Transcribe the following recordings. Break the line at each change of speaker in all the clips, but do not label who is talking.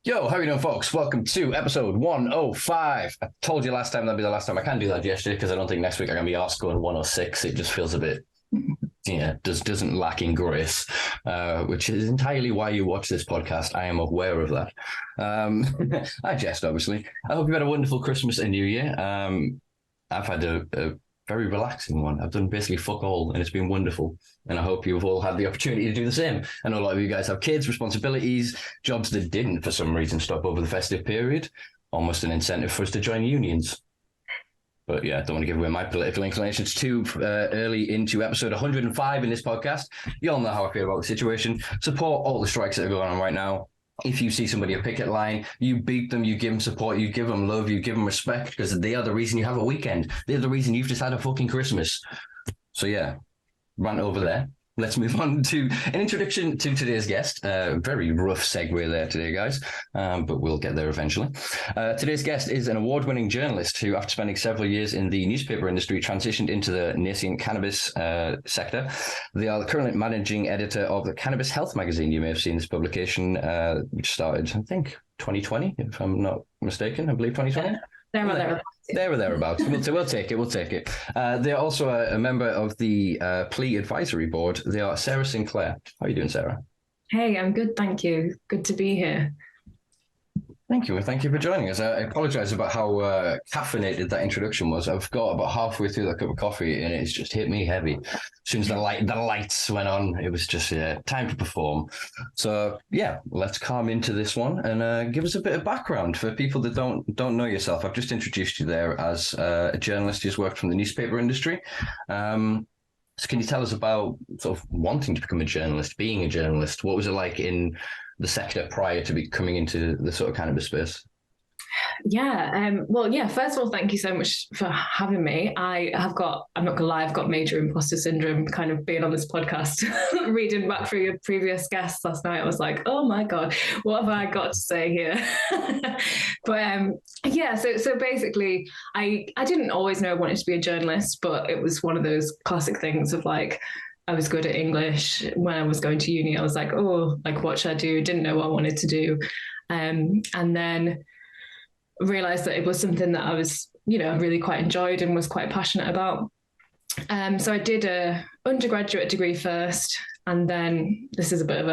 Yo, how you doing, folks? Welcome to episode 105. I told you last time that'd be the last time. I can't do that yesterday because I don't think next week I'm going to be asked going 106. It just feels a bit, doesn't lack in grace, which is entirely why you watch this podcast. I am aware of that. I jest, obviously. I hope you had a wonderful Christmas and New Year. I've had a very relaxing one. I've done basically fuck all, and it's been wonderful. And I hope you've all had the opportunity to do the same. I know a lot of you guys have kids, responsibilities, jobs that didn't, for some reason, stop over the festive period. Almost an incentive for us to join unions. But yeah, I don't want to give away my political inclinations too early into episode 105 in this podcast. You all know how I feel about the situation. Support all the strikes that are going on right now. If you see somebody a picket line, you beat them, you give them support, you give them love, you give them respect, because they are the reason you have a weekend. They're the reason you've just had a fucking Christmas. So yeah, rant over there. Let's move on to an introduction to today's guest. Very rough segue there today, guys, but we'll get there eventually. Today's guest is an award-winning journalist who, after spending several years in the newspaper industry, transitioned into the nascent cannabis sector. They are the current managing editor of the Cannabis Health Magazine. You may have seen this publication, which started, I think, 2020, if I'm not mistaken. I believe 2020. There or thereabouts. We'll take it. They're also a member of the PLEA advisory board. They are Sarah Sinclair. How are you doing, Sarah?
Hey, I'm good, thank you. Good to be here.
Thank you for joining us. I apologise about how caffeinated that introduction was. I've got about halfway through that cup of coffee and it's just hit me heavy. As soon as the lights went on, it was just time to perform. So yeah, let's calm into this one and give us a bit of background for people that don't know yourself. I've just introduced you there as a journalist who's worked from the newspaper industry. So can you tell us about sort of wanting to become a journalist, being a journalist? What was it like in the sector prior to coming into the sort of cannabis space?
First of all, thank you so much for having me. I'm not gonna lie, I've got major imposter syndrome kind of being on this podcast. Reading back through your previous guests last night, I was like, oh my God, what have I got to say here? So basically I didn't always know I wanted to be a journalist, but it was one of those classic things of like, I was good at English. When I was going to uni, I was like, oh, like what should I do? Didn't know what I wanted to do. And then realized that it was something that I was, really quite enjoyed and was quite passionate about. So I did a undergraduate degree first, and then this is a bit of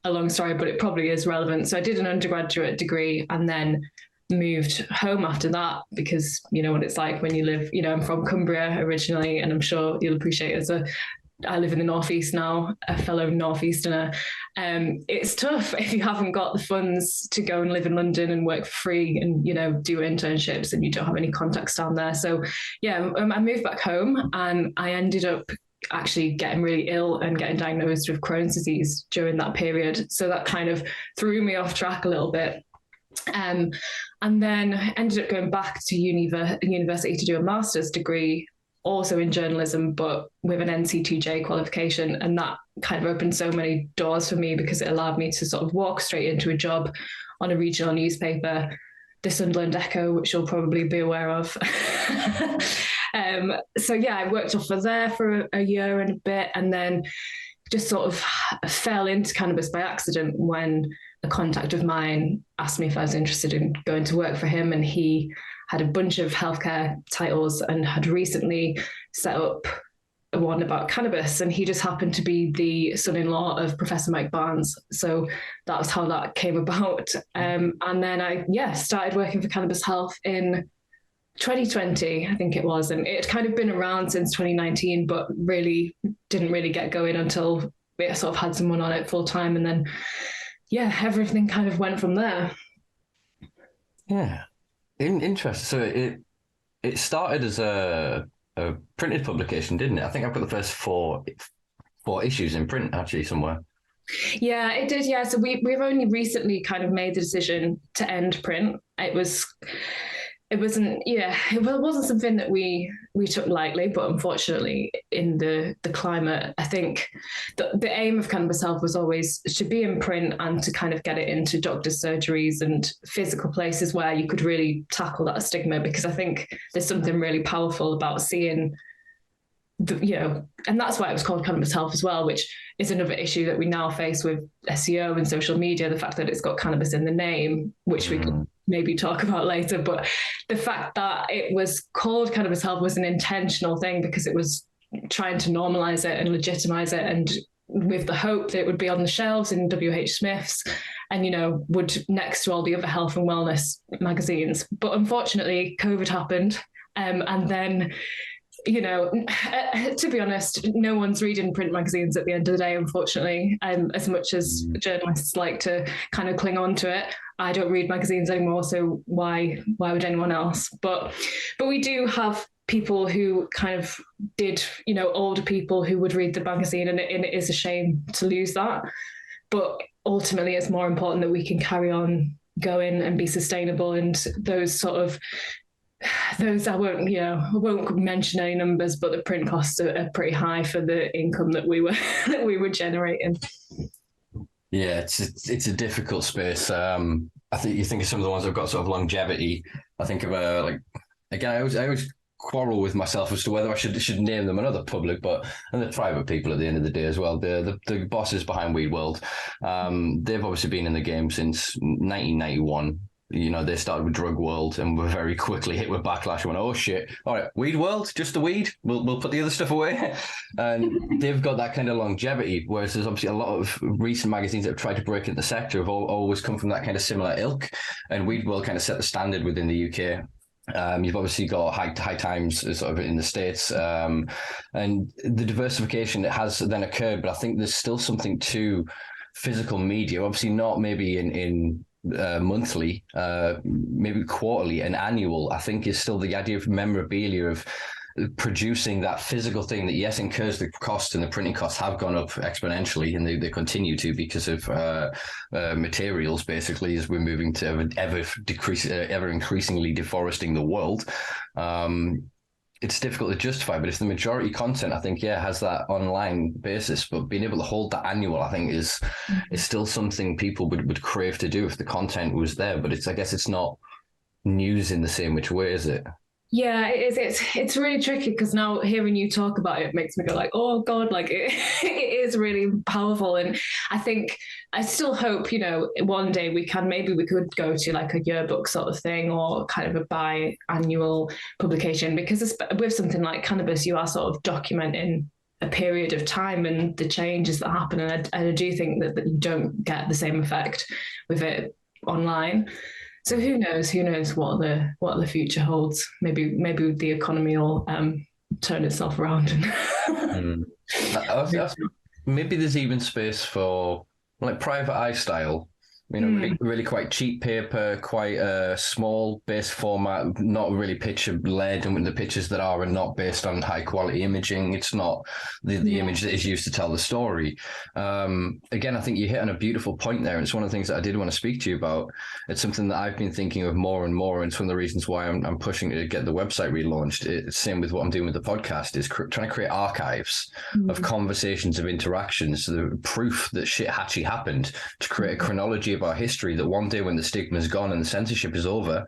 a long story, but it probably is relevant. So I did an undergraduate degree and then moved home after that, because you know what it's like when you live, I'm from Cumbria originally, and I'm sure you'll appreciate I live in the Northeast now, a fellow Northeasterner. It's tough if you haven't got the funds to go and live in London and work for free and, do internships and you don't have any contacts down there. So yeah, I moved back home and I ended up actually getting really ill and getting diagnosed with Crohn's disease during that period. So that kind of threw me off track a little bit. And then ended up going back to university to do a master's degree, also in journalism, but with an NC2J qualification. And that kind of opened so many doors for me because it allowed me to sort of walk straight into a job on a regional newspaper, the Sunderland Echo, which you'll probably be aware of. I worked off for there for a year and a bit, and then just sort of fell into cannabis by accident when a contact of mine asked me if I was interested in going to work for him, and he had a bunch of healthcare titles and had recently set up one about cannabis, and he just happened to be the son-in-law of Professor Mike Barnes. So that was how that came about. And then I started working for Cannabis Health in 2020, I think it was, and it had kind of been around since 2019, but really didn't really get going until we sort of had someone on it full time, and then everything kind of went from there.
Yeah. Interesting. So it started as a printed publication, didn't it? I think I've got the first four issues in print actually somewhere.
Yeah, it did. Yeah, so we've only recently kind of made the decision to end print. It wasn't something that we took lightly, but unfortunately in the climate, I think the aim of Cannabis Health was always to be in print and to kind of get it into doctors' surgeries and physical places where you could really tackle that stigma, because I think there's something really powerful about seeing and that's why it was called Cannabis Health as well, which is another issue that we now face with SEO and social media, the fact that it's got cannabis in the name, which we could maybe talk about later. But the fact that it was called Cannabis Health was an intentional thing, because it was trying to normalize it and legitimize it, and with the hope that it would be on the shelves in WH Smith's and, would next to all the other health and wellness magazines. But unfortunately, COVID happened. And then, to be honest, no one's reading print magazines at the end of the day, unfortunately. As much as journalists like to kind of cling on to it, I don't read magazines anymore. So why would anyone else? But we do have people who kind of did, older people who would read the magazine, and it is a shame to lose that. But ultimately, it's more important that we can carry on going and be sustainable. And those I won't mention any numbers, but the print costs are pretty high for the income that we were generating.
Yeah, it's a difficult space. I think you think of some of the ones that have got sort of longevity. I think of I always quarrel with myself as to whether I should name them another public, and they're private people at the end of the day as well. The bosses behind Weed World, they've obviously been in the game since 1991. They started with Drug World and were very quickly hit with backlash. Went, oh shit! All right, Weed World, just the weed. We'll put the other stuff away. And they've got that kind of longevity. Whereas there's obviously a lot of recent magazines that have tried to break into the sector have always come from that kind of similar ilk. And Weed World kind of set the standard within the UK. You've obviously got High Times sort of in the States, and the diversification that has then occurred. But I think there's still something to physical media. Obviously, not maybe in monthly, maybe quarterly and annual. I think is still the idea of memorabilia of producing that physical thing that yes incurs the cost, and the printing costs have gone up exponentially, and they continue to because of materials basically as we're moving to ever increasingly deforesting the world. It's difficult to justify, but if the majority content, I think, has that online basis, but being able to hold that annual, I think is still something people would crave to do if the content was there. But I guess it's not news in the same which way, is it?
Yeah, it is. It's really tricky, because now hearing you talk about it makes me go like, oh God, like it is really powerful. And I still hope, one day we could go to like a yearbook sort of thing, or kind of a biannual publication, because with something like cannabis, you are sort of documenting a period of time and the changes that happen. And I do think that you don't get the same effect with it online. So who knows what the future holds? Maybe the economy will turn itself around.
Maybe there's even space for like private eye style. Really quite cheap paper, quite a small base format, not really picture led, and when the pictures that are not based on high quality imaging, it's not the image that is used to tell the story. Again, I think you hit on a beautiful point there, and it's one of the things that I did want to speak to you about. It's something that I've been thinking of more and more, and it's one of the reasons why I'm pushing to get the website relaunched. It's same with what I'm doing with the podcast, is trying to create archives of conversations, of interactions, the proof that shit actually happened, to create a chronology of our history, that one day when the stigma is gone and the censorship is over,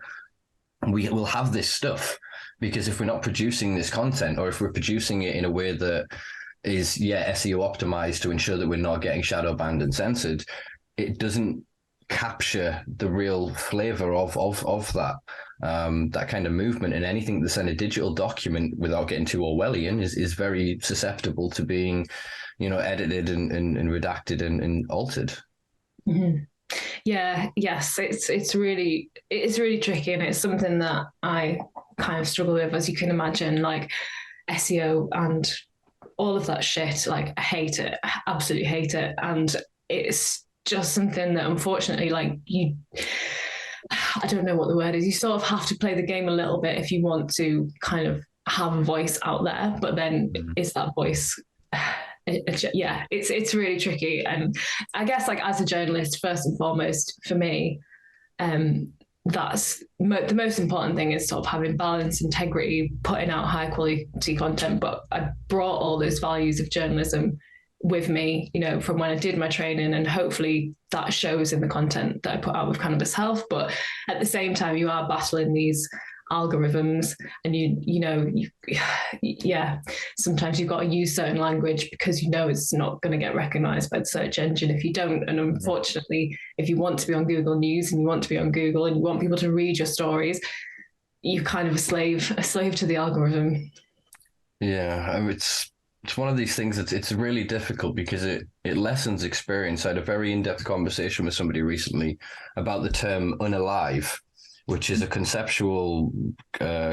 we will have this stuff. Because if we're not producing this content, or if we're producing it in a way that is SEO optimized to ensure that we're not getting shadow banned and censored, it doesn't capture the real flavor of that kind of movement. And anything that's in a digital document, without getting too Orwellian, is very susceptible to being edited and redacted and altered.
Mm-hmm. Yeah, yes, it's really tricky, and it's something that I kind of struggle with, as you can imagine, like SEO and all of that shit. Like, I hate it, I absolutely hate it, and it's just something that unfortunately, like, I don't know what the word is, you sort of have to play the game a little bit if you want to kind of have a voice out there, but then is that voice it's really tricky. And I guess, like, as a journalist, first and foremost for me, that's the most important thing, is sort of having balance, integrity, putting out high quality content. But I brought all those values of journalism with me, from when I did my training, and hopefully that shows in the content that I put out with Cannabis Health. But at the same time, you are battling these algorithms, and sometimes you've got to use certain language because it's not going to get recognized by the search engine if you don't. And unfortunately, if you want to be on Google News and you want to be on Google and you want people to read your stories, you're kind of a slave to the algorithm.
Yeah, I mean, it's one of these things that it's really difficult because it lessens experience. I had a very in-depth conversation with somebody recently about the term unalive, which is a conceptual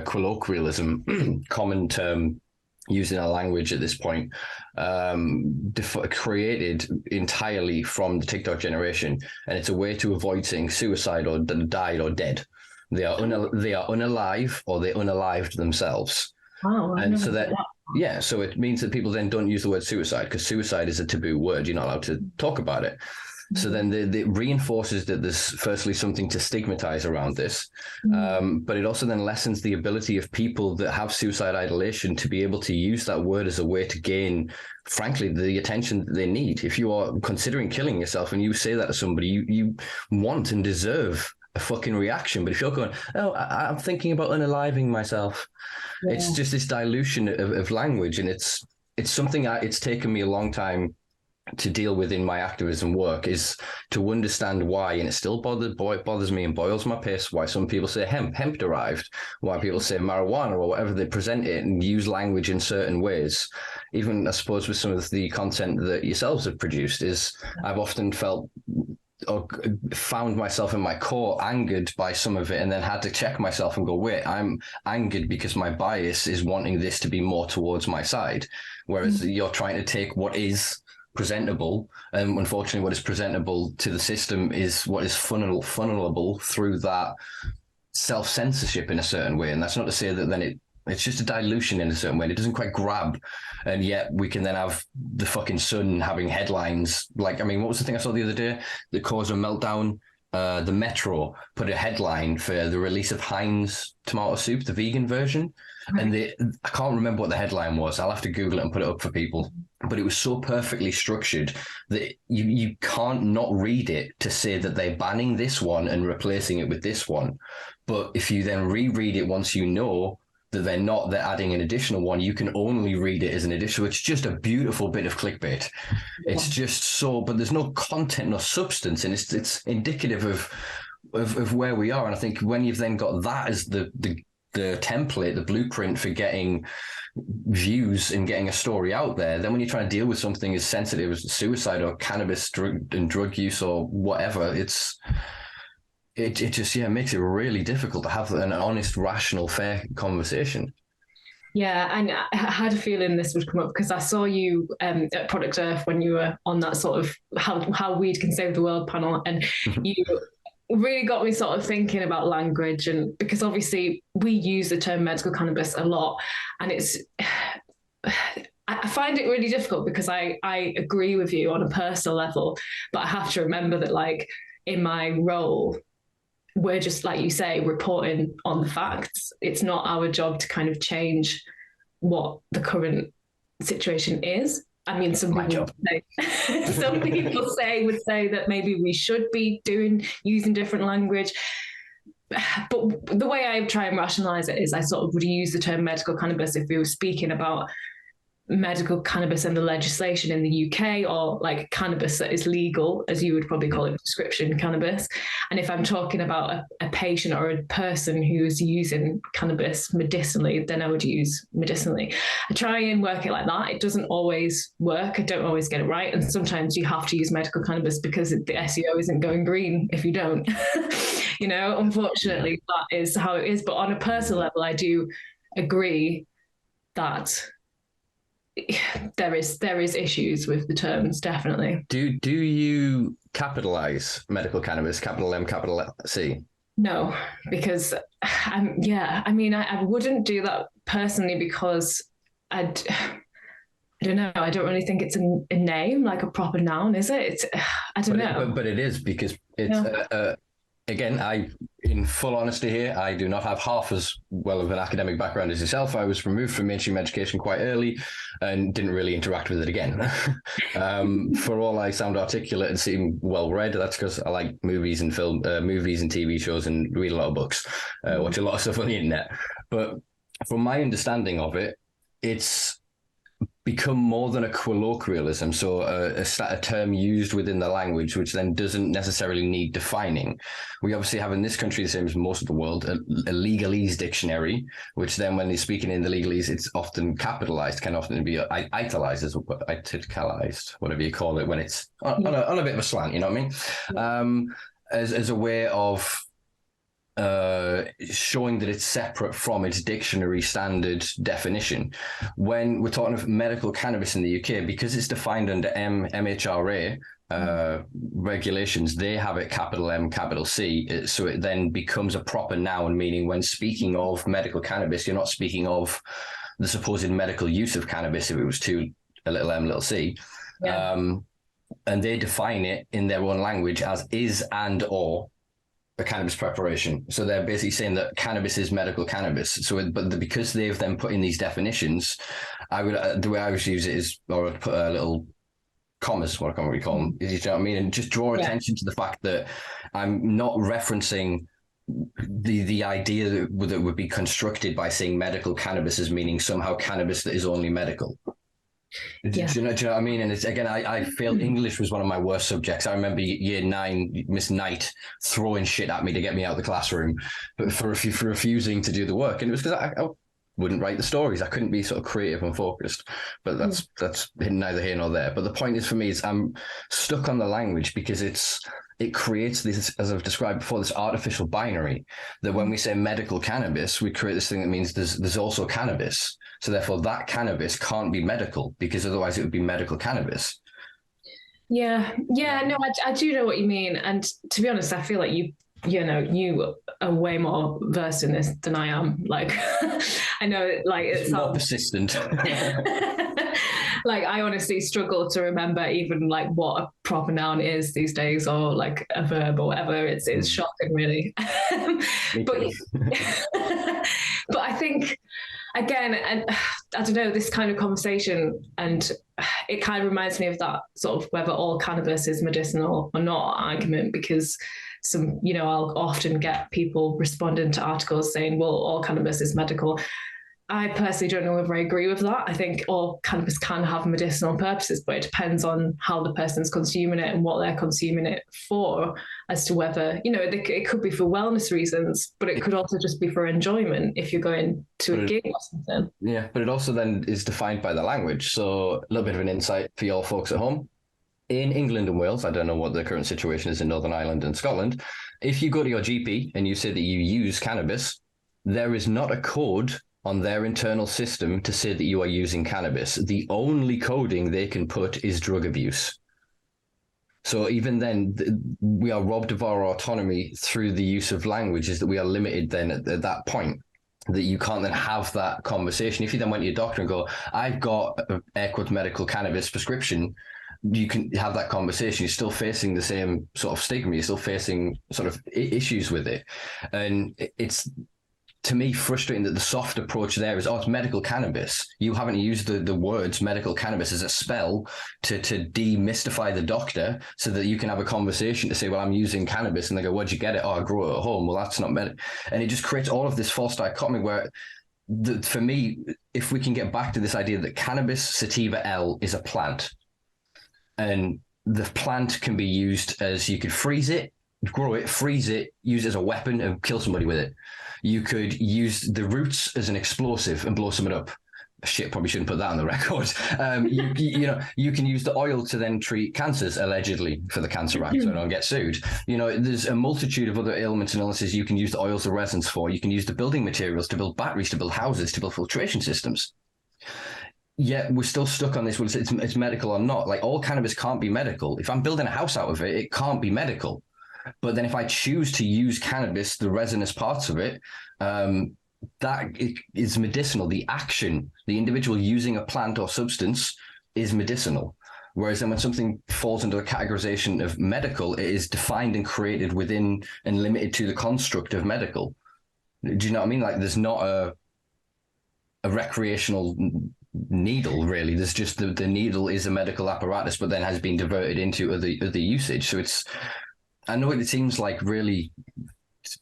colloquialism, common term used in our language at this point, created entirely from the TikTok generation. And it's a way to avoid saying suicide or died or dead. They are unalive, or they unalived themselves.
Wow.
And so that, yeah, so it means that people then don't use the word suicide because suicide is a taboo word. You're not allowed to talk about it. So then it reinforces that there's firstly something to stigmatize around this, but it also then lessens the ability of people that have suicide ideation to be able to use that word as a way to gain, frankly, the attention that they need. If you are considering killing yourself and you say that to somebody, you want and deserve a fucking reaction. But if you're going, oh, I'm thinking about unaliving myself, it's just this dilution of language, and it's something it's taken me a long time to deal with in my activism work, is to understand why, and it still bothers me and boils my piss, why some people say hemp derived, why people say marijuana or whatever they present it and use language in certain ways. Even I suppose with some of the content that yourselves have produced, is I've often felt or found myself in my core angered by some of it, and then had to check myself and go, wait, I'm angered because my bias is wanting this to be more towards my side, whereas you're trying to take what is presentable, and unfortunately what is presentable to the system is what is funnelable through that self-censorship in a certain way. And that's not to say that then it's just a dilution in a certain way. It doesn't quite grab, and yet we can then have the fucking Sun having headlines like, I mean, what was the thing I saw the other day that caused a meltdown? The Metro put a headline for the release of Heinz tomato soup, the vegan version. And I can't remember what the headline was. I'll have to Google it and put it up for people. But it was so perfectly structured that you can't not read it to say that they're banning this one and replacing it with this one. But if you then reread it once you know that they're adding an additional one, you can only read it as an additional. It's just a beautiful bit of clickbait. It's just so, but there's no content, no substance, and it's indicative of where we are. And I think when you've then got that as the template, the blueprint for getting views and getting a story out there, then when you're trying to deal with something as sensitive as suicide or cannabis drug use or whatever, it just makes it really difficult to have an honest, rational, fair conversation.
Yeah, and I had a feeling this would come up because I saw you at Product Earth when you were on that sort of how weed can save the world panel, and you really got me sort of thinking about language, and because obviously we use the term medical cannabis a lot, and I find it really difficult because I agree with you on a personal level, but I have to remember that, like, in my role, we're just, like you say, reporting on the facts. It's not our job to kind of change what the current situation is. I mean, some people would say that maybe we should be using different language. But the way I try and rationalize it is I sort of would use the term medical cannabis if we were speaking about medical cannabis and the legislation in the UK, or like cannabis that is legal, as you would probably call it, prescription cannabis. And if I'm talking about a patient or a person who's using cannabis medicinally, then I would use medicinally. I try and work it like that. It doesn't always work. I don't always get it right. And sometimes you have to use medical cannabis because the SEO isn't going green if you don't. Unfortunately, that is how it is. But on a personal level, I do agree that there is issues with the terms, definitely.
Do you capitalize medical cannabis, capital M, capital C?
No, because I wouldn't do that personally because I don't know. I don't really think it's a name, like a proper noun, is it? I don't know.
But it is, because it's again, in full honesty here, I do not have half as well of an academic background as yourself. I was removed from mainstream education quite early and didn't really interact with it again. For all I sound articulate and seem well read, that's because I like movies and movies and TV shows, and read a lot of books, watch a lot of stuff on the internet. But from my understanding of it, it's become more than a colloquialism, so a term used within the language, which then doesn't necessarily need defining. We obviously have in this country, the same as most of the world, a legalese dictionary, which then when they're speaking in the legalese, it's often capitalized, can often be italicized, whatever you call it, when it's on a bit of a slant, you know what I mean? As a way of showing that it's separate from its dictionary standard definition. When we're talking of medical cannabis in the UK, because it's defined under MHRA regulations, they have it capital M, capital C. So it then becomes a proper noun, meaning when speaking of medical cannabis, you're not speaking of the supposed medical use of cannabis if it was a little m, little c. Yeah. And they define it in their own language as is and or a cannabis preparation. So they're basically saying that cannabis is medical cannabis. So, because they've then put in these definitions, the way I would use it is, or I'd put a little commas, what I can't really call them, you know what I mean? And just draw attention to the fact that I'm not referencing the idea that would be constructed by saying medical cannabis as meaning somehow cannabis that is only medical. Yeah. Do you know what I mean? And it's, again, I failed. English was one of my worst subjects. I remember year 9, Miss Knight throwing shit at me to get me out of the classroom, but for refusing to do the work. And it was because I wouldn't write the stories. I couldn't be sort of creative and focused. But that's neither here nor there. But the point is, for me, is I'm stuck on the language because it creates this, as I've described before, this artificial binary that when we say medical cannabis, we create this thing that means there's also cannabis. So therefore that cannabis can't be medical because otherwise it would be medical cannabis.
Yeah. No, I do know what you mean. And to be honest, I feel like you are way more versed in this than I am. Like, I know, like, it's
more persistent.
Like, I honestly struggle to remember even like what a proper noun is these days, or like a verb or whatever. It's shocking, really. But I think, again, and I don't know, this kind of conversation, and it kind of reminds me of that sort of whether all cannabis is medicinal or not argument, because I'll often get people responding to articles saying, well, all cannabis is medical. I personally don't know whether I agree with that. I think all cannabis can have medicinal purposes, but it depends on how the person's consuming it and what they're consuming it for, as to whether, it could be for wellness reasons, but it could also just be for enjoyment if you're going to a gig or something.
Yeah, but it also then is defined by the language. So a little bit of an insight for your folks at home. In England and Wales, I don't know what the current situation is in Northern Ireland and Scotland, if you go to your GP and you say that you use cannabis, there is not a code on their internal system to say that you are using cannabis. The only coding they can put is drug abuse. So even then, we are robbed of our autonomy through the use of language, is that we are limited then at that point, that you can't then have that conversation. If you then went to your doctor and go, I've got an air quotes medical cannabis prescription, you can have that conversation. You're still facing the same sort of stigma. You're still facing sort of issues with it. And it's, to me, frustrating that the soft approach there is, it's medical cannabis. You haven't used the words medical cannabis as a spell to demystify the doctor so that you can have a conversation to say, well, I'm using cannabis. And they go, where'd you get it? Oh, I grew it at home. Well, that's not medical. And it just creates all of this false dichotomy where, for me, if we can get back to this idea that cannabis sativa L is a plant, and the plant can be used as, you could freeze it, grow it, freeze it, use it as a weapon and kill somebody with it. You could use the roots as an explosive and blow someone up. Shit, probably shouldn't put that on the record. You can use the oil to then treat cancers, allegedly, for the Cancer Act, so don't get sued. There's a multitude of other ailments and illnesses you can use the oils of resins for. You can use the building materials to build batteries, to build houses, to build filtration systems. Yet we're still stuck on this. Well, it's medical or not. Like, all cannabis can't be medical. If I'm building a house out of it, it can't be medical. But then if I choose to use cannabis, the resinous parts of it, that is medicinal. The action, the individual using a plant or substance, is medicinal. Whereas then when something falls under the categorization of medical, it is defined and created within and limited to the construct of medical. Do you know what I mean? Like there's not a recreational needle, really. There's just the needle is a medical apparatus, but then has been diverted into other usage. So it's, I know it seems like really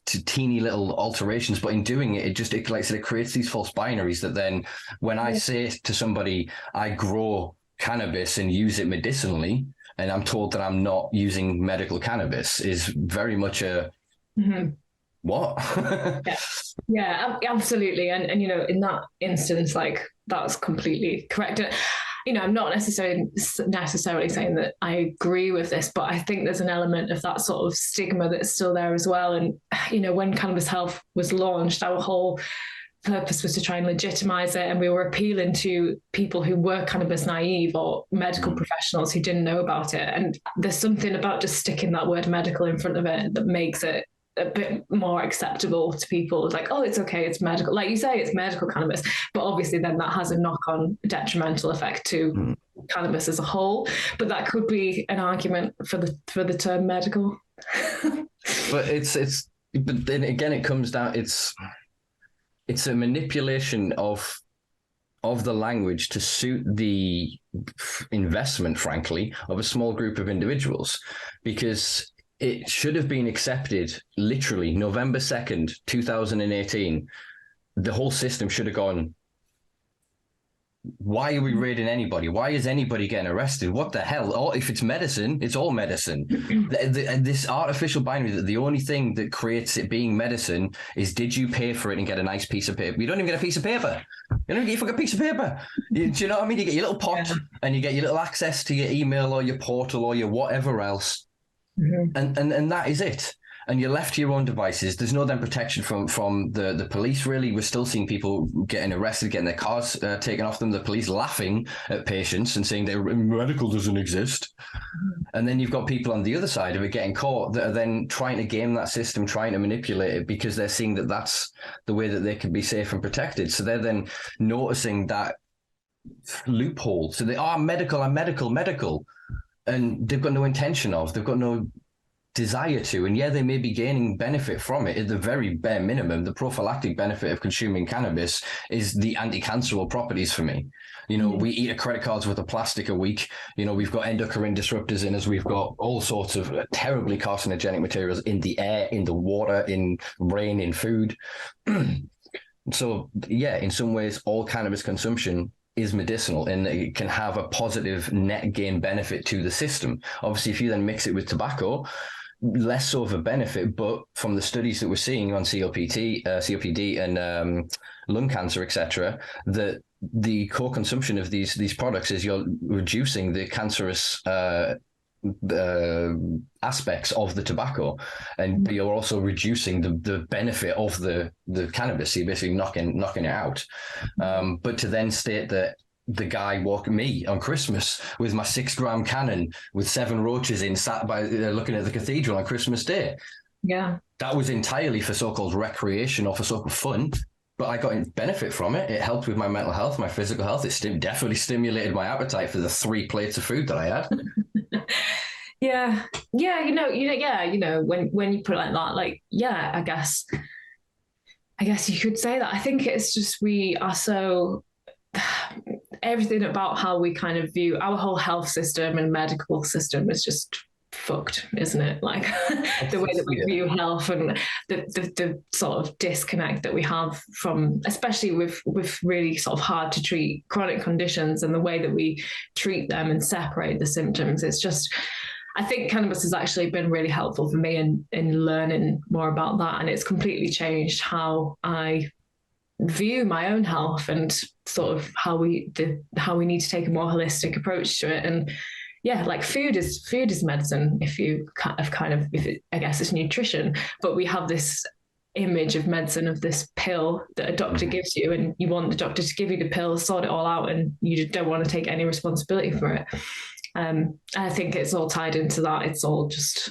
teeny little alterations, but in doing it, it like I said, it creates these false binaries that then when I say to somebody, I grow cannabis and use it medicinally, and I'm told that I'm not using medical cannabis, is very much a what?
yeah, absolutely. And in that instance, like that's completely correct. I'm not necessarily saying that I agree with this, but I think there's an element of that sort of stigma that's still there as well. And, when Cannabis Health was launched, our whole purpose was to try and legitimize it. And we were appealing to people who were cannabis naive or medical professionals who didn't know about it. And there's something about just sticking that word medical in front of it that makes it a bit more acceptable to people. It's like, oh, it's okay, it's medical. Like you say, it's medical cannabis, but obviously then that has a knock-on detrimental effect to cannabis as a whole. But that could be an argument for the term medical.
But but then again, it comes down, it's a manipulation of the language to suit the investment, frankly, of a small group of individuals, because it should have been accepted literally November 2nd, 2018. The whole system should have gone, why are we raiding anybody? Why is anybody getting arrested? What the hell? Oh, if it's medicine, it's all medicine. This artificial binary that the only thing that creates it being medicine is, did you pay for it and get a nice piece of paper? You don't even get a piece of paper. You don't even get your fucking piece of paper. Do you know what I mean? You get your little pot and you get your little access to your email or your portal or your whatever else. And that is it. And you're left to your own devices. There's no then protection from the police, really. We're still seeing people getting arrested, getting their cars taken off them, the police laughing at patients and saying that medical doesn't exist. And then you've got people on the other side of it getting caught that are then trying to game that system, trying to manipulate it because they're seeing that that's the way that they can be safe and protected. So they're then noticing that loophole. So they are medical, and they've got no intention of, they've got no desire to, and they may be gaining benefit from it. At the very bare minimum, the prophylactic benefit of consuming cannabis is the anti-cancerous properties for me. We eat a credit card's worth of plastic a week. We've got endocrine disruptors in us. We've got all sorts of terribly carcinogenic materials in the air, in the water, in rain, in food. So in some ways, all cannabis consumption is medicinal and it can have a positive net gain benefit to the system. Obviously, if you then mix it with tobacco, less so of a benefit, but from the studies that we're seeing on COPD and lung cancer, etc., that the core consumption of these products is you're reducing the cancerous aspects of the tobacco, and you're also reducing the benefit of the cannabis. So you're basically knocking it out. But to then state that the guy walking me on Christmas with my 6-gram cannon with 7 roaches in, sat by looking at the cathedral on Christmas Day, that was entirely for so-called recreation or for so-called fun. But I got benefit from it. It helped with my mental health, my physical health. It definitely stimulated my appetite for the 3 plates of food that I had. When you put it like that, I guess you could say that. I think it's just we are so everything about how we kind of view our whole health system and medical system is just fucked, isn't it? Like the way that we view health and the sort of disconnect that we have from, especially with really sort of hard to treat chronic conditions, and the way that we treat them and separate the symptoms. It's just, I think cannabis has actually been really helpful for me in learning more about that, and it's completely changed how I view my own health and sort of how we need to take a more holistic approach to it. And like food is medicine. I guess it's nutrition, but we have this image of medicine of this pill that a doctor gives you, and you want the doctor to give you the pill, sort it all out, and you just don't want to take any responsibility for it. I think it's all tied into that. It's all just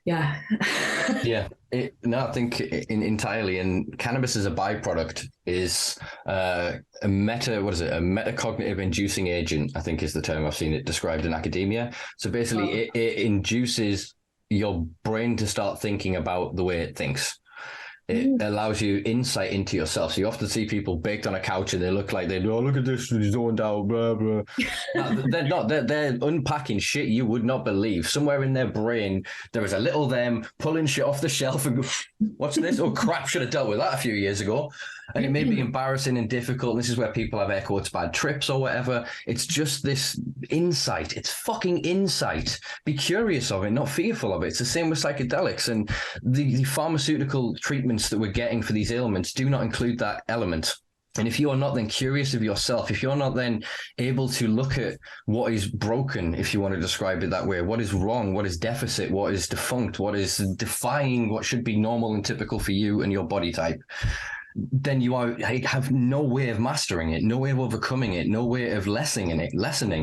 yeah.
Yeah, I think entirely. And cannabis as a byproduct is a metacognitive inducing agent, I think is the term I've seen it described in academia. So basically, it induces your brain to start thinking about the way it thinks. It allows you insight into yourself. So you often see people baked on a couch and they look like look at this, he's zoned out, blah, blah. No, they're not. They're unpacking shit you would not believe. Somewhere in their brain, there is a little them pulling shit off the shelf and go, what's this? Oh, crap, should have dealt with that a few years ago. And it may be embarrassing and difficult. This is where people have air quotes bad trips or whatever. It's just this insight. It's fucking insight. Be curious of it, not fearful of it. It's the same with psychedelics. And the pharmaceutical treatments that we're getting for these ailments do not include that element. And if you are not then curious of yourself, if you're not then able to look at what is broken, if you want to describe it that way, what is wrong, what is deficit, what is defunct, what is defying what should be normal and typical for you and your body type, then you have no way of mastering it, no way of overcoming it, no way of lessening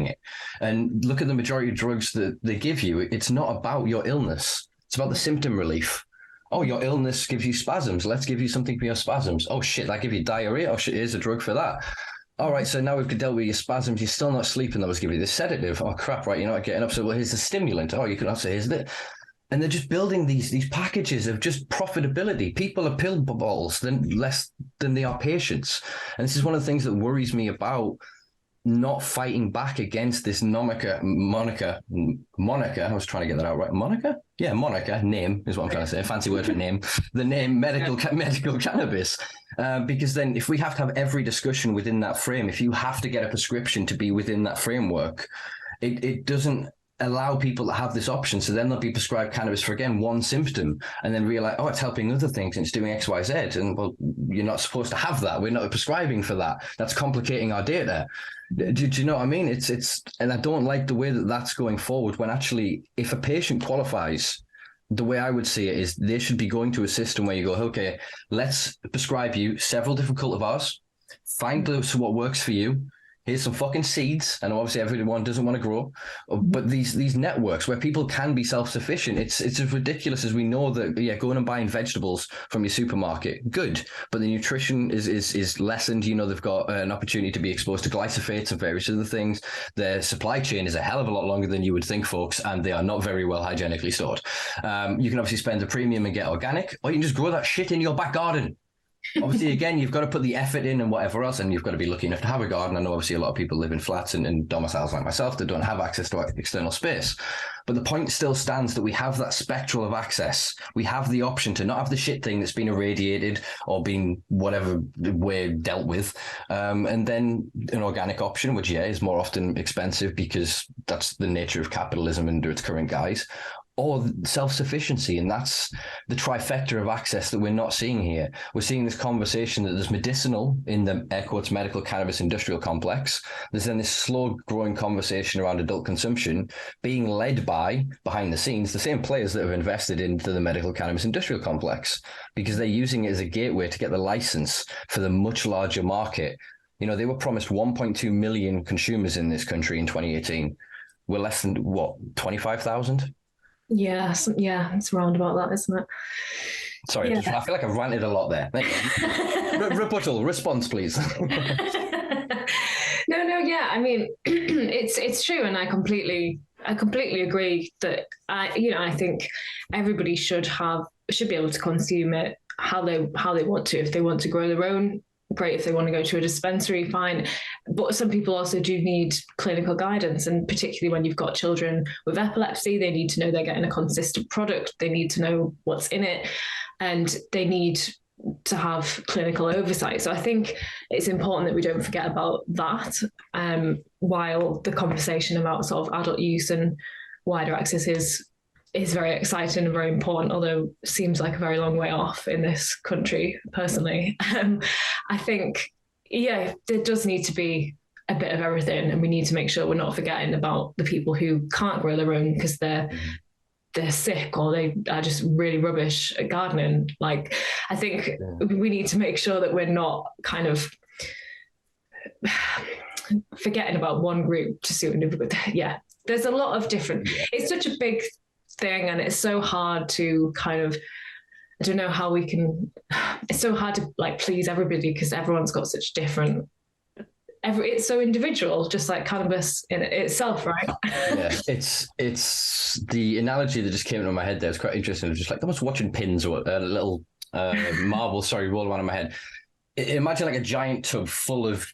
it. And look at the majority of drugs that they give you. It's not about your illness. It's about the symptom relief. Oh, your illness gives you spasms. Let's give you something for your spasms. Oh, shit, that gives you diarrhea. Oh, shit, here's a drug for that. All right, so now we've dealt with your spasms. You're still not sleeping. That was giving you the sedative. Oh, crap, right, you're not getting up. So, well, here's the stimulant. Oh, you can also, here's the... And they're just building these packages of just profitability. People are pill balls less than they are patients. And this is one of the things that worries me about not fighting back against this moniker. I was trying to get that out right. Moniker? Yeah, moniker. Name is what I'm trying to say. A fancy word for name. The name medical cannabis. Because then if we have to have every discussion within that frame, if you have to get a prescription to be within that framework, it doesn't allow people to have this option. So then they'll be prescribed cannabis for, again, one symptom and then realize, oh, it's helping other things and it's doing X, Y, Z. And well, you're not supposed to have that. We're not prescribing for that. That's complicating our data. Do you know what I mean? It's, and I don't like the way that that's going forward when actually, if a patient qualifies, the way I would see it is they should be going to a system where you go, okay, let's prescribe you several different cultivars, find what works for you. Here's some fucking seeds. And obviously everyone doesn't want to grow, but these networks where people can be self-sufficient, it's as ridiculous as we know that, going and buying vegetables from your supermarket, good. But the nutrition is lessened. You know, they've got an opportunity to be exposed to glyphosates and various other things. Their supply chain is a hell of a lot longer than you would think, folks, and they are not very well hygienically stored. You can obviously spend a premium and get organic, or you can just grow that shit in your back garden. Obviously, again, you've got to put the effort in and whatever else, and you've got to be lucky enough to have a garden. I know obviously a lot of people live in flats and domiciles like myself that don't have access to external space. But the point still stands that we have that spectral of access. We have the option to not have the shit thing that's been irradiated or been whatever way dealt with. And then an organic option, which, is more often expensive because that's the nature of capitalism under its current guise. Or self-sufficiency, and that's the trifecta of access that we're not seeing here. We're seeing this conversation that there's medicinal in the air quotes medical cannabis industrial complex. There's then this slow-growing conversation around adult consumption being led by, behind the scenes, the same players that have invested into the medical cannabis industrial complex, because they're using it as a gateway to get the license for the much larger market. You know, they were promised 1.2 million consumers in this country in 2018. We're less than, 25,000?
Yeah, it's around about that, isn't it?
Sorry, I feel like I've ranted a lot there. Rebuttal, response, please.
No, I mean, it's true, and I completely agree that I think everybody should be able to consume it how they want to. If they want to grow their own, great. If they want to go to a dispensary, fine. But some people also do need clinical guidance, and particularly when you've got children with epilepsy, they need to know they're getting a consistent product. They need to know what's in it, and they need to have clinical oversight. So I think it's important that we don't forget about that, while the conversation about sort of adult use and wider access is very exciting and very important, although seems like a very long way off in this country, personally. I think, there does need to be a bit of everything, and we need to make sure we're not forgetting about the people who can't grow their own because they're sick or they are just really rubbish at gardening. Like, I think we need to make sure that we're not kind of forgetting about one group to suit another. There's a lot of different, it's such a big thing, and it's so hard to kind of, I don't know how we can, it's so hard to like please everybody because everyone's got such different, it's so individual, just like cannabis in itself, right?
Yeah, it's the analogy that just came into my head there. It's quite interesting. It's just like I was watching pins or little marbles, roll around in my head. Imagine like a giant tub full of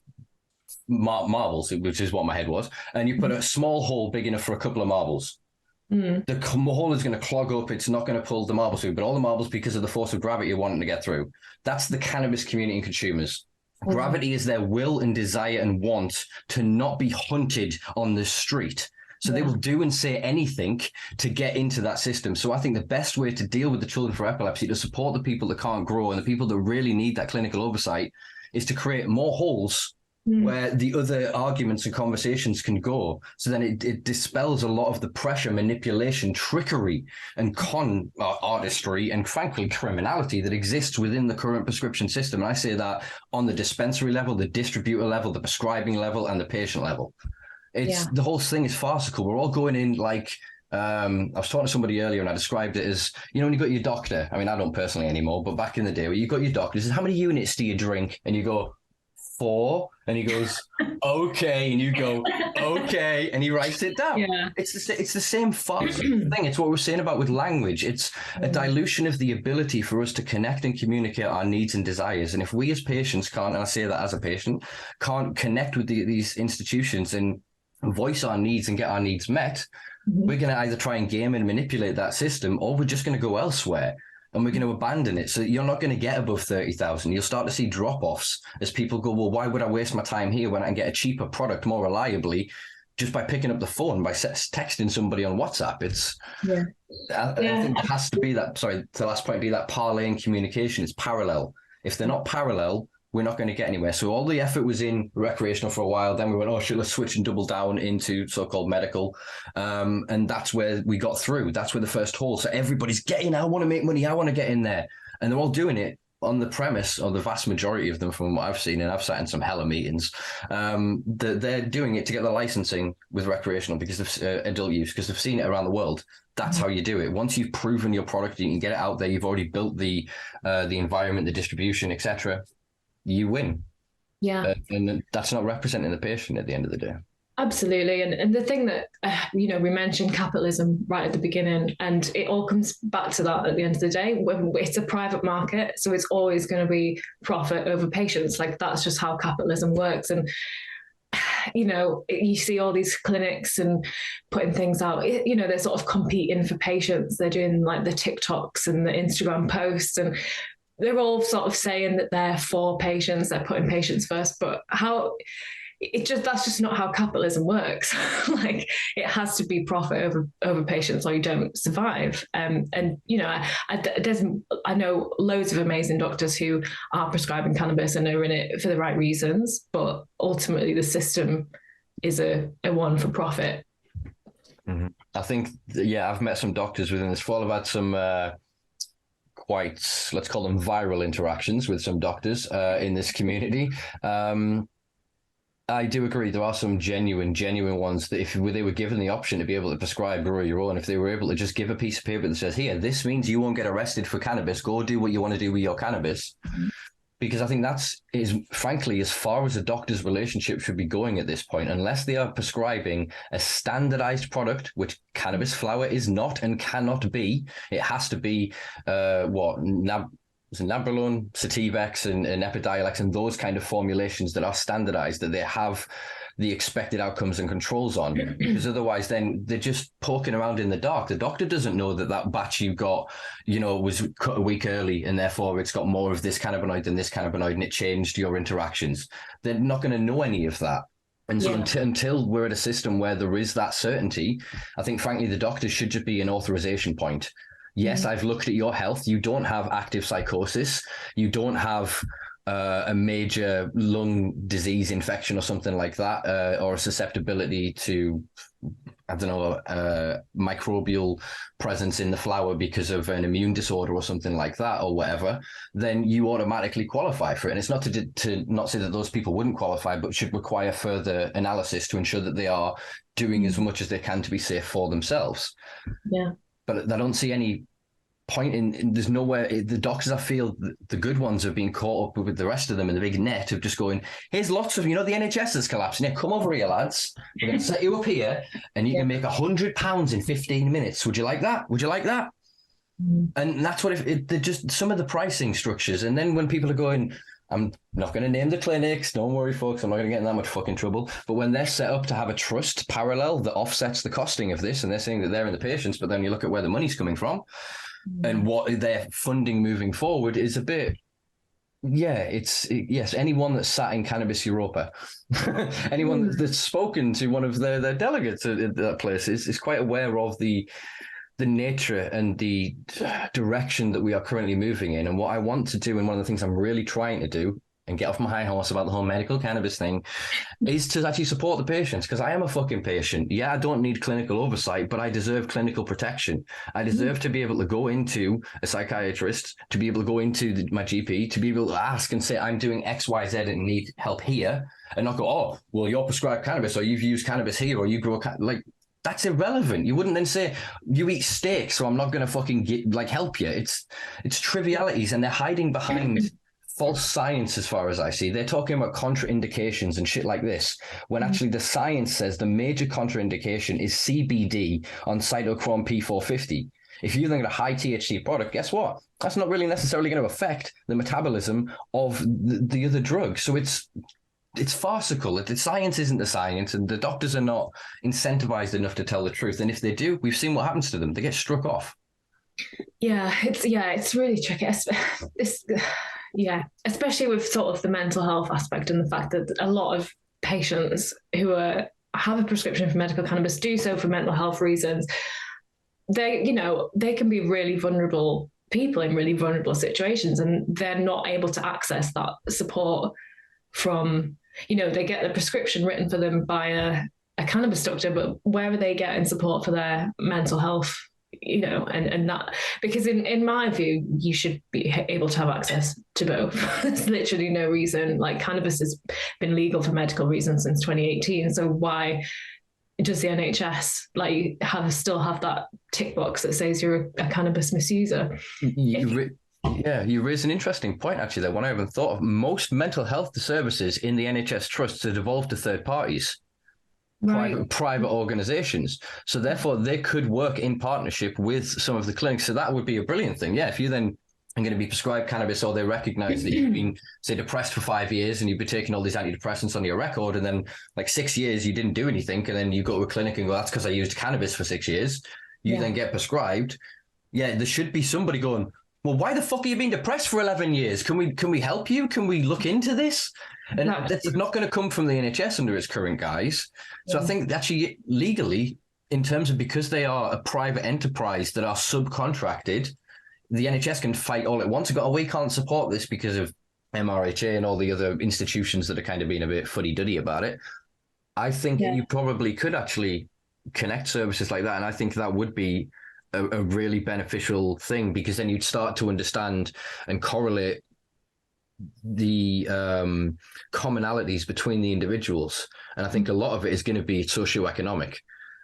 marbles, which is what my head was, and you put a small hole big enough for a couple of marbles. The hole is going to clog up. It's not going to pull the marbles through, but all the marbles, because of the force of gravity, are wanting to get through. That's the cannabis community and consumers. Gravity is their will and desire and want to not be hunted on the street. So they will do and say anything to get into that system. So I think the best way to deal with the children for epilepsy, to support the people that can't grow and the people that really need that clinical oversight, is to create more holes where the other arguments and conversations can go. So then it dispels a lot of the pressure, manipulation, trickery, and con artistry, and frankly, criminality that exists within the current prescription system. And I say that on the dispensary level, the distributor level, the prescribing level, and the patient level. The whole thing is farcical. We're all going in like, I was talking to somebody earlier and I described it as, when you got your doctor, I mean, I don't personally anymore, but back in the day where you got your doctor, he says, how many units do you drink? And you go, 4, and he goes, okay, and you go, okay, and he writes it down. It's the same thing. It's what we're saying about with language. It's a dilution of the ability for us to connect and communicate our needs and desires. And if we as patients can't, and I say that as a patient, can't connect with these institutions and voice our needs and get our needs met, we're going to either try and game and manipulate that system, or we're just going to go elsewhere. And we're going to abandon it. So you're not going to get above 30,000. You'll start to see drop-offs as people go, well, why would I waste my time here when I can get a cheaper product more reliably just by picking up the phone, by texting somebody on WhatsApp? I think it has to be that, the last point be that parlaying communication. It's parallel. If they're not parallel, we're not going to get anywhere. So all the effort was in recreational for a while. Then we went, let's switch and double down into so-called medical. And that's where we got through. That's where the first hole. So everybody's getting, I want to make money. I want to get in there. And they're all doing it on the premise, or the vast majority of them from what I've seen, and I've sat in some hella meetings, that they're doing it to get the licensing with recreational because of adult use, because they've seen it around the world. That's how you do it. Once you've proven your product, you can get it out there. You've already built the environment, the distribution, etc. You win. And that's not representing the patient at the end of the day.
Absolutely. And the thing that, we mentioned capitalism right at the beginning, and it all comes back to that at the end of the day. When it's a private market, so it's always going to be profit over patients. Like, that's just how capitalism works. And, you see all these clinics and putting things out, they're sort of competing for patients. They're doing like the TikToks and the Instagram posts, and they're all sort of saying that they're for patients, they're putting patients first, but that's just not how capitalism works. Like, it has to be profit over patients, or you don't survive. I know loads of amazing doctors who are prescribing cannabis and are in it for the right reasons, but ultimately the system is a one for profit.
I think, I've met some doctors within this fall. I've had some quite, let's call them viral interactions with some doctors in this community. I do agree. There are some genuine ones that if they were given the option to be able to prescribe grow your own, if they were able to just give a piece of paper that says, here, this means you won't get arrested for cannabis, go do what you want to do with your cannabis. Because I think that's frankly as far as a doctor's relationship should be going at this point, unless they are prescribing a standardized product, which cannabis flower is not and cannot be. It has to be Nabrolone, Sativex, and Epidiolex, and those kind of formulations that are standardized, that they have the expected outcomes and controls on, because otherwise then they're just poking around in the dark. The doctor doesn't know that batch you got, was cut a week early, and therefore it's got more of this cannabinoid than this cannabinoid, and it changed your interactions. They're not going to know any of that. And so until we're at a system where there is that certainty, I think, frankly, the doctors should just be an authorization point. Yes, I've looked at your health. You don't have active psychosis. You don't have a major lung disease, infection or something like that, or a susceptibility to, microbial presence in the flower because of an immune disorder or something like that, or whatever, then you automatically qualify for it. And it's not to not say that those people wouldn't qualify, but should require further analysis to ensure that they are doing as much as they can to be safe for themselves.
Yeah.
but I don't see any point in there's nowhere. The doctors, I feel the good ones have been caught up with the rest of them in the big net of just going, here's lots of, the NHS is collapsing. Yeah, come over here, lads. We're going to set you up here and you can make £100 in 15 minutes. Would you like that? Would you like that? And that's what they're just some of the pricing structures. And then when people are going, I'm not going to name the clinics, don't worry, folks, I'm not going to get in that much fucking trouble. But when they're set up to have a trust parallel that offsets the costing of this, and they're saying that they're in the patients, but then you look at where the money's coming from and what they're funding moving forward is a bit, yes, anyone that's sat in Cannabis Europa, anyone that's spoken to one of their delegates at that place is quite aware of the nature and the direction that we are currently moving in. And what I want to do, and one of the things I'm really trying to do, and get off my high horse about the whole medical cannabis thing, is to actually support the patients, because I am a fucking patient. Yeah, I don't need clinical oversight, but I deserve clinical protection. I deserve to be able to go into a psychiatrist, to be able to go into my GP, to be able to ask and say, I'm doing X, Y, Z and need help here, and not go, oh, well, you're prescribed cannabis, or you've used cannabis here, or you grow that's irrelevant. You wouldn't then say, you eat steak, so I'm not going to fucking help you. It's trivialities, and they're hiding behind false science as far as I see. They're talking about contraindications and shit like this, when actually the science says the major contraindication is CBD on cytochrome P450. If you think of a high THC product, guess what? That's not really necessarily going to affect the metabolism of the other drugs. So it's farcical. The science isn't the science, and the doctors are not incentivized enough to tell the truth. And if they do, we've seen what happens to them. They get struck off. It's really tricky.
Especially with sort of the mental health aspect and the fact that a lot of patients who have a prescription for medical cannabis do so for mental health reasons. They can be really vulnerable people in really vulnerable situations, and they're not able to access that support from, they get the prescription written for them by a cannabis doctor, but where are they getting support for their mental health? And that, because in my view, you should be able to have access to both. There's literally no reason. Like, cannabis has been legal for medical reasons since 2018. So why does the NHS still have that tick box that says you're a cannabis misuser?
You raise an interesting point, actually, that one I haven't thought of. Most mental health services in the NHS trusts are devolved to third parties. Right. Private organizations. So therefore they could work in partnership with some of the clinics. So that would be a brilliant thing. Yeah. If you then are going to be prescribed cannabis, or they recognize that you've been, say, depressed for 5 years and you've been taking all these antidepressants on your record, and then 6 years you didn't do anything, and then you go to a clinic and go, that's because I used cannabis for 6 years. You then get prescribed. Yeah, there should be somebody going, well, why the fuck are you being depressed for 11 years? Can we help you? Can we look into this? And that's not going to come from the NHS under its current guise. So I think actually legally, in terms of, because they are a private enterprise that are subcontracted, the NHS can fight all it wants to go, oh, we can't support this because of MRHA and all the other institutions that are kind of being a bit fuddy-duddy about it. I think you probably could actually connect services like that. And I think that would be a really beneficial thing, because then you'd start to understand and correlate the commonalities between the individuals. And I think a lot of it is going to be socioeconomic.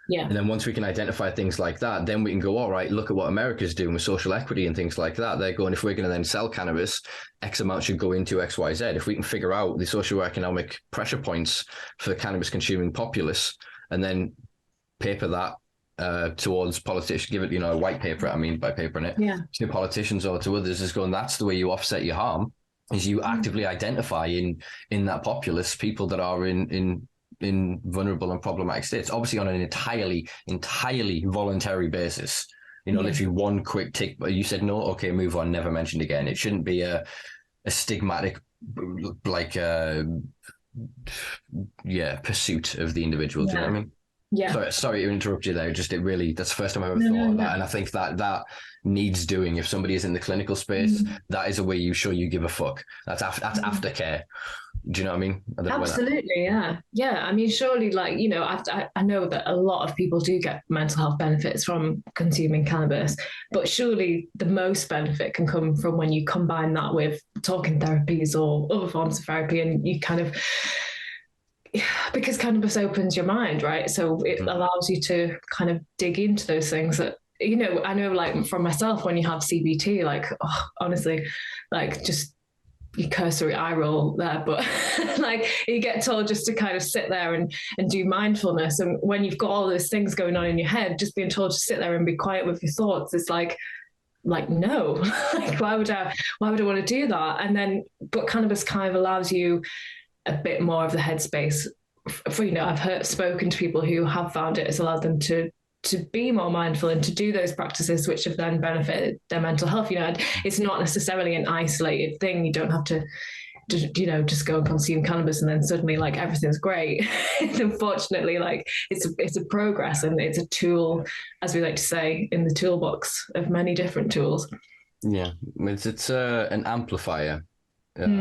Yeah. And then once we can identify things like that, then we can go, all right, look at what America's doing with social equity and things like that. They're going, if we're going to then sell cannabis, X amount should go into X, Y, Z. If we can figure out the socioeconomic pressure points for the cannabis consuming populace, and then paper that towards politicians, give it, a white paper, I mean, by papering it, to politicians or to others, is going, that's the way you offset your harm, is you actively identify in that populace people that are in vulnerable and problematic states, obviously on an entirely voluntary basis. Literally one quick tick, but you said no, okay, move on, never mentioned again. It shouldn't be a stigmatic, pursuit of the individual. Do you know what I mean? Yeah. Sorry to interrupt you there. That's the first time I've ever thought of that. And I think that needs doing. If somebody is in the clinical space, that is a way you show you give a fuck. That's aftercare. Do you know what I mean?
Absolutely, yeah. Yeah, I mean, surely, I know that a lot of people do get mental health benefits from consuming cannabis, but surely the most benefit can come from when you combine that with talking therapies or other forms of therapy, and you kind of... because cannabis opens your mind, right? So it allows you to kind of dig into those things that you know, I know like from myself, when you have CBT, like, oh, honestly, like just your cursory eye roll there, but like you get told just to kind of sit there and do mindfulness. And when you've got all those things going on in your head, just being told to sit there and be quiet with your thoughts, it's like no, like why would I want to do that? And then, but cannabis kind of allows you a bit more of the headspace for, you know, I've spoken to people who have found it has allowed them to be more mindful and to do those practices which have then benefited their mental health. You know, it's not necessarily an isolated thing. You don't have to, you know, just go and consume cannabis and then suddenly like everything's great. Unfortunately, like it's a progress, and it's a tool, as we like to say, in the toolbox of many different tools.
Yeah, it's an amplifier in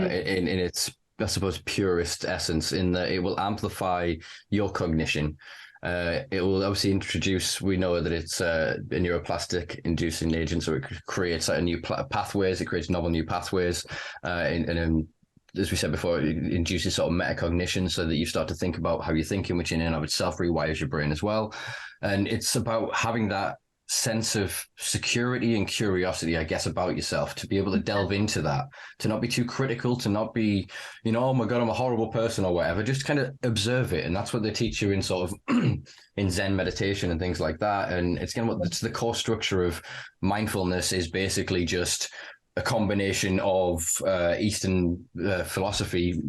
its, I suppose, purest essence, in that it will amplify your cognition. It will obviously introduce, we know that it's a neuroplastic inducing agent, so it creates like a new pathways, it creates novel new pathways, and as we said before, it induces sort of metacognition, so that you start to think about how you're thinking, which in and of itself rewires your brain as well. And it's about having that sense of security and curiosity, I guess, about yourself, to be able to delve into that, to not be too critical, to not be, you know, oh my God, I'm a horrible person or whatever, just kind of observe it. And that's what they teach you in sort of in Zen meditation and things like that. And it's kind of what, it's the core structure of mindfulness, is basically just a combination of Eastern philosophy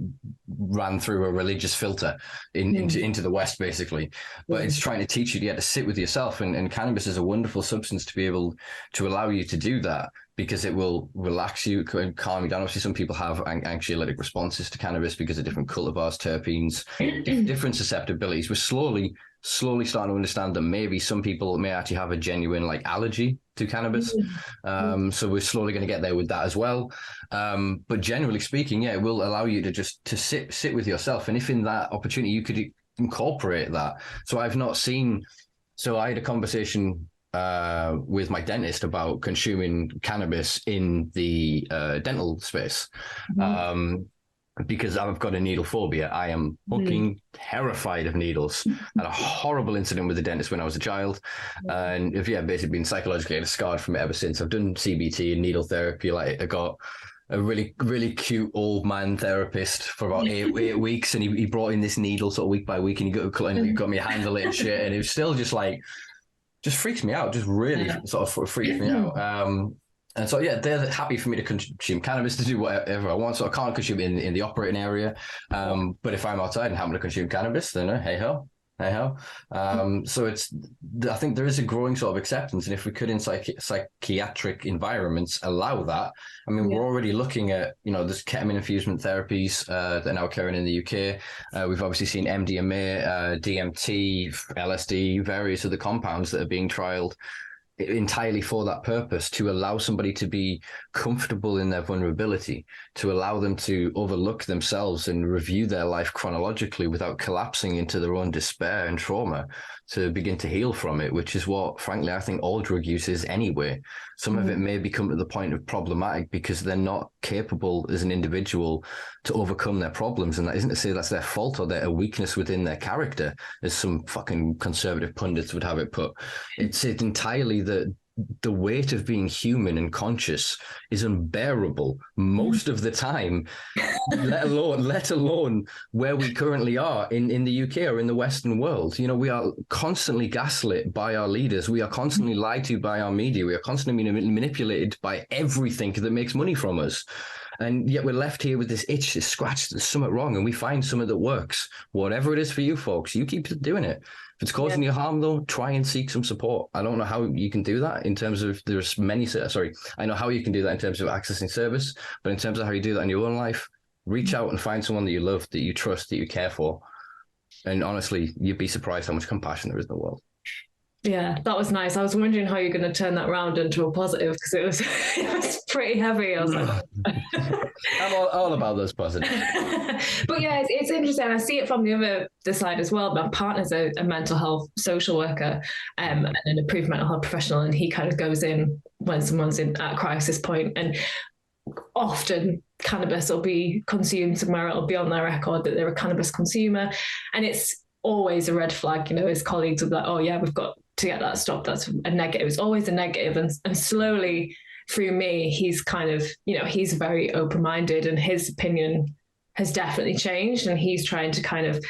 ran through a religious filter into the West, basically. But it's trying to teach you to sit with yourself, and cannabis is a wonderful substance to be able to allow you to do that, because it will relax you and calm you down. Obviously, some people have anxiolytic responses to cannabis because of different cultivars, terpenes, different susceptibilities. We're slowly starting to understand that maybe some people may actually have a genuine like allergy to cannabis. So we're slowly going to get there with that as well. But generally speaking, yeah, it will allow you to just to sit with yourself. And if in that opportunity you could incorporate that. So I had a conversation with my dentist about consuming cannabis in the dental space. Because I've got a needle phobia. I am fucking terrified of needles. I had a horrible incident with the dentist when I was a child. And basically been psychologically scarred from it ever since. I've done CBT and needle therapy. Like, I got a really, really cute old man therapist for about eight weeks. And he brought in this needle sort of week by week, and he got me to handle it and shit. And it was still just freaks me out, just really sort of freaks me out. And so, yeah, they're happy for me to consume cannabis, to do whatever I want. So I can't consume it in the operating area. But if I'm outside and happen to consume cannabis, then hey ho. So I think there is a growing sort of acceptance. And if we could, in psychiatric environments, allow that, I mean, we're already looking at, you know, there's ketamine infusement therapies that are now occurring in the UK. We've obviously seen MDMA, DMT, LSD, various other compounds that are being trialed entirely for that purpose, to allow somebody to be comfortable in their vulnerability, to allow them to overlook themselves and review their life chronologically without collapsing into their own despair and trauma, to begin to heal from it, which is what, frankly, I think all drug use is anyway. Some of it may become to the point of problematic because they're not capable as an individual to overcome their problems. And that isn't to say that's their fault or they're a weakness within their character, as some fucking conservative pundits would have it put. It's entirely the weight of being human and conscious is unbearable most of the time, let alone where we currently are in the UK or in the Western world. You know, we are constantly gaslit by our leaders. We are constantly lied to by our media. We are constantly manipulated by everything that makes money from us. And yet we're left here with this itch, this scratch, there's something wrong, and we find something that works. Whatever it is for you folks, you keep doing it. If it's causing you harm, though, try and seek some support. I don't know how you can do that in terms of, I know how you can do that in terms of accessing service, but in terms of how you do that in your own life, reach out and find someone that you love, that you trust, that you care for. And honestly, you'd be surprised how much compassion there is in the world.
Yeah, that was nice. I was wondering how you're going to turn that around into a positive, because it was pretty heavy. I was like,
I'm all about those positives.
But yeah, it's interesting. I see it from the other side as well. My partner's a mental health social worker and an approved mental health professional, and he kind of goes in when someone's at a crisis point, and often cannabis will be consumed somewhere. It'll be on their record that they're a cannabis consumer, and it's always a red flag. You know, his colleagues will be like, oh yeah, we've got to get that stopped. That's a negative. It's always a negative. And slowly through me, he's kind of, he's very open-minded, and his opinion has definitely changed, and he's trying to kind of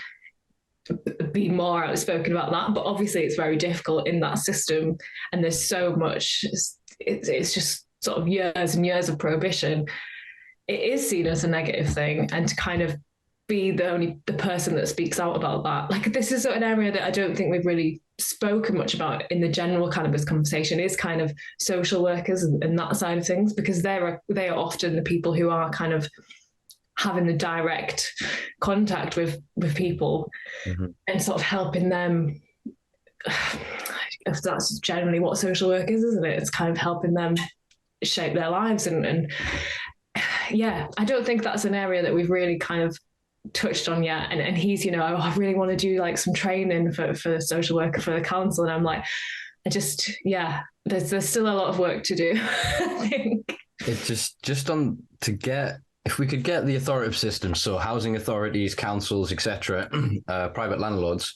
be more outspoken about that. But obviously it's very difficult in that system, and there's so much, it's just sort of years and years of prohibition. It is seen as a negative thing, and to kind of be the person that speaks out about that. Like, this is an area that I don't think we've really spoken much about in the general cannabis conversation, is kind of social workers and that side of things, because they are often the people who are kind of having the direct contact with people, and sort of helping them. If that's generally what social work is, isn't it? It's kind of helping them shape their lives. And yeah, I don't think that's an area that we've really kind of touched on yet. And he's, I really want to do like some training for social worker for the council. And I'm like, there's still a lot of work to do, I think. It's
just on to get, if we could get the authoritative system, so housing authorities, councils, etc., private landlords,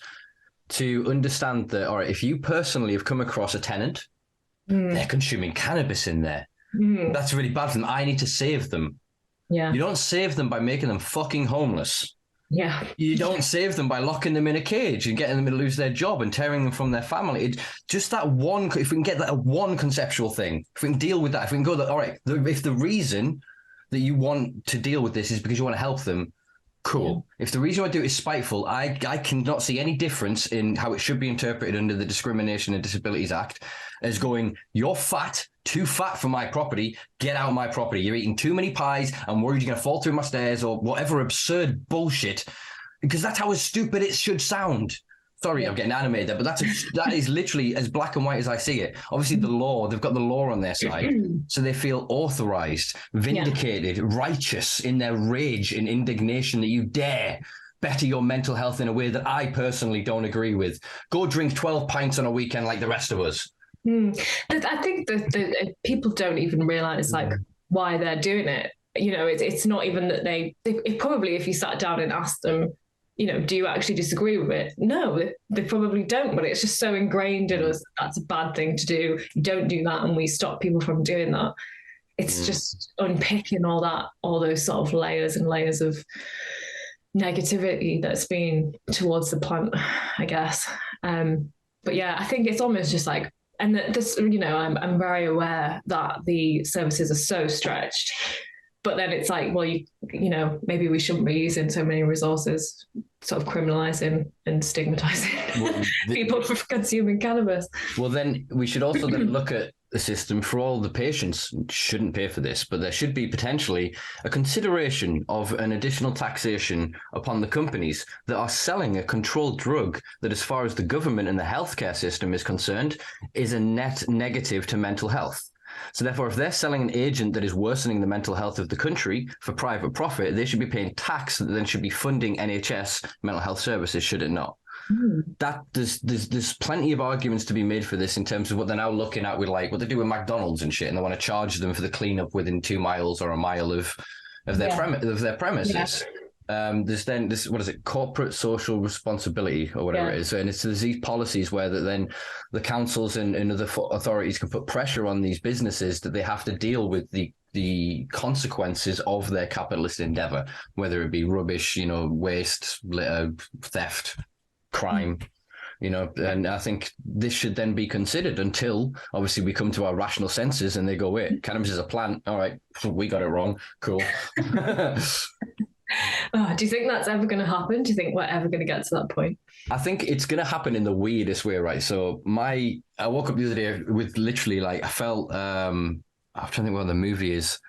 to understand that, all right, if you personally have come across a tenant, they're consuming cannabis in there, that's really bad for them. I need to save them.
Yeah.
You don't save them by making them fucking homeless.
Yeah.
You don't save them by locking them in a cage and getting them to lose their job and tearing them from their family. Just that one, if we can get that one conceptual thing, if we can deal with that, if we can go that, all right, if the reason that you want to deal with this is because you want to help them, cool. Yeah. If the reason I do it is spiteful, I cannot see any difference in how it should be interpreted under the Discrimination and Disabilities Act as going, you're fat, too fat for my property, get out of my property. You're eating too many pies, I'm worried you're going to fall through my stairs, or whatever absurd bullshit, because that's how stupid it should sound. Sorry, I'm getting animated there, but that is literally as black and white as I see it. Obviously, they've got the law on their side, so they feel authorized, vindicated, righteous in their rage and indignation that you dare better your mental health in a way that I personally don't agree with. Go drink 12 pints on a weekend like the rest of us.
I think that people don't even realize like why they're doing it. It's not even that they probably, if you sat down and asked them, do you actually disagree with it? No, they probably don't, but it's just so ingrained in us that that's a bad thing to do. You don't do that, and we stop people from doing that. It's just unpicking all those sort of layers and layers of negativity that's been towards the plant, I guess. But yeah, I think it's almost just like, and this, I'm very aware that the services are so stretched. But then it's like, well, maybe we shouldn't be using so many resources, sort of criminalizing and stigmatizing people for consuming cannabis.
Well, then we should also then look at the system for all the patients. Shouldn't pay for this, but there should be potentially a consideration of an additional taxation upon the companies that are selling a controlled drug that, as far as the government and the healthcare system is concerned, is a net negative to mental health. So therefore, if they're selling an agent that is worsening the mental health of the country for private profit, they should be paying tax that then should be funding NHS mental health services, should it not? That there's plenty of arguments to be made for this in terms of what they're now looking at with like what they do with McDonald's and shit, and they want to charge them for the cleanup within 2 miles or a mile of their premises. There's then this, what is it, corporate social responsibility or whatever it is, and there's these policies where then the councils and other authorities can put pressure on these businesses that they have to deal with the consequences of their capitalist endeavor, whether it be rubbish, waste, litter, theft, crime. And I think this should then be considered until obviously we come to our rational senses and they go, wait, cannabis is a plant, all right, we got it wrong, cool.
Do you think that's ever going to happen? Do you think we're ever going to get to that point?
I think it's going to happen in the weirdest way, right? So I woke up the other day with literally like, I felt, I'm trying to think what the movie is.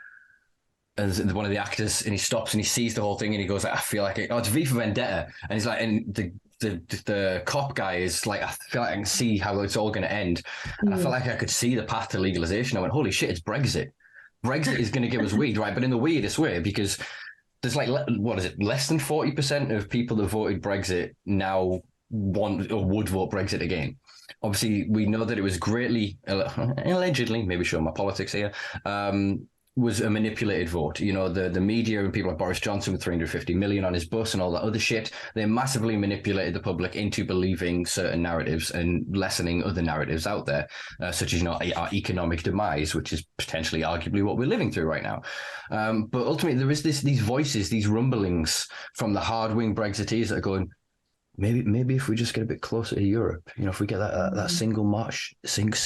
And one of the actors, and he stops and he sees the whole thing and he goes, like, I feel like it's V for Vendetta. And he's like, and the cop guy is like, I feel like I can see how it's all going to end. And I felt like I could see the path to legalization. I went, holy shit, it's Brexit. Brexit is going to give us weed, right? But in the weirdest way, because there's like, what is it, less than 40% of people that voted Brexit now want or would vote Brexit again. Obviously, we know that it was greatly, allegedly, maybe showing my politics here, was a manipulated vote. You know, the media and people like Boris Johnson with 350 million on his bus and all that other shit, they massively manipulated the public into believing certain narratives and lessening other narratives out there, such as, you know, our economic demise, which is potentially arguably what we're living through right now. But ultimately, there is these voices, these rumblings from the hard-wing Brexiteers that are going, maybe if we just get a bit closer to Europe, you know, if we get that single market, not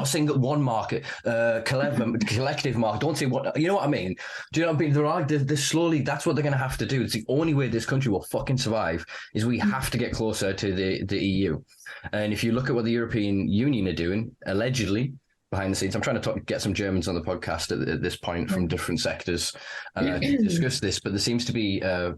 single one market, collective market. Don't say what, you know what I mean? Do you know what I mean? They're slowly. That's what they're going to have to do. It's the only way this country will fucking survive is we have to get closer to the EU. And if you look at what the European Union are doing, allegedly, behind the scenes. I'm trying to get some Germans on the podcast at this point from different sectors to discuss this, but there seems to be a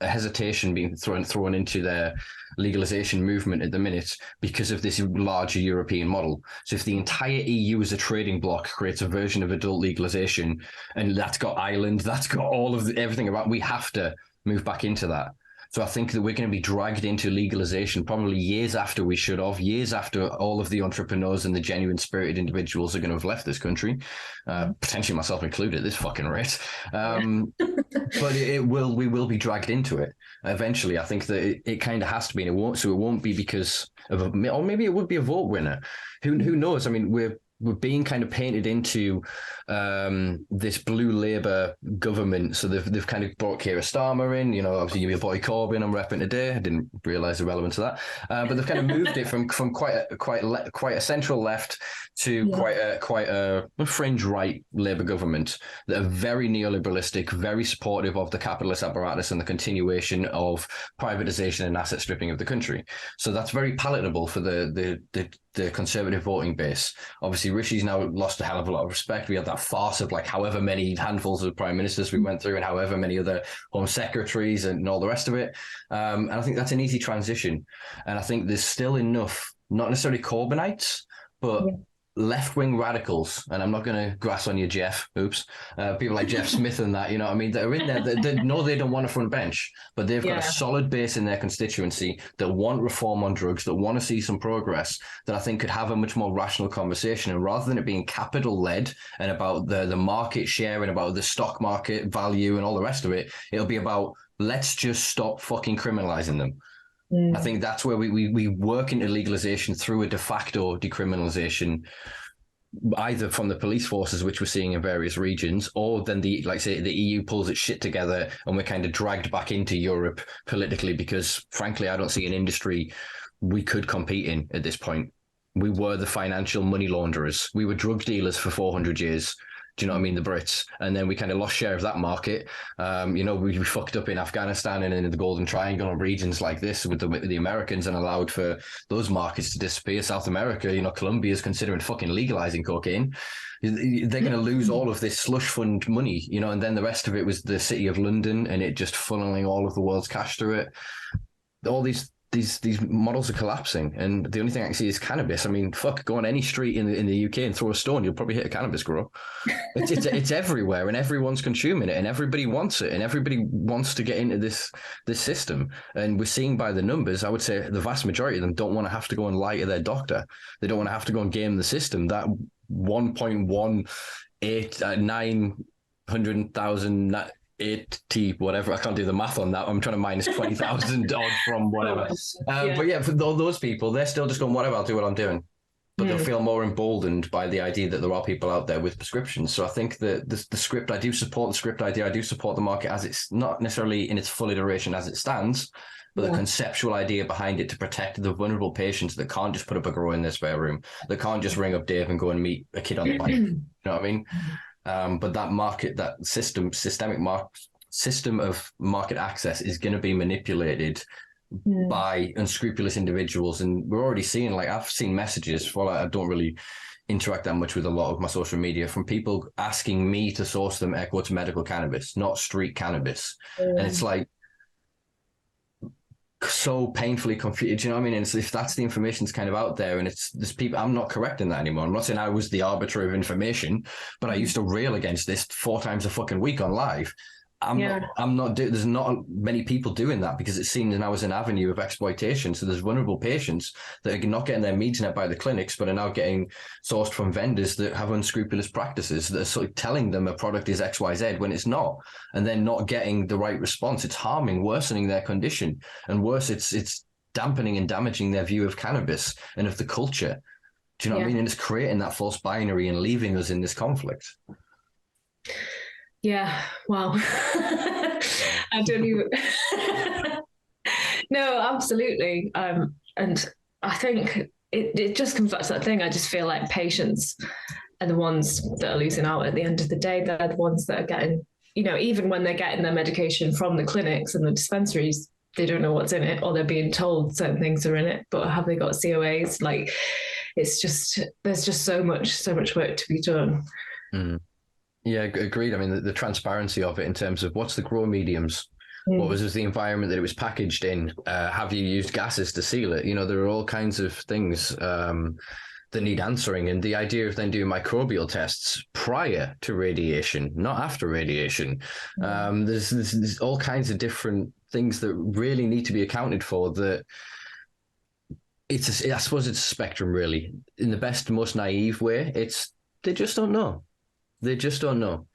hesitation being thrown into their legalization movement at the minute because of this larger European model. So if the entire EU as a trading bloc creates a version of adult legalization, and that's got Ireland, that's got all of everything about, we have to move back into that. So I think that we're going to be dragged into legalization probably years after we should have, years after all of the entrepreneurs and the genuine spirited individuals are going to have left this country, potentially myself included at this fucking rate. But we will be dragged into it eventually. I think that it kind of has to be, and it won't be because of or maybe it would be a vote winner. Who knows? I mean, we're being kind of painted into this blue Labour government. So they've kind of brought Keir Starmer in, you know, obviously your boy Corbyn I'm repping today. I didn't realise the relevance of that. But they've kind of moved it from quite a central left to quite a fringe right Labour government that are very neoliberalistic, very supportive of the capitalist apparatus and the continuation of privatisation and asset stripping of the country. So that's very palatable for the Conservative voting base. Obviously, Rishi's now lost a hell of a lot of respect. We had that farce of like however many handfuls of prime ministers we went through and however many other home secretaries and all the rest of it. And I think that's an easy transition. And I think there's still enough, not necessarily Corbynites, but left-wing radicals, and I'm not going to grass on you, Jeff. Oops. People like Jeff Smith and that, you know what I mean? That are in there. They know they don't want a front bench, but they've got a solid base in their constituency that want reform on drugs, that want to see some progress, that I think could have a much more rational conversation. And rather than it being capital-led and about the market share and about the stock market value and all the rest of it, it'll be about let's just stop fucking criminalizing them. I think that's where we work into legalization through a de facto decriminalization, either from the police forces, which we're seeing in various regions, or then the EU pulls its shit together and we're kind of dragged back into Europe politically, because frankly, I don't see an industry we could compete in at this point. We were the financial money launderers. We were drug dealers for 400 years. Do you know what I mean? The Brits. And then we kind of lost share of that market. You know, we fucked up in Afghanistan and in the Golden Triangle and regions like this with the Americans and allowed for those markets to disappear. South America, you know, Colombia is considering fucking legalizing cocaine. They're going to lose all of this slush fund money, you know, and then the rest of it was the city of London and it just funneling all of the world's cash through it. All these models are collapsing, and the only thing I can see is cannabis. I mean, fuck, go on any street in the UK and throw a stone, you'll probably hit a cannabis grow. It's everywhere, and everyone's consuming it, and everybody wants it, and everybody wants to get into this system. And we're seeing by the numbers, I would say the vast majority of them don't want to have to go and lie to their doctor. They don't want to have to go and game the system. That 1.18900,000 80 whatever, I can't do the math on that. I'm trying to minus 20,000 odd from whatever. But yeah, for those people, they're still just going, whatever, I'll do what I'm doing. But they'll feel more emboldened by the idea that there are people out there with prescriptions. So I think that the script, I do support the script idea. I do support the market as it's not necessarily in its full iteration as it stands, but the conceptual idea behind it to protect the vulnerable patients that can't just put up a grow in their spare room, that can't just ring up Dave and go and meet a kid on the bike. You know what I mean? But that market, that system of market access is going to be manipulated by unscrupulous individuals. And we're already seeing, like, I've seen messages, well, I don't really interact that much with a lot of my social media, from people asking me to source them air quotes medical cannabis, not street cannabis. And it's like, so painfully confused, you know what I mean? And so if that's the information's kind of out there, and there's people, I'm not correcting that anymore. I'm not saying I was the arbiter of information, but I used to rail against this 4 times a fucking week on live. There's not many people doing that because it's seen now as an avenue of exploitation. So there's vulnerable patients that are not getting their needs met by the clinics, but are now getting sourced from vendors that have unscrupulous practices that are sort of telling them a product is XYZ when it's not, and then not getting the right response. It's worsening their condition, and worse, it's dampening and damaging their view of cannabis and of the culture. Do you know what I mean? And it's creating that false binary and leaving us in this conflict.
Yeah, wow. I don't even. No, absolutely. And I think it just comes back to that thing. I just feel like patients are the ones that are losing out at the end of the day. They're the ones that are getting, even when they're getting their medication from the clinics and the dispensaries, they don't know what's in it, or they're being told certain things are in it, but have they got COAs? Like, there's just so much work to be done.
Mm. Yeah, agreed. I mean, the transparency of it in terms of what's the grow mediums, what was the environment that it was packaged in, have you used gases to seal it? There are all kinds of things that need answering. And the idea of then doing microbial tests prior to radiation, not after radiation. There's all kinds of different things that really need to be accounted for. That I suppose it's a spectrum, really. In the best, most naive way, they just don't know. They just don't know.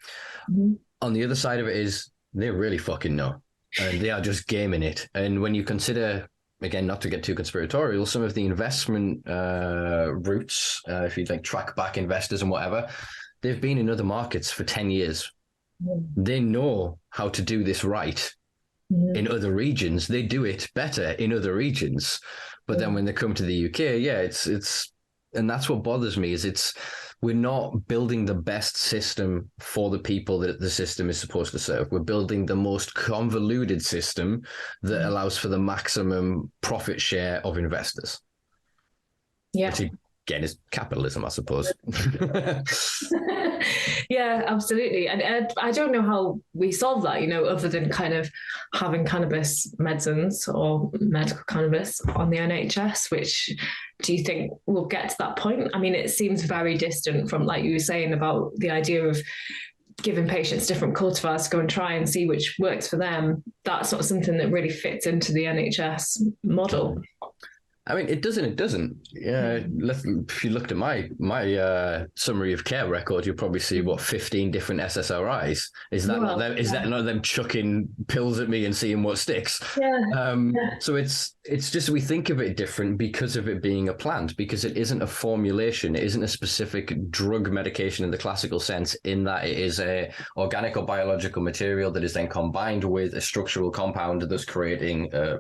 Mm-hmm. On the other side of it is they really fucking know, and they are just gaming it. And when you consider, again, not to get too conspiratorial, some of the investment routes, if you track back investors and whatever, they've been in other markets for 10 years. Mm-hmm. They know how to do this right. Mm-hmm. In other regions. They do it better in other regions. But then when they come to the UK, it's and that's what bothers me, is we're not building the best system for the people that the system is supposed to serve. We're building the most convoluted system that allows for the maximum profit share of investors. Yeah. Which again is capitalism, I suppose.
Yeah, absolutely. And I don't know how we solve that, other than kind of having cannabis medicines or medical cannabis on the NHS, which do you think we'll get to that point? I mean, it seems very distant from, like you were saying, about the idea of giving patients different cultivars to go and try and see which works for them. That's not something that really fits into the NHS model.
I mean, it doesn't. Yeah, if you looked at my summary of care record, you'll probably see 15 different SSRIs. Is that not them? Is that not them chucking pills at me and seeing what sticks? Yeah. So it's just, we think of it different because of it being a plant, because it isn't a formulation. It isn't a specific drug medication in the classical sense, in that it is a organic or biological material that is then combined with a structural compound, thus creating a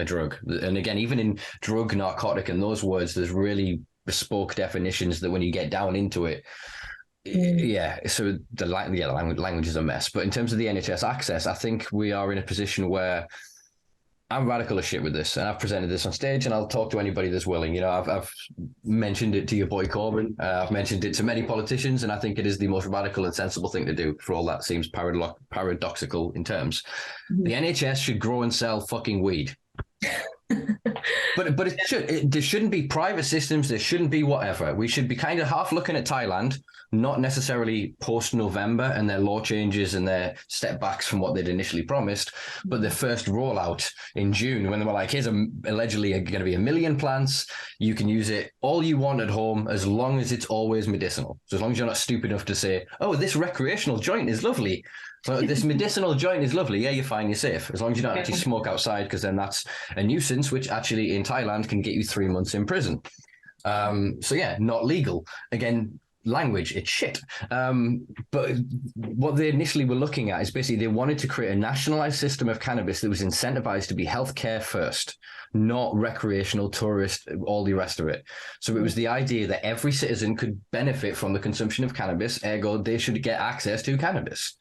drug. And again, even in drug, narcotic, and those words, there's really bespoke definitions that when you get down into it, so the language is a mess. But in terms of the NHS access, I think we are in a position where I'm radical as shit with this, and I've presented this on stage, and I'll talk to anybody that's willing. I've mentioned it to your boy Corbyn. I've mentioned it to many politicians, and I think it is the most radical and sensible thing to do, for all that seems paradoxical in terms. The NHS should grow and sell fucking weed. But there shouldn't be private systems. There shouldn't be whatever. We should be kind of half looking at Thailand, not necessarily post-November and their law changes and their step backs from what they'd initially promised, but their first rollout in June, when they were like, here's allegedly going to be 1 million plants. You can use it all you want at home, as long as it's always medicinal. So as long as you're not stupid enough to say, oh, this recreational joint is lovely. So this medicinal joint is lovely. Yeah, you're fine. You're safe. As long as you don't actually smoke outside, because then that's a nuisance, which actually in Thailand can get you 3 months in prison. So yeah, not legal. Again, language, it's shit. But what they initially were looking at is basically they wanted to create a nationalized system of cannabis that was incentivized to be healthcare first, not recreational, tourist, all the rest of it. So it was the idea that every citizen could benefit from the consumption of cannabis, ergo they should get access to cannabis.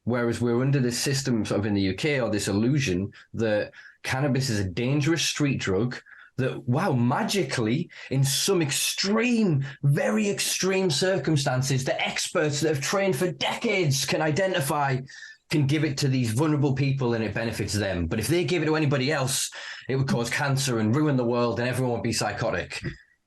Whereas we're under this system sort of in the UK, or this illusion that cannabis is a dangerous street drug that, wow, magically, in some extreme, very extreme circumstances, the experts that have trained for decades can give it to these vulnerable people and it benefits them. But if they give it to anybody else, it would cause cancer and ruin the world and everyone would be psychotic.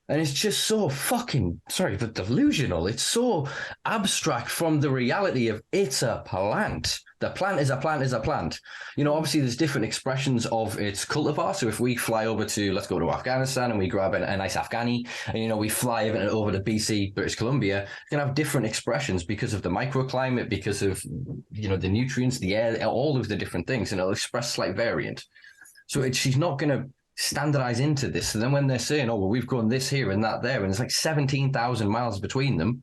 And it's just so fucking, sorry, but delusional. It's so abstract from the reality of it's a plant. The plant is a plant is a plant. You know, obviously there's different expressions of its cultivar. So if we fly over to, let's go to Afghanistan and we grab a nice Afghani and, you know, we fly it over to BC, British Columbia, you can have different expressions because of the microclimate, because of, you know, the nutrients, the air, all of the different things, and it'll express slight variant. So she's not going to standardize into this. And then when they're saying, oh, well, we've grown this here and that there, and it's like 17,000 miles between them,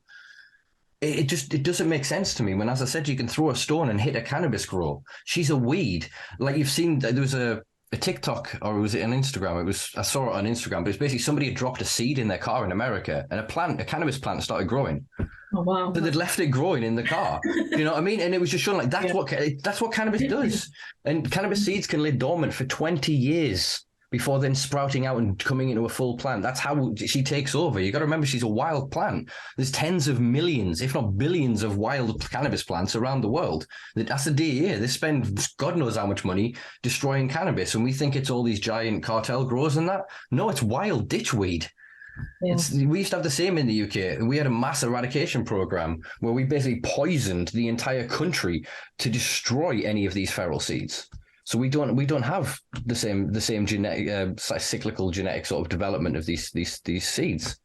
it doesn't make sense to me. When, as I said, you can throw a stone and hit a cannabis grow. She's a weed. Like you've seen, there was a TikTok, or was it on Instagram? I saw it on Instagram, but it's basically somebody had dropped a seed in their car in America, and a cannabis plant started growing.
Oh wow!
So they'd left it growing in the car. You know what I mean? And it was just showing like that's what cannabis does. And cannabis seeds can lay dormant for 20 years before then sprouting out and coming into a full plant. That's how she takes over. You got to remember, she's a wild plant. There's tens of millions, if not billions, of wild cannabis plants around the world. That's the DEA. They spend God knows how much money destroying cannabis, and we think it's all these giant cartel growers and that. No, it's wild ditchweed. Yeah. We used to have the same in the UK. We had a mass eradication program where we basically poisoned the entire country to destroy any of these feral seeds. So we don't have the same genetic cyclical genetic sort of development of these seeds.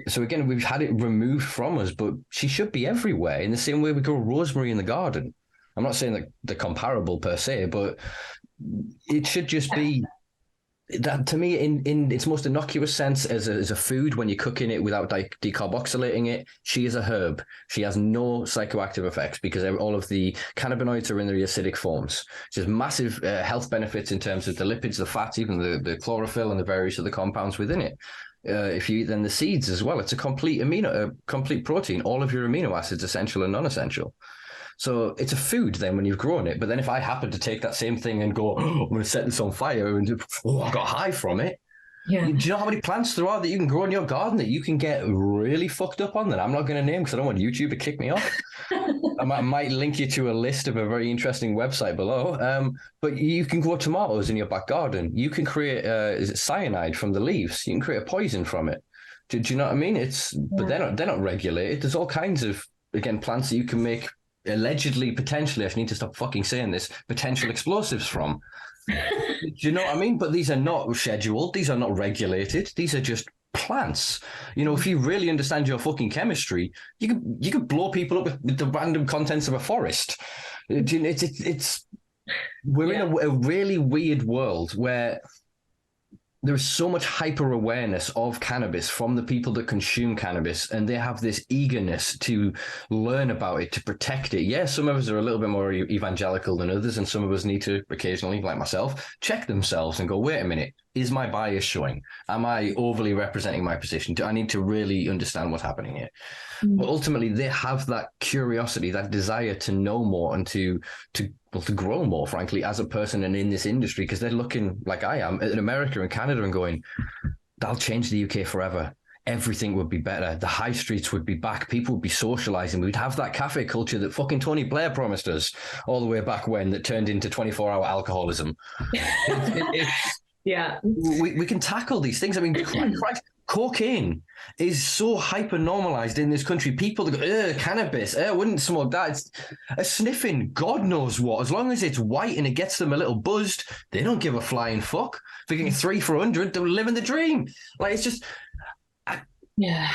So again, we've had it removed from us, but she should be everywhere in the same way we grow rosemary in the garden. I'm not saying that they're comparable per se, but it should just be that, to me, in its most innocuous sense, as a food, when you're cooking it without decarboxylating it. She is a herb. She has no psychoactive effects because all of the cannabinoids are in their acidic forms. She has massive health benefits in terms of the lipids, the fats, even the chlorophyll and the various other compounds within it. If you eat then the seeds as well, it's a complete protein, all of your amino acids, essential and non-essential. So it's a food then when you've grown it. But then if I happen to take that same thing and go, oh, I'm going to set this on fire and I got high from it. Yeah. Do you know how many plants there are that you can grow in your garden that you can get really fucked up on that I'm not going to name because I don't want YouTube to kick me off? I might link you to a list of a very interesting website below. But you can grow tomatoes in your back garden. You can create cyanide from the leaves. You can create a poison from it. Do you know what I mean? But they're not regulated. There's all kinds of, again, plants that you can make allegedly, potentially, I need to stop fucking saying this, potential explosives from. Do you know what I mean? But these are not scheduled. These are not regulated. These are just plants. You know, if you really understand your fucking chemistry, you could blow people up with the random contents of a forest. We're in a really weird world where there's so much hyper awareness of cannabis from the people that consume cannabis, and they have this eagerness to learn about it, to protect it. Yeah, some of us are a little bit more evangelical than others, and some of us need to occasionally, like myself, check themselves and go, wait a minute, is my bias showing? Am I overly representing my position? Do I need to really understand what's happening here? Mm-hmm. But ultimately, they have that curiosity, that desire to know more and to grow more, frankly, as a person and in this industry, because they're looking, like I am, at America and Canada and going, that'll change the UK forever. Everything would be better. The high streets would be back. People would be socializing. We'd have that cafe culture that fucking Tony Blair promised us all the way back when, that turned into 24-hour alcoholism.
Yeah.
We can tackle these things. I mean, Christ, cocaine is so hyper normalized in this country. People that go, cannabis, I wouldn't smoke that. It's a sniffing God knows what. As long as it's white and it gets them a little buzzed, they don't give a flying fuck. If they're getting 3 for 100, they're living the dream. Like, it's just...
Yeah.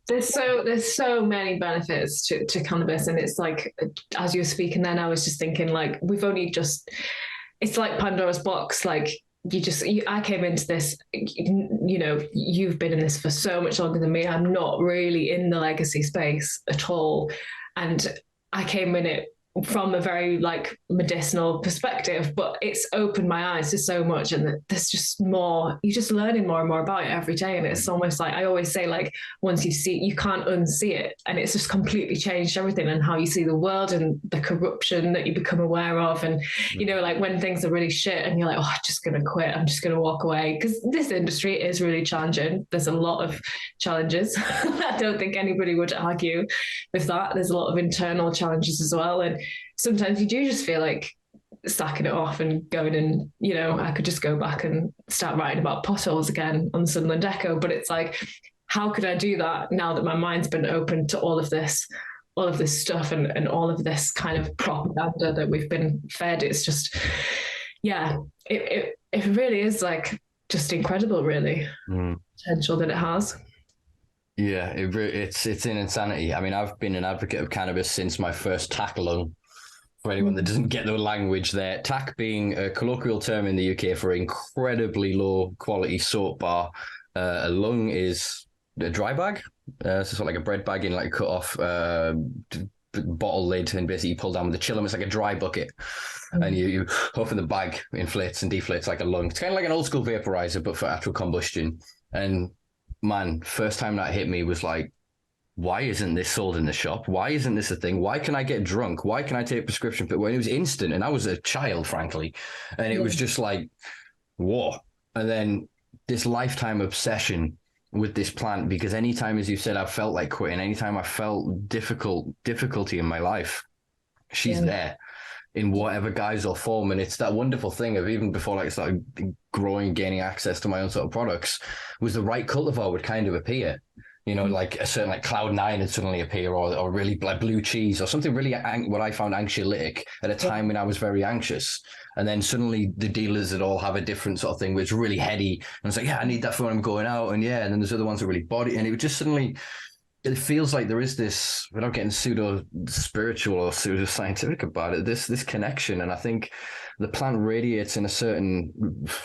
There's so many benefits to cannabis, and it's like, as you were speaking then, I was just thinking, like, it's like Pandora's box. Like, I came into this, you know, you've been in this for so much longer than me. I'm not really in the legacy space at all. And I came in it from a very like medicinal perspective, but it's opened my eyes to so much, and there's just more, you're just learning more and more about it every day. And it's almost like, I always say, like, once you see it, you can't unsee it. And it's just completely changed everything, and how you see the world and the corruption that you become aware of. And, you know, like when things are really shit and you're like, oh, I'm just going to quit, I'm just going to walk away. Because this industry is really challenging. There's a lot of challenges. I don't think anybody would argue with that. There's a lot of internal challenges as well. And sometimes you do just feel like sacking it off and going and, you know, I could just go back and start writing about potholes again on the Sunderland Echo. But it's like, how could I do that now that my mind's been open to all of this stuff and all of this kind of propaganda that we've been fed? It's just, yeah, it really is like just incredible, really, potential that it has.
Yeah, it's an insanity. I mean, I've been an advocate of cannabis since my first tack lung. For anyone that doesn't get the language there, tack being a colloquial term in the UK for incredibly low quality soap bar. A lung is a dry bag, so it's sort of like a bread bag in like a cut off bottle lid, and basically you pull down with the chillum. It's like a dry bucket, and you open the bag, inflates and deflates like a lung. It's kind of like an old school vaporizer, but for actual combustion. And man, first time that hit me was like, why isn't this sold in the shop? Why isn't this a thing? Why can I get drunk? Why can I take prescription? But when it was instant, and I was a child, frankly, and it was just like, whoa. And then this lifetime obsession with this plant, because anytime, as you said, I felt like quitting, anytime I felt difficulty in my life, she's there in whatever guise or form. And it's that wonderful thing of, even before like I started growing, gaining access to my own sort of products, was the right cultivar would kind of appear. You know, like a certain like Cloud9 would suddenly appear, or really like blue cheese, or something really what I found anxiolytic at a time when I was very anxious. And then suddenly the dealers would all have a different sort of thing, which is really heady. And it's like, yeah, I need that for when I'm going out. And yeah, and then there's other ones that really body. And it would just suddenly, it feels like there is this, without getting pseudo spiritual or pseudo scientific about it, this connection. And I think the plant radiates in a certain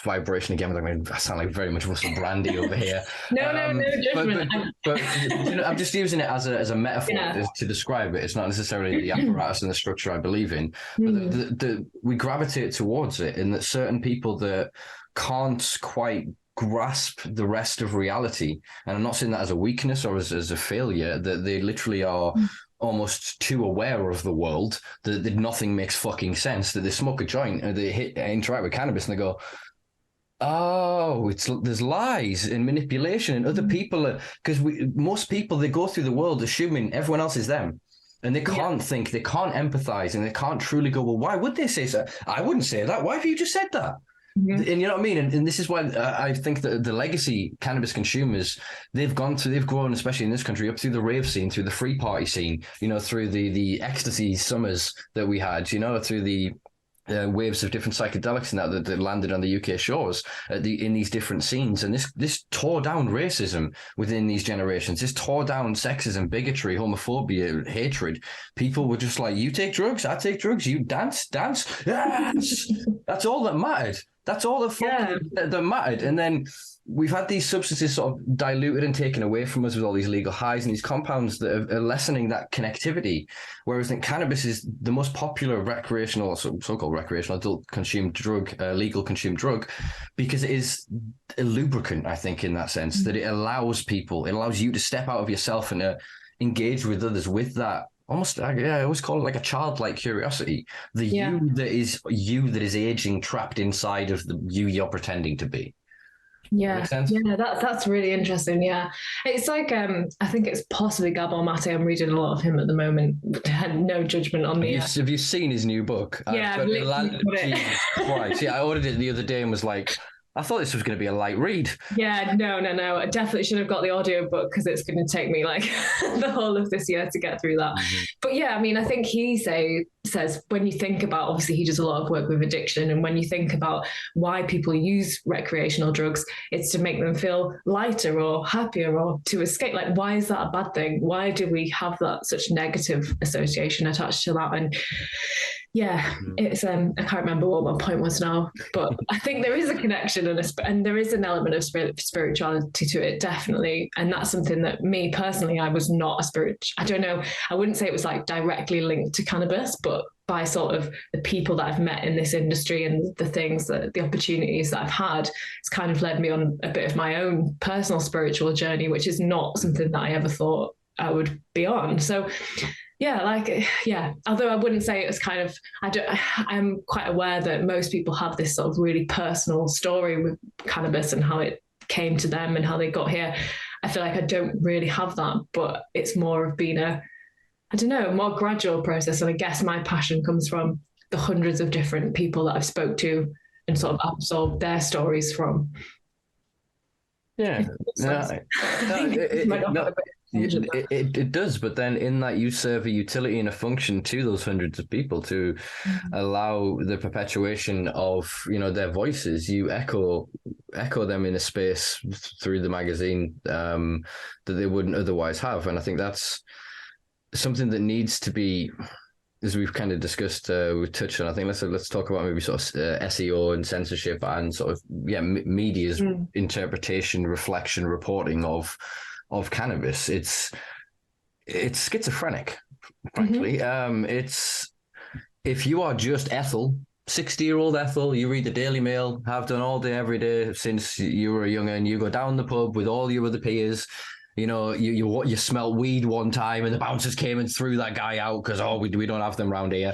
vibration. Again, I sound like very much Russell Brandy over here.
No judgment.
But you know, I'm just using it as a metaphor to describe it. It's not necessarily the apparatus and the structure I believe in. But we gravitate towards it, in that certain people that can't quite grasp the rest of reality, and I'm not saying that as a weakness or as a failure, that they literally are almost too aware of the world that nothing makes fucking sense, that they smoke a joint and they interact with cannabis and they go, oh, there's lies and manipulation and other people, because most people, they go through the world assuming everyone else is them. And they can't think, they can't empathize, and they can't truly go, well, why would they say so? I wouldn't say that. Why have you just said that? And you know what I mean? And this is why I think that the legacy cannabis consumers, they've grown, especially in this country, up through the rave scene, through the free party scene, you know, through the ecstasy summers that we had, you know, through the waves of different psychedelics and that landed on the UK shores in these different scenes. And this tore down racism within these generations. This tore down sexism, bigotry, homophobia, hatred. People were just like, you take drugs, I take drugs, you dance. Yes! That's all that mattered. That's all that mattered. And then we've had these substances sort of diluted and taken away from us with all these legal highs and these compounds that are lessening that connectivity. Whereas I think cannabis is the most popular recreational, so-called recreational adult consumed drug, legal consumed drug, because it is a lubricant, I think, in that sense, that it allows you to step out of yourself and engage with others with that. Almost, I always call it like a childlike curiosity. You that is aging, trapped inside of the you're pretending to be.
Yeah, that's really interesting. Yeah, it's like I think it's possibly Gabor Mate. I'm reading a lot of him at the moment. Had no judgment on the.
Have you seen his new book?
Yeah,
Christ. Yeah, I ordered it the other day and was like, I thought this was going to be a light read.
Yeah, no. I definitely should have got the audio book, because it's going to take me like the whole of this year to get through that. But yeah, I mean, I think he says when you think about, obviously he does a lot of work with addiction, and when you think about why people use recreational drugs, it's to make them feel lighter or happier or to escape. Like, why is that a bad thing? Why do we have that such negative association attached to that? And yeah, it's I can't remember what my point was now, but I think there is a connection and there is an element of spirituality to it, definitely. And that's something that me personally, I was not I don't know, I wouldn't say it was like directly linked to cannabis, but by sort of the people that I've met in this industry and the opportunities that I've had, it's kind of led me on a bit of my own personal spiritual journey, which is not something that I ever thought I would be on. So although I wouldn't say it was kind of, I'm quite aware that most people have this sort of really personal story with cannabis and how it came to them and how they got here. I feel like I don't really have that, but it's more of being more gradual process. And I guess my passion comes from the hundreds of different people that I've spoke to and sort of absorbed their stories from.
Yeah, it does. But then in that, you serve a utility and a function to those hundreds of people to allow the perpetuation of, their voices. You echo them in a space through the magazine that they wouldn't otherwise have. And I think that's something that needs to be, as we've kind of discussed, we've touched on. I think let's talk about maybe sort of SEO and censorship and sort of media's interpretation, reflection, reporting of cannabis. It's schizophrenic, frankly. It's, if you are just Ethel, 60-year-old Ethel, you read the Daily Mail, have done all day every day since you were a young, and you go down the pub with all your other peers. You smelt weed one time and the bouncers came and threw that guy out because, we don't have them around here.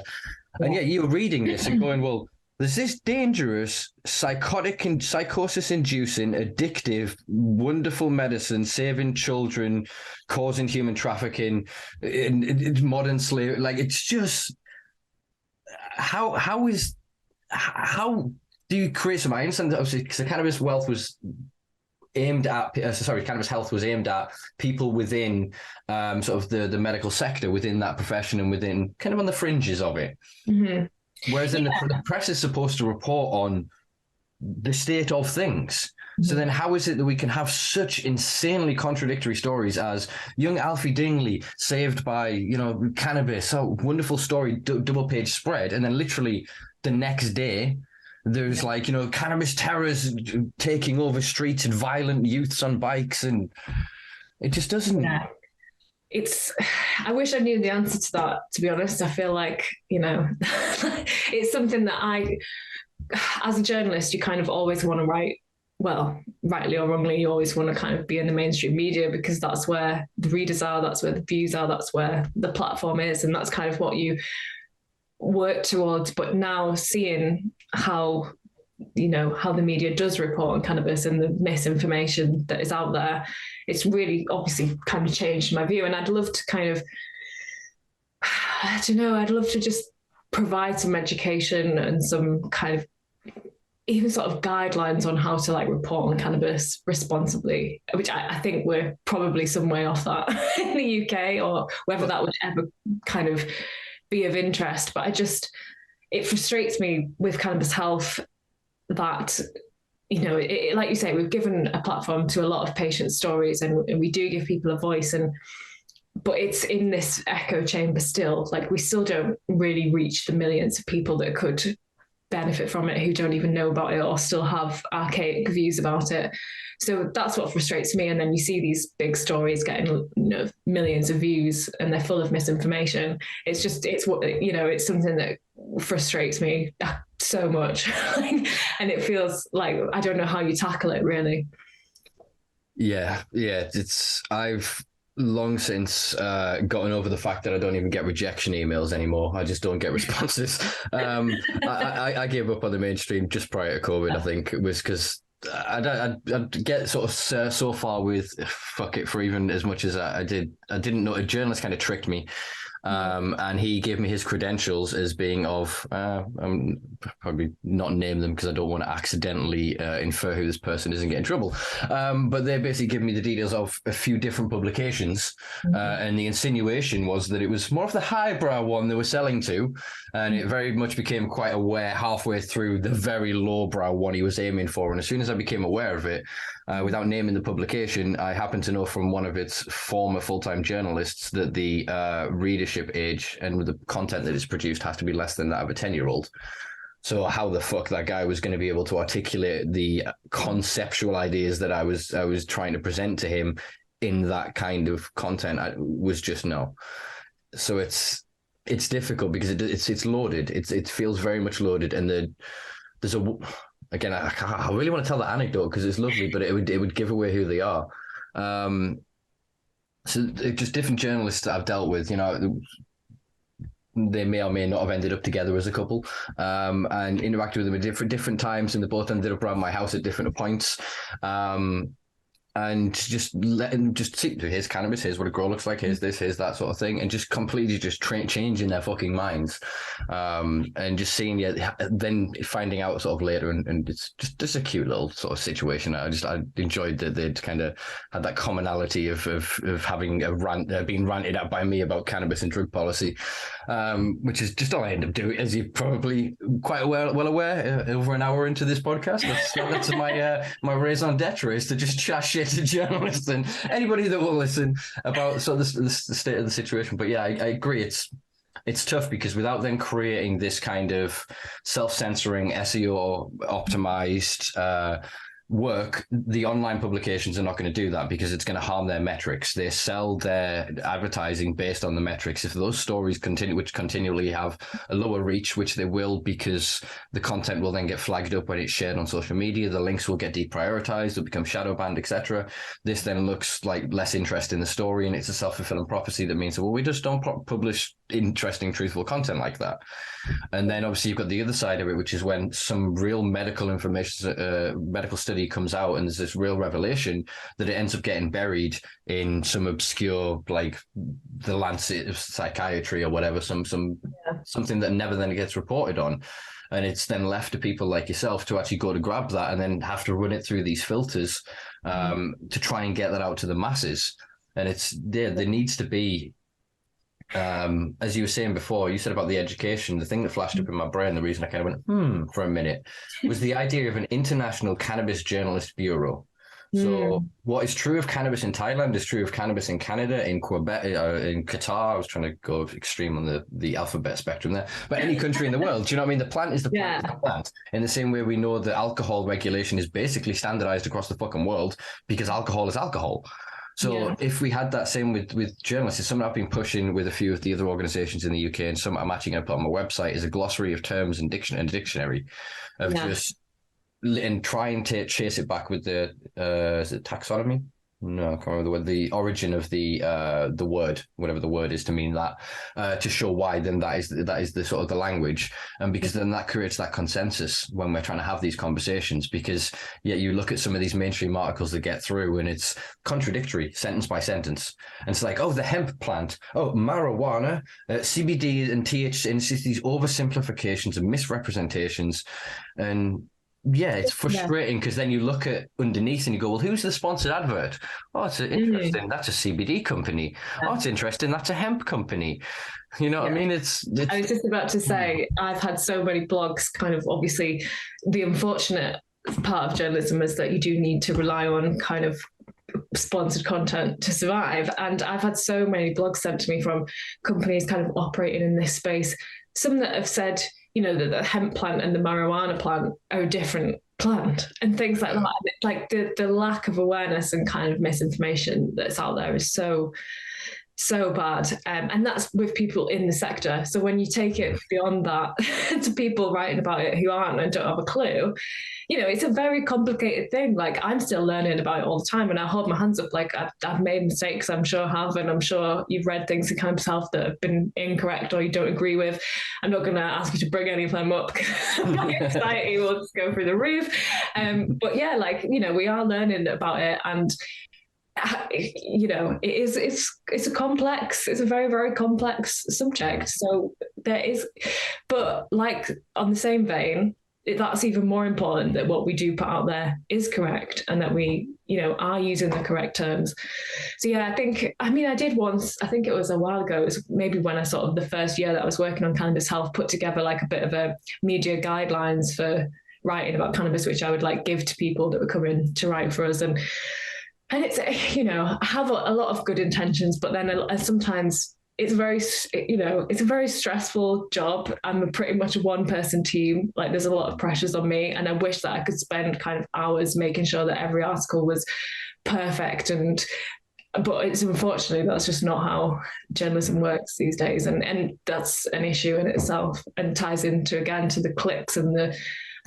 And yet you're reading this and going, well, there's this dangerous, psychotic and psychosis-inducing, addictive, wonderful medicine saving children, causing human trafficking, in modern slavery. Like, it's just, how do you create some? I understand that obviously because the cannabis wealth was aimed at, cannabis health was aimed at people within sort of the medical sector, within that profession and within kind of on the fringes of it. Mm-hmm. Whereas then the press is supposed to report on the state of things. Mm-hmm. So then how is it that we can have such insanely contradictory stories as young Alfie Dingley saved by, cannabis, wonderful story, double page spread. And then literally the next day, there's cannabis terrors taking over streets and violent youths on bikes, and it just doesn't. Yeah.
I wish I knew the answer to that, to be honest. I feel like, it's something that as a journalist, you kind of always want to write, well, rightly or wrongly, you always want to kind of be in the mainstream media because that's where the readers are, that's where the views are, that's where the platform is, and that's kind of what you work towards. But now seeing how the media does report on cannabis and the misinformation that is out there, it's really obviously kind of changed my view. And I'd love to kind of, I'd love to just provide some education and some kind of even sort of guidelines on how to report on cannabis responsibly, which I think we're probably some way off that in the UK, or whether that would ever kind of be of interest. But it frustrates me with Cannabis Health that, like you say, we've given a platform to a lot of patient stories and we do give people a voice, but it's in this echo chamber still. We still don't really reach the millions of people that could benefit from it, who don't even know about it or still have archaic views about it. So that's what frustrates me. And then you see these big stories getting millions of views and they're full of misinformation. It's something that frustrates me so much. And it feels like I don't know how you tackle it, really.
Yeah. I've long since gotten over the fact that I don't even get rejection emails anymore. I just don't get responses. I gave up on the mainstream just prior to COVID. I think it was because I'd get sort of so far with fuck it for even as much as I did. I didn't know. A journalist kind of tricked me. And he gave me his credentials as being of, I'm probably not name them because I don't want to accidentally infer who this person is and get in trouble. But they basically give me the details of a few different publications. And the insinuation was that it was more of the highbrow one they were selling to. And it very much became quite aware halfway through the very lowbrow one he was aiming for. And as soon as I became aware of it, without naming the publication, I happen to know from one of its former full-time journalists that the readership age and the content that is produced has to be less than that of a 10-year-old. So how the fuck that guy was going to be able to articulate the conceptual ideas that I was trying to present to him in that kind of content was just no. So it's difficult because it's loaded. It feels very much loaded, and there's a. Again, I really want to tell the anecdote because it's lovely, but it would give away who they are. So just different journalists that I've dealt with, they may or may not have ended up together as a couple, and interacted with them at different times, and they both ended up around my house at different points. and just letting just see, here's cannabis, here's what a grow looks like, here's this, here's that sort of thing, and just completely just changing their fucking minds, and just seeing then finding out sort of later, and it's just a cute little sort of situation. I enjoyed that they'd kind of had that commonality of having a rant, being ranted at by me about cannabis and drug policy, which is just all I end up doing, as you're probably quite well aware, over an hour into this podcast. That's my raison d'etre, is to just chat shit to journalists and anybody that will listen about sort of the state of the situation. But yeah, I agree. It's tough because without then creating this kind of self-censoring, SEO optimized work, the online publications are not going to do that, because it's going to harm their metrics. They sell their advertising based on the metrics. If those stories continually have a lower reach, which they will, because the content will then get flagged up when it's shared on social media, the links will get deprioritized, they'll become shadow banned, etc. This then looks like less interest in the story, and it's a self-fulfilling prophecy that means, well, we just don't publish interesting, truthful content like that. And then obviously you've got the other side of it, which is when some real medical information, medical study comes out, and there's this real revelation that it ends up getting buried in some obscure, like the Lancet of Psychiatry or whatever, something that never then gets reported on. And it's then left to people like yourself to actually go to grab that and then have to run it through these filters to try and get that out to the masses. And there needs to be, as you were saying before, you said about the education, the thing that flashed up in my brain, the reason I kind of went, for a minute, was the idea of an international cannabis journalist bureau. So what is true of cannabis in Thailand is true of cannabis in Canada, in Quebec, in Qatar. I was trying to go extreme on the alphabet spectrum there, but any country in the world. Do you know what I mean? The plant is the plant, is the plant. In the same way we know that alcohol regulation is basically standardized across the fucking world, because alcohol is alcohol. So if we had that same with journalists, it's something I've been pushing with a few of the other organizations in the UK, and something I'm actually going to put on my website, is a glossary of terms and dictionary of just, and try and chase it back with the is it taxonomy? No, I can't remember the word. The origin of the word, whatever the word is, to mean that, to show why then that is the sort of the language, and because then that creates that consensus when we're trying to have these conversations. Because you look at some of these mainstream articles that get through, and it's contradictory sentence by sentence, and it's like, oh, the hemp plant, oh, marijuana, CBD and THC, and it's just these oversimplifications and misrepresentations, and it's frustrating, because then you look at underneath and you go, well, who's the sponsored advert? Oh, it's interesting. That's a CBD company. Oh, it's interesting. That's a hemp company. You know what I mean? It's I
was just about to say, I've had so many blogs, kind of, obviously the unfortunate part of journalism is that you do need to rely on kind of sponsored content to survive. And I've had so many blogs sent to me from companies kind of operating in this space. Some that have said, you know, that the hemp plant and the marijuana plant are a different plant, and things like that. Like the lack of awareness and kind of misinformation that's out there is so bad. And that's with people in the sector. So when you take it beyond that to people writing about it who aren't and don't have a clue, you know, it's a very complicated thing. Like, I'm still learning about it all the time, and I hold my hands up. Like, I've made mistakes, I'm sure I have, and I'm sure you've read things in Cannabis Health that have been incorrect or you don't agree with. I'm not going to ask you to bring any of them up, because my anxiety will just go through the roof. But yeah, like, you know, we are learning about it, and you know, it's a very, very complex subject. So there is, but like, on the same vein, that's even more important, that what we do put out there is correct, and that we, you know, are using the correct terms. So yeah, I did once, I think it was a while ago, it was maybe when I sort of, the first year that I was working on Cannabis Health, put together like a bit of a media guidelines for writing about cannabis, which I would like give to people that were coming to write for us. And it's, you know, I have a lot of good intentions, but then sometimes it's a very stressful job. I'm pretty much a one-person team. Like, there's a lot of pressures on me, and I wish that I could spend kind of hours making sure that every article was perfect. But it's, unfortunately, that's just not how journalism works these days, and that's an issue in itself, and ties into, again, to the clicks and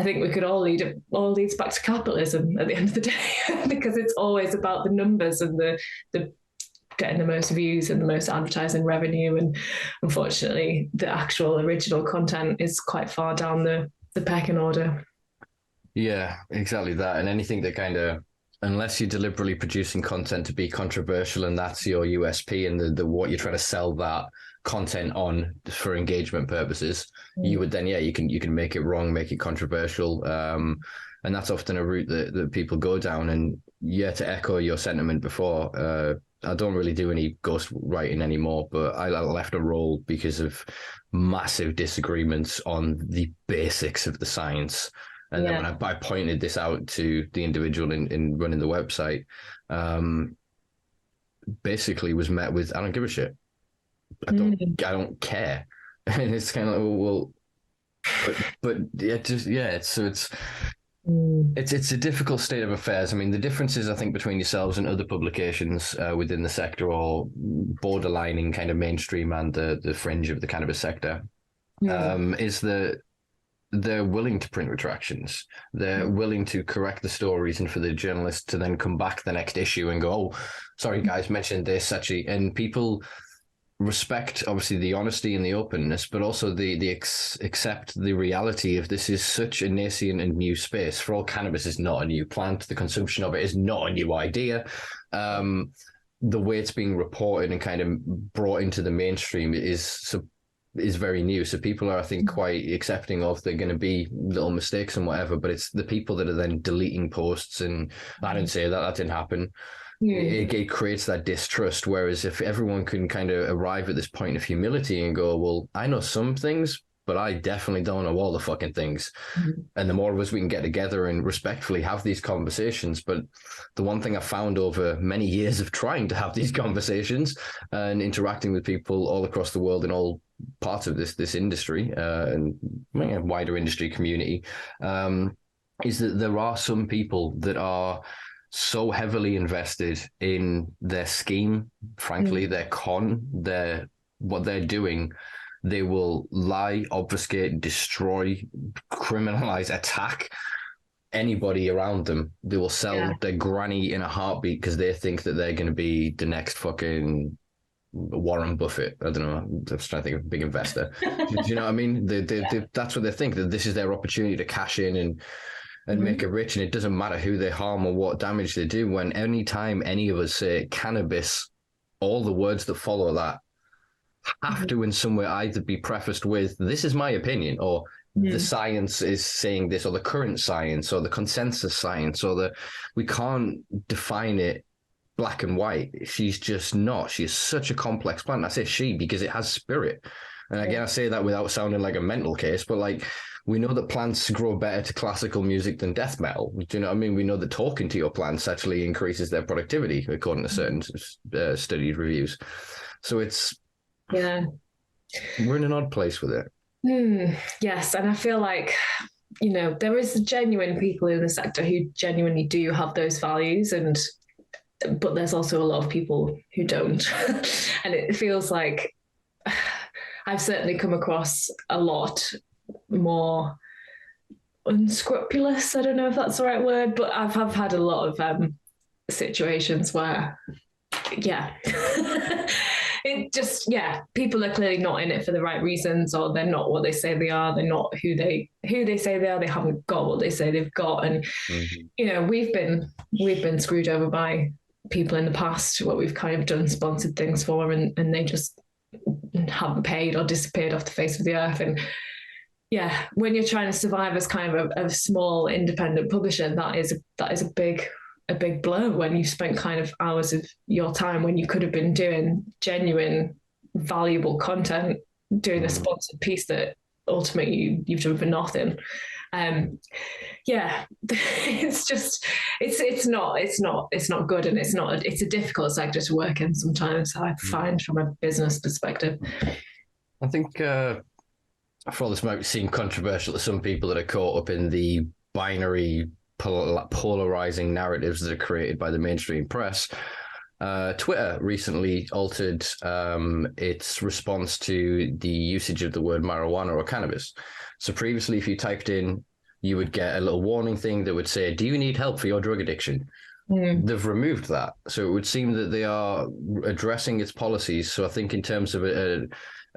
I think we could all leads back to capitalism at the end of the day, because it's always about the numbers and the getting the most views and the most advertising revenue. And unfortunately, the actual original content is quite far down the pecking order.
Yeah, exactly that. And anything that kind of unless you're deliberately producing content to be controversial and that's your USP and the what you're trying to sell that content on for engagement purposes, you would then, you can make it wrong, make it controversial. And that's often a route that people go down. And to echo your sentiment before, I don't really do any ghost writing anymore, but I left a role because of massive disagreements on the basics of the science. And then when I pointed this out to the individual in running the website, basically was met with, I don't give a shit. I don't care. And it's kind of like, it's a difficult state of affairs. I mean, the differences I think between yourselves and other publications within the sector, or borderlining kind of mainstream and the fringe of the cannabis sector, is that they're willing to print retractions. They're willing to correct the stories, and for the journalists to then come back the next issue and go, "Oh, sorry guys, mentioned this actually." And people respect obviously the honesty and the openness, but also the accept the reality of this is such a nascent and new space. For all, cannabis is not a new plant. The consumption of it is not a new idea. The way it's being reported and kind of brought into the mainstream is very new. So people are, I think, quite accepting of there going to be little mistakes and whatever, but it's the people that are then deleting posts and I didn't say that didn't happen. It creates that distrust. Whereas if everyone can kind of arrive at this point of humility and go, well, I know some things, but I definitely don't know all the fucking things. And the more of us we can get together and respectfully have these conversations. But the one thing I found over many years of trying to have these conversations and interacting with people all across the world in all parts of this industry and wider industry community, is that there are some people that are so heavily invested in their scheme, frankly, their con, what they're doing. They will lie, obfuscate, destroy, criminalize, attack anybody around them. They will sell their granny in a heartbeat because they think that they're going to be the next fucking Warren Buffett. I don't know. I'm just trying to think of a big investor. Do you know what I mean? That's what they think, that this is their opportunity to cash in and make it rich. And it doesn't matter who they harm or what damage they do. When any time any of us say cannabis, all the words that follow that have to in some way either be prefaced with, this is my opinion, or the science is saying this, or the current science, or the consensus science, or we can't define it black and white. She's just not. She is such a complex plant. I say she because it has spirit. And again, I say that without sounding like a mental case, but like, we know that plants grow better to classical music than death metal. Do you know what I mean? We know that talking to your plants actually increases their productivity, according to certain studied reviews. So we're in an odd place with it.
Yes. And I feel like, there is genuine people in the sector who genuinely do have those values, but there's also a lot of people who don't. And it feels like I've certainly come across a lot more unscrupulous. I don't know if that's the right word, but I've had a lot of situations where, it just, people are clearly not in it for the right reasons, or they're not what they say they are. They're not who they say they are. They haven't got what they say they've got. And, we've been screwed over by people in the past, what we've kind of done sponsored things for, and they just haven't paid or disappeared off the face of the earth. And when you're trying to survive as kind of a small independent publisher, that is a big blow, when you've spent kind of hours of your time when you could have been doing genuine, valuable content, doing a sponsored piece that ultimately you've done for nothing. It's just, it's not good. And it's a difficult sector to work in sometimes, I find, from a business perspective.
I think, for all this might seem controversial to some people that are caught up in the binary polarizing narratives that are created by the mainstream press, Twitter recently altered its response to the usage of the word marijuana or cannabis. So previously, if you typed in, you would get a little warning thing that would say, do you need help for your drug addiction? They've removed that. So it would seem that they are addressing its policies. So I think in terms of a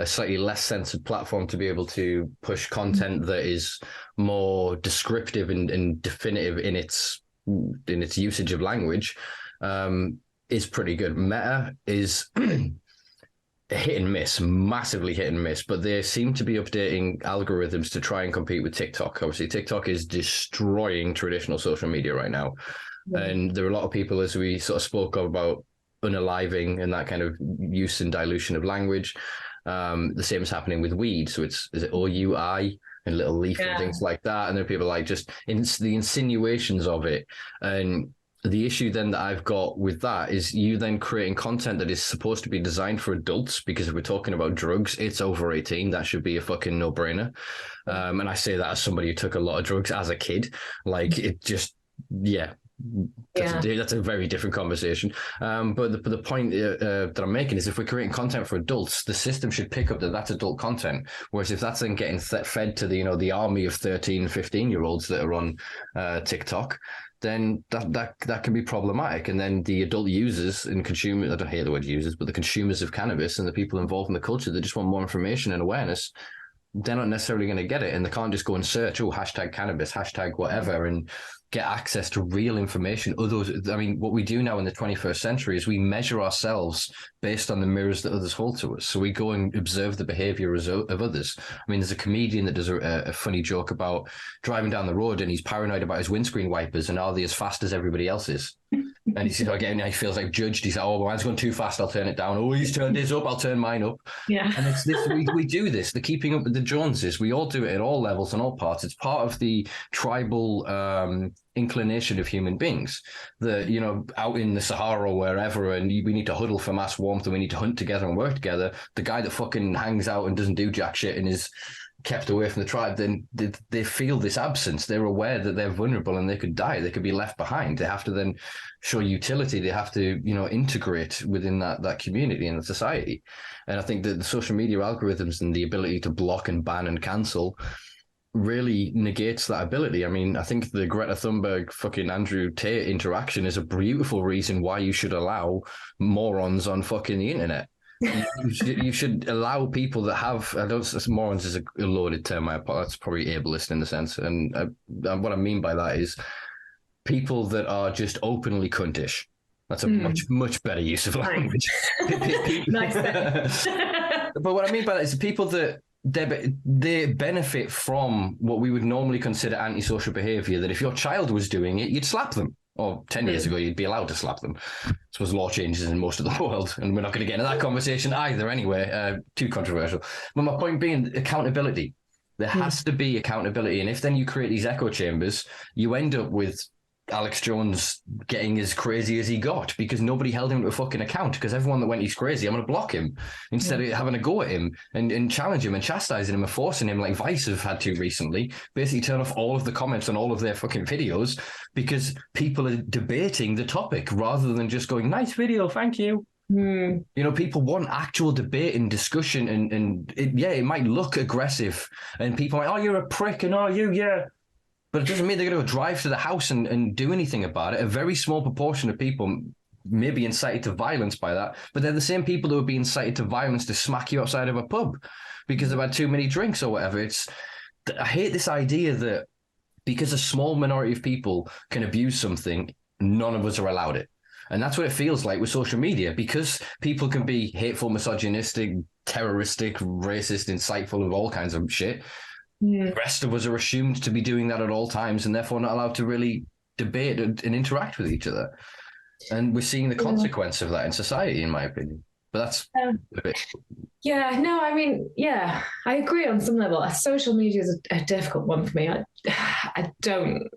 slightly less censored platform to be able to push content that is more descriptive and definitive in its in its usage of language is pretty good. Meta is hit and miss, massively hit and miss, but they seem to be updating algorithms to try and compete with TikTok. Obviously, TikTok is destroying traditional social media right now. And there are a lot of people, as we sort of spoke about unaliving and that kind of use and dilution of language. The same is happening with weed. So is it OUI and little leaf and things like that? And there are people like just the insinuations of it. And the issue then that I've got with that is you then creating content that is supposed to be designed for adults, because if we're talking about drugs, it's over 18. That should be a fucking no-brainer. And I say that as somebody who took a lot of drugs as a kid. Like, it just, that's a very different conversation. But the point that I'm making is, if we're creating content for adults, the system should pick up that that's adult content. Whereas if that's then getting fed to the army of 13, 15-year-olds that are on TikTok, then that can be problematic. And then the adult users and consumers, I don't hate the word users, but the consumers of cannabis and the people involved in the culture that just want more information and awareness, they're not necessarily going to get it. And they can't just go and search, hashtag cannabis, hashtag whatever, and get access to real information. What we do now in the 21st century is we measure ourselves based on the mirrors that others hold to us. So we go and observe the behavior of others. I mean, there's a comedian that does a funny joke about driving down the road and he's paranoid about his windscreen wipers and are they as fast as everybody else is. And he he feels like judged. He's like, oh, mine's going too fast, I'll turn it down. Oh, he's turned his up, I'll turn mine up.
Yeah.
And it's this, we do this, the keeping up with the Joneses. We all do it at all levels and all parts. It's part of the tribal inclination of human beings that, out in the Sahara or wherever, and we need to huddle for mass warmth and we need to hunt together and work together. The guy that fucking hangs out and doesn't do jack shit and is kept away from the tribe, then they feel this absence. They're aware that they're vulnerable and they could die. They could be left behind. They have to then show utility. They have to, integrate within that community and the society. And I think that the social media algorithms and the ability to block and ban and cancel really negates that ability. I mean, I think the Greta Thunberg fucking Andrew Tate interaction is a beautiful reason why you should allow morons on fucking the internet. You should allow people that have, morons is a loaded term. That's probably ableist in the sense. And what I mean by that is people that are just openly cuntish. That's a much better use of language.
Nice.
But what I mean by that is people that they benefit from what we would normally consider antisocial behavior, that if your child was doing it, you'd slap them. Or 10 years ago, you'd be allowed to slap them. I suppose law changes in most of the world, and we're not going to get into that conversation either anyway, too controversial. But my point being, accountability. There has to be accountability. And if then you create these echo chambers, you end up with Alex Jones getting as crazy as he got because nobody held him to a fucking account, because everyone that went, he's crazy, I'm going to block him, instead of having a go at him and challenge him and chastising him and forcing him, like Vice have had to recently, basically turn off all of the comments on all of their fucking videos because people are debating the topic rather than just going, nice video, thank you. People want actual debate and discussion, and it might look aggressive and people are like, oh, you're a prick, and but it doesn't mean they're going to drive to the house and do anything about it. A very small proportion of people may be incited to violence by that, but they're the same people who would be incited to violence to smack you outside of a pub because they've had too many drinks or whatever. I hate this idea that because a small minority of people can abuse something, none of us are allowed it. And that's what it feels like with social media, because people can be hateful, misogynistic, terroristic, racist, insightful, of all kinds of shit. The rest of us are assumed to be doing that at all times and therefore not allowed to really debate and interact with each other. And we're seeing the consequence of that in society, in my opinion. But that's a bit.
Yeah, no, I mean, I agree on some level. Social media is a difficult one for me. I don't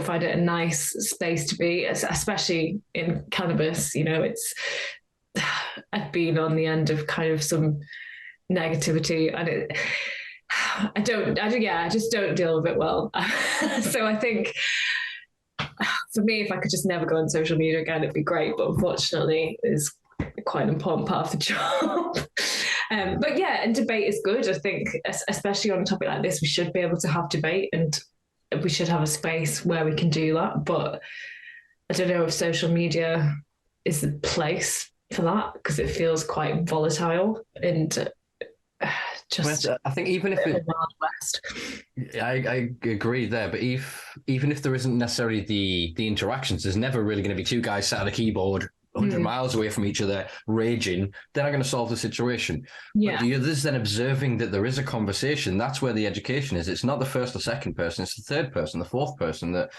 find it a nice space to be, especially in cannabis. I've been on the end of kind of some negativity, and I just don't deal with it well. So I think for me, if I could just never go on social media again, it'd be great. But unfortunately, it's quite an important part of the job. But and debate is good. I think, especially on a topic like this, we should be able to have debate, and we should have a space where we can do that. But I don't know if social media is the place for that, because it feels quite volatile and just
I think even if it,
Wild West.
I agree there, but even if there isn't necessarily the interactions, there's never really going to be two guys sat at a keyboard 100 miles away from each other raging. They're not going to solve the situation.
Yeah.
But the others then observing that there is a conversation, that's where the education is. It's not the first or second person, it's the third person, the fourth person that.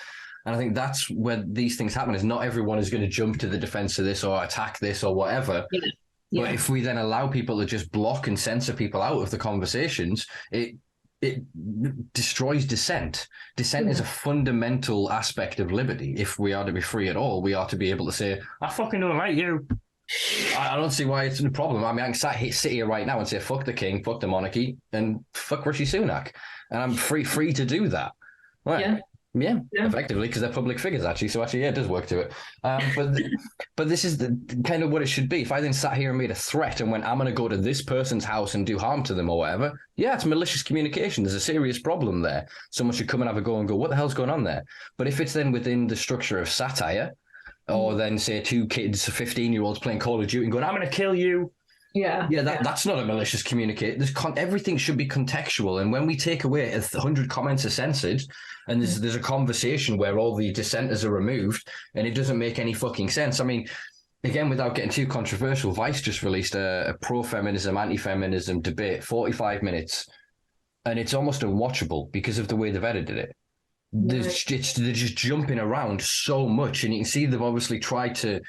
And I think that's where these things happen, is not everyone is going to jump to the defense of this or attack this or whatever.
Yeah. Yeah.
But if we then allow people to just block and censor people out of the conversations, it destroys dissent. Dissent is a fundamental aspect of liberty. If we are to be free at all, we are to be able to say, I fucking don't like you. I don't see why it's a problem. I mean, I can sit here right now and say, fuck the king, fuck the monarchy, and fuck Rishi Sunak. And I'm free to do that. Right. Yeah, effectively, because they're public figures, actually. So actually, yeah, it does work to it. But this is the kind of what it should be. If I then sat here and made a threat and went, I'm going to go to this person's house and do harm to them or whatever, yeah, it's malicious communication. There's a serious problem there. Someone should come and have a go and go, what the hell's going on there? But if it's then within the structure of satire, or then say two kids, 15-year-olds playing Call of Duty and going, I'm going to kill you. That's not a malicious communicate. Everything should be contextual. And when we take away 100 comments are censored, and there's a conversation where all the dissenters are removed, and it doesn't make any fucking sense. I mean, again, without getting too controversial, Vice just released a pro-feminism, anti-feminism debate, 45 minutes, and it's almost unwatchable because of the way they've edited it. They're just jumping around so much, and you can see they've obviously tried to,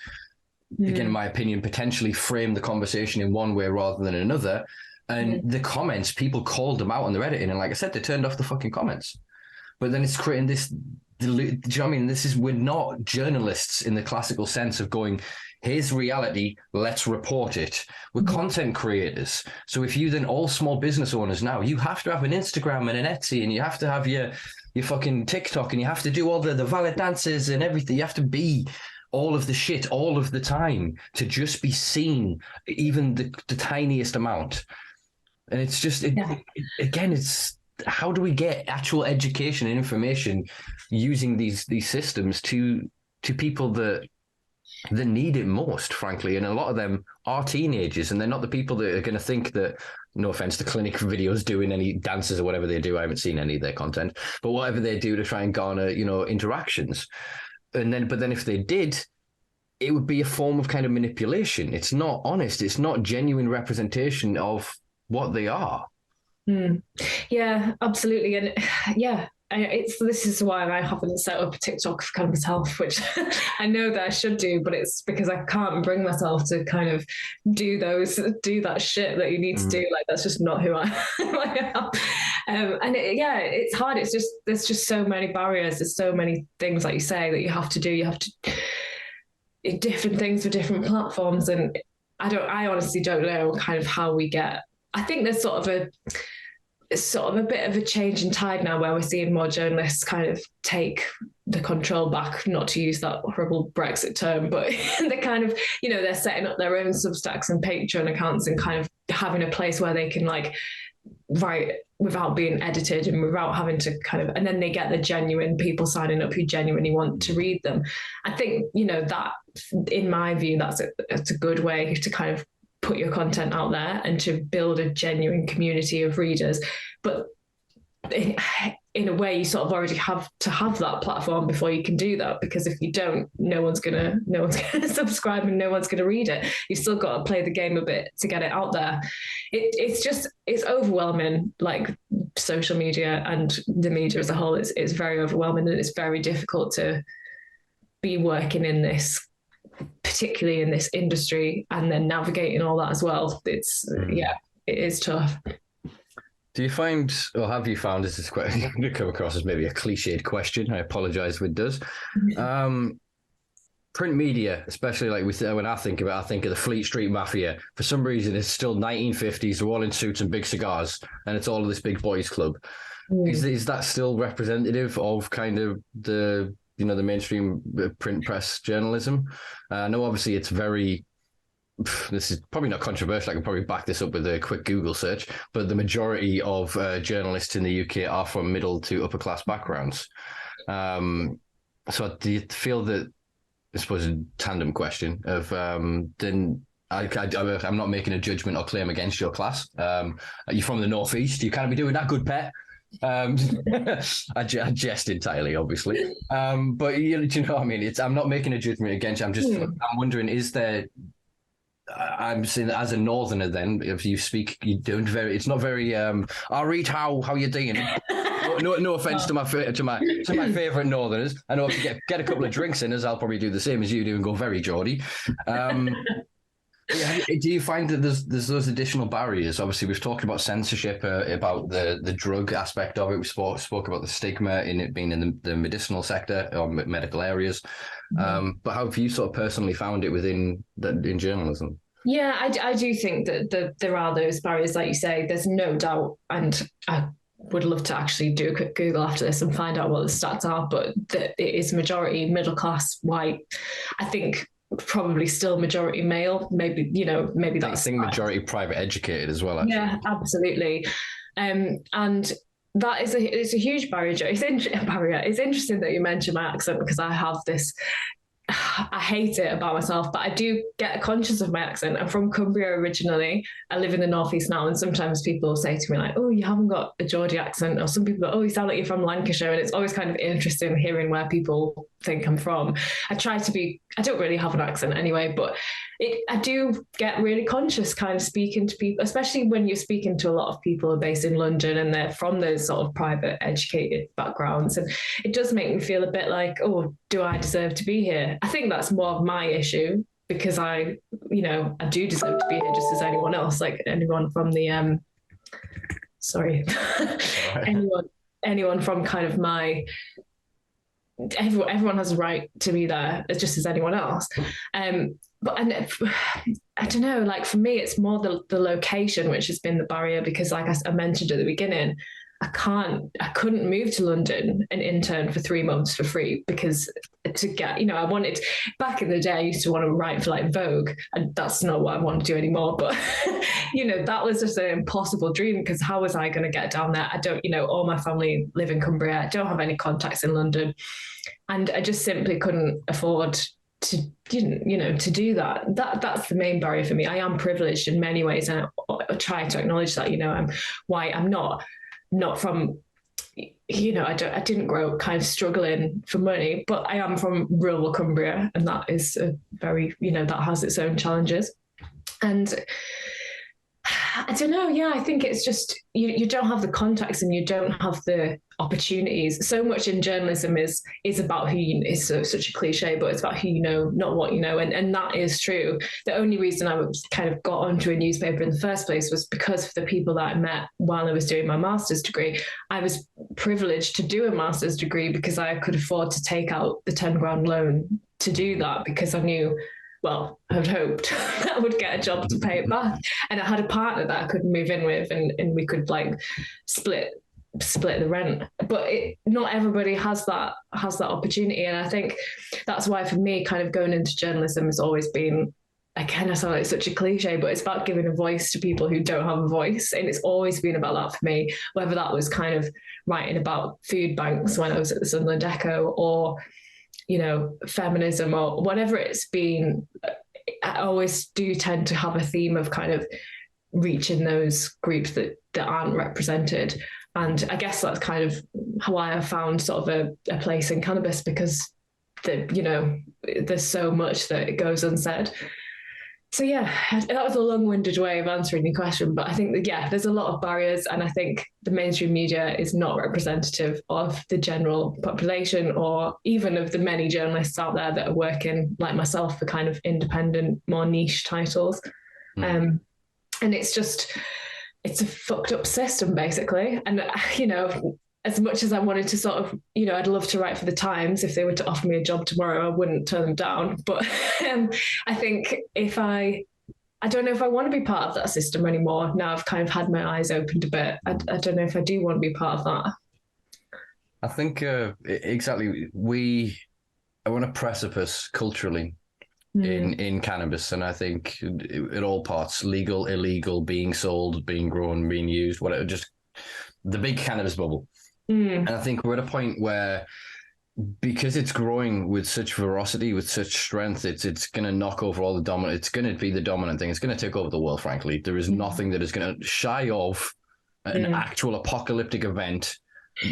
again, in my opinion, potentially frame the conversation in one way rather than another. And the comments, people called them out on their editing, and like I said, they turned off the fucking comments. But then it's creating this, do you know what I mean? We're not journalists in the classical sense of going, here's reality, let's report it. We're content creators. So if you then, all small business owners now, you have to have an Instagram and an Etsy, and you have to have your fucking TikTok, and you have to do all the valid dances and everything. You have to be all of the shit all of the time to just be seen, even the tiniest amount. And it's just, again, it's, how do we get actual education and information using these systems to people that need it most, frankly? And a lot of them are teenagers, and they're not the people that are going to think that, no offense to clinic videos doing any dances or whatever they do. I haven't seen any of their content, but whatever they do to try and garner, interactions. But then if they did, it would be a form of kind of manipulation. It's not honest. It's not genuine representation of what they are.
Yeah, absolutely. And this is why I haven't set up a TikTok for Cannabis Health, which I know that I should do, but it's because I can't bring myself to kind of do that shit that you need to do. Like, that's just not who I am. And it's hard. It's just, there's just so many barriers. There's so many things, like you say, that you have to do. You have to different things for different platforms. And I honestly don't know kind of how we get. I think there's sort of a bit of a change in tide now, where we're seeing more journalists kind of take the control back, not to use that horrible Brexit term, but they're kind of, they're setting up their own Substacks and Patreon accounts and kind of having a place where they can like write without being edited and without having to and then they get the genuine people signing up who genuinely want to read them. I think, that, in my view, that's a good way to kind of put your content out there and to build a genuine community of readers. But in a way, you sort of already have to have that platform before you can do that, because if you don't, no one's gonna subscribe and no one's gonna read it. You've still got to play the game a bit to get it out there. It's overwhelming, like social media and the media as a whole. It's very overwhelming, and it's very difficult to be working in this, particularly in this industry, and then navigating all that as well. It is tough.
Do you find, or have you found, this is quite going to come across as maybe a cliched question, I apologize if it does, print media, especially like when I think of it, I think of the Fleet Street Mafia. For some reason, it's still 1950s, they're all in suits and big cigars, and it's all of this big boys club. Is that still representative of kind of the mainstream print press journalism? I know obviously it's very, this is probably not controversial, I can probably back this up with a quick Google search, but the majority of journalists in the UK are from middle to upper class backgrounds. So do you feel that, I suppose a tandem question of, then I'm not making a judgment or claim against your class. You're from the Northeast. You can't be doing that, good pet. I jest entirely, obviously. But do you know what I mean? I'm not making a judgment against you. I'm wondering, is there? I'm saying that as a northerner, then if you speak, you don't very. It's not very. I'll read how you doing. No offense to my favourite northerners. I know if you get a couple of drinks in us, I'll probably do the same as you do and go very Geordie. Do you find that there's those additional barriers? Obviously, we've talked about censorship, about the drug aspect of it. We spoke about the stigma in it being in the medicinal sector or medical areas. But how have you sort of personally found it in journalism?
Yeah, I do think that there are those barriers, like you say. There's no doubt, and I would love to actually do a quick Google after this and find out what the stats are. But that it is majority middle class white. I think probably still majority male. Maybe that's. I think
majority private educated as well. Actually.
Yeah, absolutely. And that is it's a huge barrier. It's interesting that you mentioned my accent, because I have this. I hate it about myself, but I do get conscious of my accent. I'm from Cumbria originally. I live in the northeast now, and sometimes people say to me like, "Oh, you haven't got a Geordie accent," or some people go, "Oh, you sound like you're from Lancashire," and it's always kind of interesting hearing where people think I'm from. I don't really have an accent anyway, but I do get really conscious kind of speaking to people, especially when you're speaking to a lot of people who are based in London and they're from those sort of private educated backgrounds. And it does make me feel a bit like, oh, do I deserve to be here? I think that's more of my issue, because I do deserve to be here just as anyone else, like anyone from the, anyone from kind of my, everyone has a right to be there just as anyone else. But I don't know, like for me, it's more the location, which has been the barrier, because like I mentioned at the beginning, I couldn't move to London and intern for 3 months for free, because to get, I wanted, back in the day, I used to want to write for like Vogue, and that's not what I want to do anymore. But, that was just an impossible dream, because how was I going to get down there? I don't, all my family live in Cumbria. I don't have any contacts in London, and I just simply couldn't afford to do that. That's the main barrier for me. I am privileged in many ways, and I try to acknowledge that. I'm white. I'm not from, I didn't grow up kind of struggling for money, but I am from rural Cumbria, and that is a very, that has its own challenges. And I don't know. Yeah, I think it's just you don't have the contacts and you don't have the opportunities. So much in journalism is about who you know. It's such a cliche, but it's about who you know, not what you know. And that is true. The only reason I kind of got onto a newspaper in the first place was because of the people that I met while I was doing my master's degree. I was privileged to do a master's degree because I could afford to take out the 10 grand loan to do that, because I knew, well, I had hoped that I would get a job to pay it back. And I had a partner that I could move in with, and we could like split the rent. But not everybody has that opportunity. And I think that's why for me, kind of going into journalism has always been, again, I sound like such a cliche, but it's about giving a voice to people who don't have a voice. And it's always been about that for me, whether that was kind of writing about food banks when I was at the Sunderland Echo, or feminism, or whatever it's been. I always do tend to have a theme of kind of reaching those groups that aren't represented. And I guess that's kind of how I have found sort of a place in cannabis, because there's so much that it goes unsaid. So yeah, that was a long-winded way of answering your question, but I think that, there's a lot of barriers, and I think the mainstream media is not representative of the general population, or even of the many journalists out there that are working like myself for kind of independent, more niche titles. And it's a fucked up system, basically. And as much as I wanted to sort of, I'd love to write for the Times. If they were to offer me a job tomorrow, I wouldn't turn them down. But I think I don't know if I want to be part of that system anymore. Now I've kind of had my eyes opened a bit. I don't know if I do want to be part of that.
I think exactly. We are on a precipice culturally in cannabis. And I think at all parts, legal, illegal, being sold, being grown, being used, whatever, just the big cannabis bubble. And I think we're at a point where because it's growing with such ferocity, with such strength, it's going to knock over all the dominant. It's going to be the dominant thing. It's going to take over the world. Frankly, there is nothing that is going to shy of an actual apocalyptic event.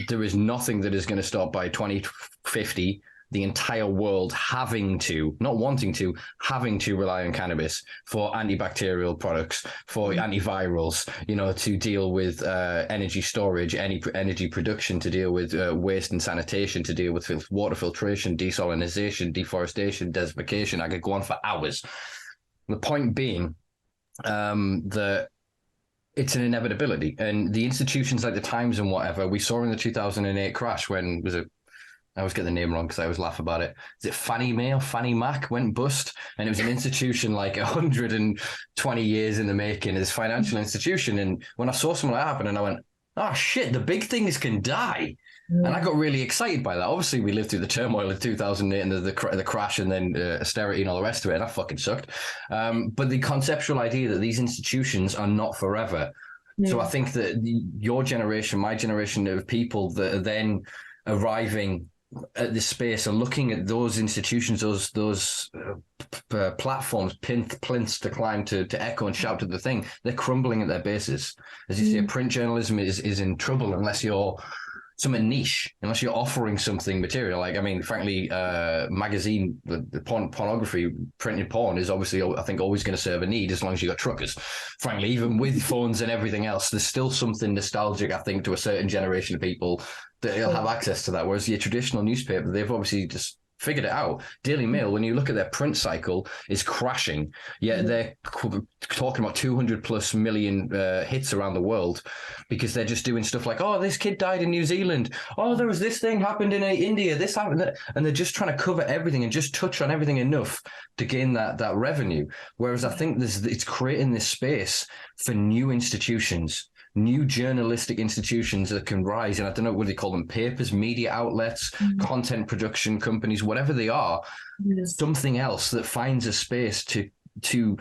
There is nothing that is going to stop by 2050 the entire world having to, not wanting to, having to rely on cannabis for antibacterial products, for antivirals, to deal with energy storage, energy production, to deal with waste and sanitation, to deal with water filtration, desalinization, deforestation, desertification. I could go on for hours. The point being that it's an inevitability. And the institutions like the Times and whatever, we saw in the 2008 crash when, was it, I always get the name wrong because I always laugh about it. Is it Fannie Mae or Fannie Mac went bust? And it was an institution like 120 years in the making, this financial institution. And when I saw something like that happen, and I went, oh shit, the big things can die. And I got really excited by that. Obviously, we lived through the turmoil of 2008 and the crash and then austerity and all the rest of it. And that fucking sucked. But the conceptual idea that these institutions are not forever. So I think that your generation, my generation of people that are then arriving at this space and looking at those institutions, those platforms, plinths to climb to echo and shout to the thing, they're crumbling at their bases. As you say, print journalism is in trouble unless you're something niche, unless you're offering something material. Like, I mean, frankly, magazine, the pornography, printed porn is obviously, I think, always going to serve a need as long as you got truckers. Frankly, even with phones and everything else, there's still something nostalgic, I think, to a certain generation of people that will have access to that. Whereas your traditional newspaper, they've obviously just figured it out. Daily Mail, when you look at their print cycle, is crashing. Yet they're talking about 200 plus million hits around the world because they're just doing stuff like, oh, this kid died in New Zealand. Oh, there was this thing happened in India. This happened. And they're just trying to cover everything and just touch on everything enough to gain that revenue. Whereas I think it's creating this space for new institutions, new journalistic institutions that can rise. And I don't know what they call them, papers, media outlets, content production companies, whatever they are, something else that finds a space to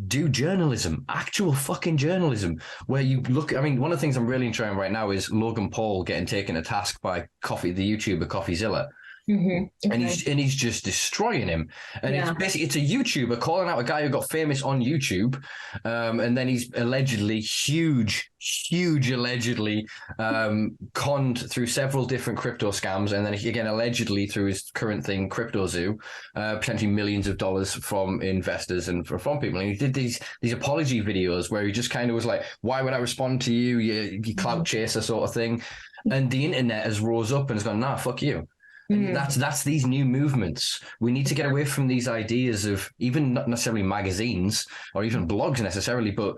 do journalism, actual fucking journalism, where you look. I mean, one of the things I'm really enjoying right now is Logan Paul getting taken to task by the YouTuber CoffeeZilla. And he's just destroying him. And it's basically, it's a YouTuber calling out a guy who got famous on YouTube, and then he's allegedly huge allegedly conned through several different crypto scams, and then again allegedly through his current thing, CryptoZoo, potentially millions of dollars from investors and from people. And he did these apology videos where he just kind of was like, why would I respond to you, you clout chaser sort of thing. And the internet has rose up and has gone, nah, fuck you. And that's these new movements. We need to get away from these ideas of even not necessarily magazines or even blogs necessarily, but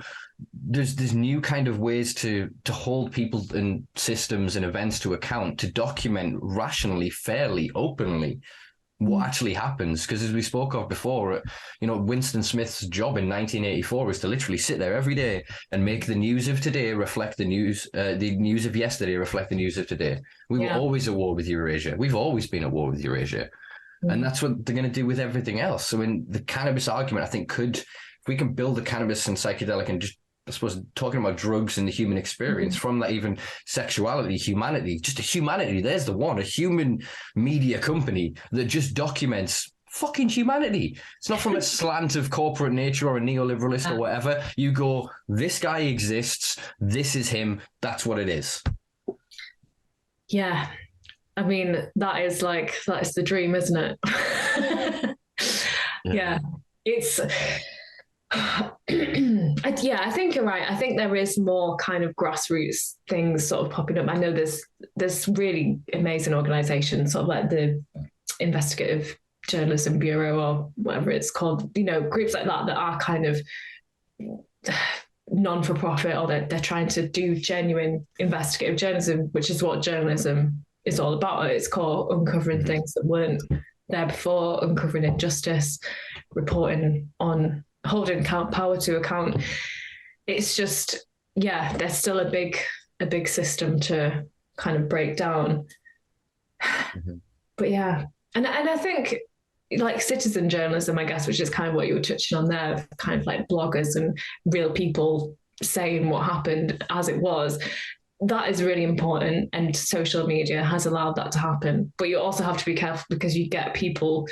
there's new kind of ways to hold people and systems and events to account, to document rationally, fairly, openly what actually happens. Because as we spoke of before, Winston Smith's job in 1984 is to literally sit there every day and make the news of today reflect the news of yesterday reflect the news of today. We were always at war with Eurasia. We've always been at war with Eurasia. And that's what they're going to do with everything else. So in the cannabis argument, I think if we can build the cannabis and psychedelic and just, I suppose, talking about drugs and the human experience from that, even sexuality, humanity, just a humanity. There's the one, a human media company that just documents fucking humanity. It's not from a slant of corporate nature or a neoliberalist or whatever. You go, this guy exists. This is him. That's what it is.
Yeah. I mean, that's the dream, isn't it? Yeah. It's... I think you're right. I think there is more kind of grassroots things sort of popping up. I know there's really amazing organizations, sort of like the Investigative Journalism Bureau or whatever it's called, groups like that are kind of non-for-profit, or they're trying to do genuine investigative journalism, which is what journalism is all about. It's called uncovering things that weren't there before, uncovering injustice, reporting on, holding power to account. It's just, there's still a big system to kind of break down. But and I think like citizen journalism, I guess, which is kind of what you were touching on there, kind of like bloggers and real people saying what happened as it was. that is really important, and social media has allowed that to happen. But you also have to be careful because you get people,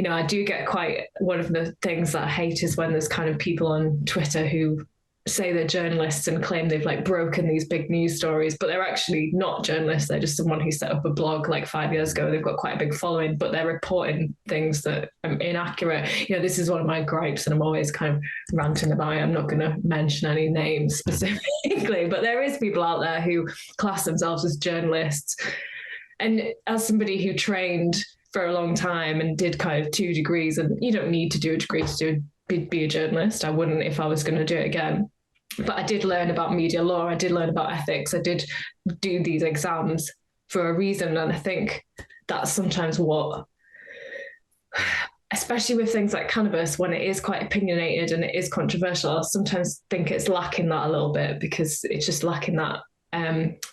I do get quite, one of the things that I hate is when there's kind of people on Twitter who say they're journalists and claim they've like broken these big news stories, but they're actually not journalists. They're just someone who set up a blog like 5 years ago. They've got quite a big following, but they're reporting things that are inaccurate. This is one of my gripes, and I'm always kind of ranting about it. I'm not going to mention any names specifically, but there is people out there who class themselves as journalists. And as somebody who trained for a long time and did kind of 2 degrees, and you don't need to do a degree to be a journalist. I wouldn't if I was going to do it again. But I did learn about media law. I did learn about ethics. I did do these exams for a reason. And I think that's sometimes what, especially with things like cannabis, when it is quite opinionated and it is controversial, I sometimes think it's lacking that a little bit, because it's just lacking that,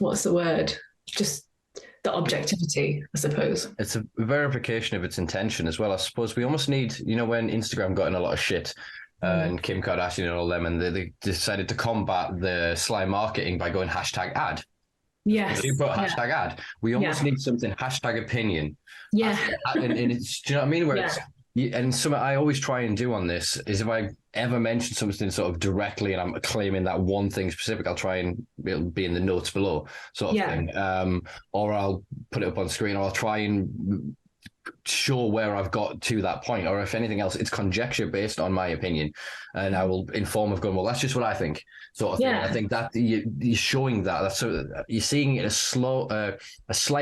what's the word? Just the objectivity, I suppose.
It's a verification of its intention as well. I suppose we almost need, when Instagram got in a lot of shit, and Kim Kardashian and all them, and they decided to combat the sly marketing by going #ad.
Yes.
You put #ad. We almost need something #opinion.
Yeah.
And it's, do you know what I mean? Where it's, and something I always try and do on this is, if I ever mention something sort of directly and I'm claiming that one thing specific, I'll try and it'll be in the notes below, sort of thing. Or I'll put it up on screen, or I'll try and show where I've got to that point, or if anything else, it's conjecture based on my opinion, and I will inform of going, well, that's just what I think, sort of thing. I think that you're showing that's so you're seeing it a slight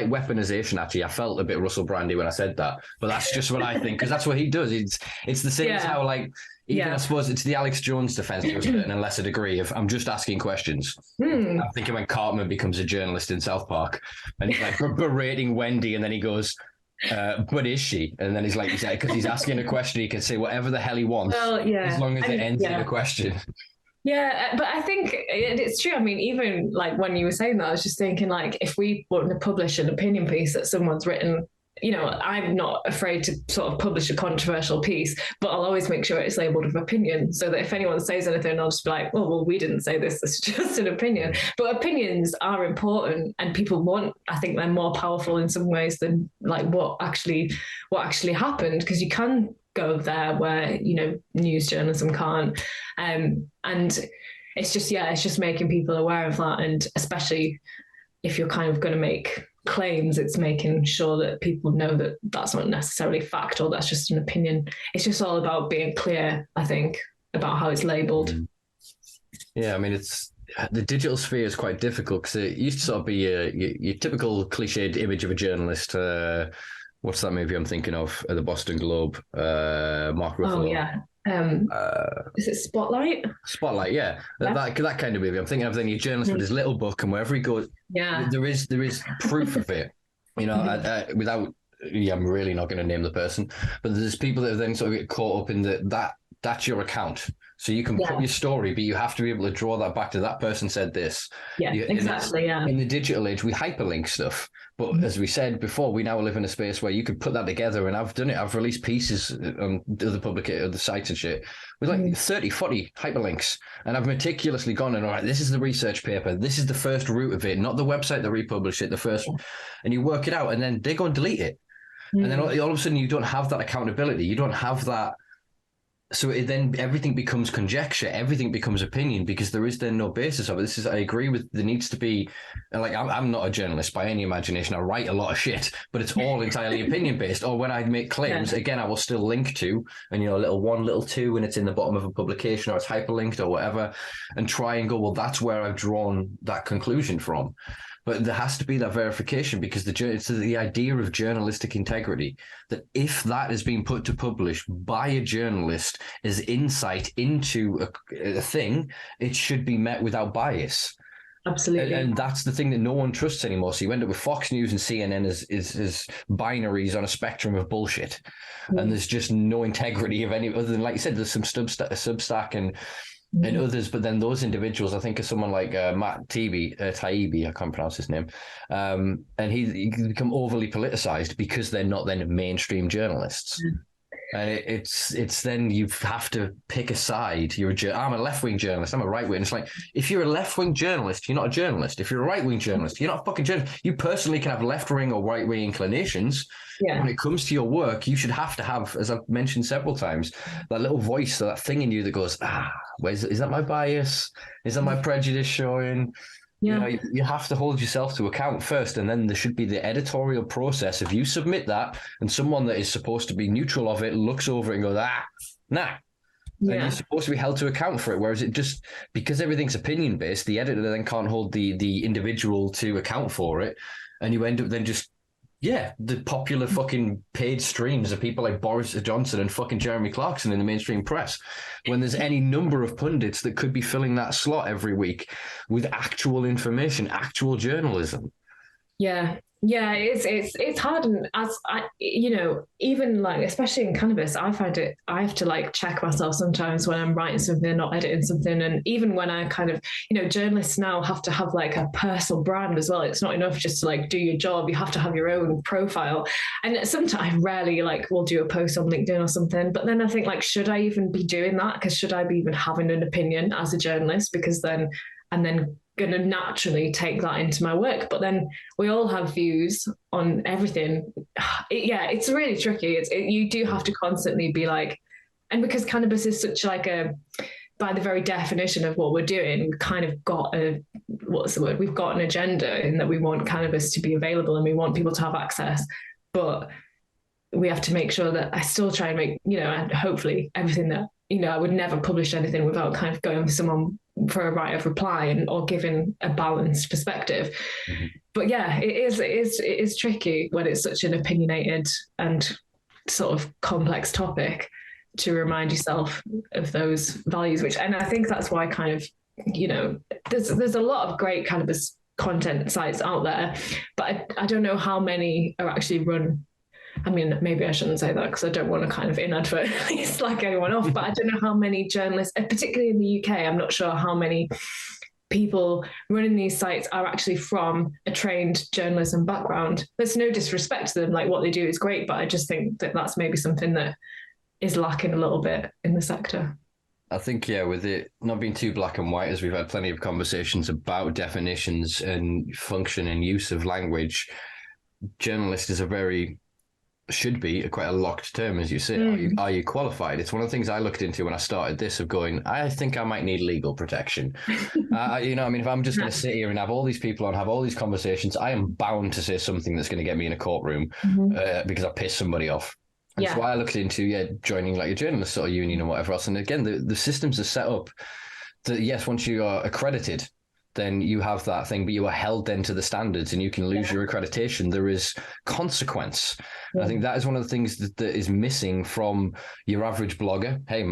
weaponization. Actually, I felt a bit Russell Brandy when I said that, but that's just what I think, because that's what he does. It's the same as how, like, even I suppose it's the Alex Jones defense to a certain and lesser degree of, I'm just asking questions. I'm thinking when Cartman becomes a journalist in South Park and he's like berating Wendy, and then he goes, but is she? And then he's like, because he's asking a question, he can say whatever the hell he wants, as long as it ends in a question.
Yeah, but I think it's true. I mean, even like when you were saying that, I was just thinking, like, if we want to publish an opinion piece that someone's written, I'm not afraid to sort of publish a controversial piece, but I'll always make sure it's labeled with opinion, so that if anyone says anything, I'll just be like, well, we didn't say this. It's just an opinion. But opinions are important, and people I think they're more powerful in some ways than like what actually happened, because you can go there where, news journalism can't. And it's just making people aware of that. And especially if you're kind of going to make claims, it's making sure that people know that that's not necessarily fact, or that's just an opinion. It's just all about being clear, I think, about how it's labeled.
Yeah, I mean, it's the digital sphere is quite difficult, because it used to sort of be your typical cliched image of a journalist. What's that movie I'm thinking of? The Boston Globe, Mark Ruffalo.
Oh yeah. Is it Spotlight?
Spotlight, yeah. That kind of movie. I'm thinking of then your journalist with his little book, and wherever he goes, there is proof of it. Without, I'm really not going to name the person, but there's people that then sort of get caught up in that's your account. So you can put your story, but you have to be able to draw that back to that person said this. Yeah,
exactly. Yeah.
In the digital age, we hyperlink stuff. But as we said before, we now live in a space where you could put that together, and I've done it. I've released pieces on the sites and shit with like 30, 40 hyperlinks. And I've meticulously gone and, all right, this is the research paper. This is the first root of it, not the website that republished it, the first. And you work it out, and then they go and delete it. And then all of a sudden you don't have that accountability. You don't have that. So then everything becomes conjecture, everything becomes opinion, because there is then no basis of it. I agree with, there needs to be, like, I'm not a journalist by any imagination. I write a lot of shit, but it's all entirely opinion based. Or when I make claims, again, I will still link to, and, a little 1, little 2, and it's in the bottom of a publication, or it's hyperlinked or whatever, and try and go, well, that's where I've drawn that conclusion from. But there has to be that verification, because it's the idea of journalistic integrity, that if that is being put to publish by a journalist as insight into a thing, it should be met without bias.
Absolutely.
And that's the thing that no one trusts anymore. So you end up with Fox News and CNN as binaries on a spectrum of bullshit. And there's just no integrity of any, other than, like you said, there's some Substack and others, but then those individuals, I think, are someone like Matt Taibbi, I can't pronounce his name, and he become overly politicized because they're not then mainstream journalists. And it's then you have to pick a side. I'm a left-wing journalist. I'm a right-wing. It's like, if you're a left-wing journalist, you're not a journalist. If you're a right-wing journalist, you're not a fucking journalist. You personally can have left-wing or right-wing inclinations.
Yeah.
When it comes to your work, you should have to have, as I've mentioned several times, that little voice, that thing in you that goes, is that my bias? Is that my prejudice showing?
Yeah.
You have to hold yourself to account first, and then there should be the editorial process. If you submit that and someone that is supposed to be neutral of it looks over it and goes, nah, then you're supposed to be held to account for it. Whereas it just, because everything's opinion based, the editor then can't hold the individual to account for it, and you end up then just the popular fucking paid streams of people like Boris Johnson and fucking Jeremy Clarkson in the mainstream press, when there's any number of pundits that could be filling that slot every week with actual information, actual journalism.
Yeah, it's hard, and as I, even like, especially in cannabis, I find it, I have to like check myself sometimes when I'm writing something or editing something, and even when I kind of, journalists now have to have like a personal brand as well. It's not enough just to like do your job; you have to have your own profile. And sometimes, rarely, like we'll do a post on LinkedIn or something, but then I think like, should I even be doing that? Because should I be even having an opinion as a journalist? Because then going to naturally take that into my work, but then we all have views on everything. It's really tricky. You do have to constantly be like, and because cannabis is such like by the very definition of what we're doing, we've kind of got we've got an agenda in that we want cannabis to be available and we want people to have access, but we have to make sure that I still try and make, and hopefully everything that, I would never publish anything without kind of going with someone for a right of reply or giving a balanced perspective. Mm-hmm. But yeah, it is tricky when it's such an opinionated and sort of complex topic to remind yourself of those values, and I think that's why kind of, there's a lot of great cannabis content sites out there, but I don't know how many are actually run. I mean, maybe I shouldn't say that because I don't want to kind of inadvertently slack anyone off, but I don't know how many journalists, particularly in the UK, I'm not sure how many people running these sites are actually from a trained journalism background. There's no disrespect to them, like what they do is great, but I just think that that's maybe something that is lacking a little bit in the sector.
I think, with it not being too black and white, as we've had plenty of conversations about definitions and function and use of language, journalist is should be quite a locked term, as you say. Are you qualified? It's one of the things I looked into when I started this, of going, I think I might need legal protection. If I'm just going to sit here and have all these people on, have all these conversations, I am bound to say something that's going to get me in a courtroom because I pissed somebody off. And so I looked into joining like a journalist sort of union or whatever else. And again, the systems are set up that, yes, once you are accredited, then you have that thing, but you are held then to the standards and you can lose your accreditation. There is consequence. I think that is one of the things that is missing from your average blogger. Hey,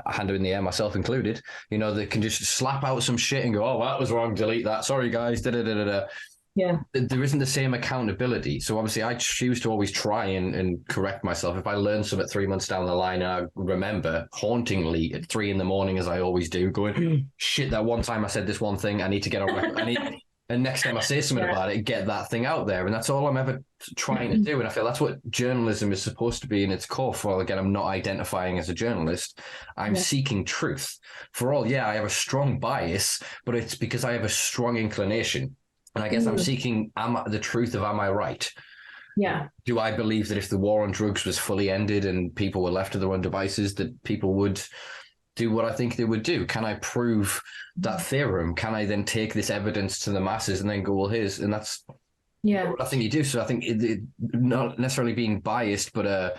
hand in the air, myself included, they can just slap out some shit and go, oh, that was wrong, delete that. Sorry, guys.
Yeah.
There isn't the same accountability. So obviously I choose to always try and correct myself. If I learn something 3 months down the line, I remember hauntingly at 3 a.m, as I always do, going, shit, that one time I said this one thing, I need to get on record. And next time I say something about it, get that thing out there. And that's all I'm ever trying to do. And I feel that's what journalism is supposed to be in its core. For all, again, I'm not identifying as a journalist. I'm seeking truth. For all, I have a strong bias, but it's because I have a strong inclination. And I guess I'm seeking the truth of, am I right?
Yeah.
Do I believe that if the war on drugs was fully ended and people were left to their own devices, that people would do what I think they would do? Can I prove that theorem? Can I then take this evidence to the masses and then go, well, and that's what I think you do. So I think it not necessarily being biased, but a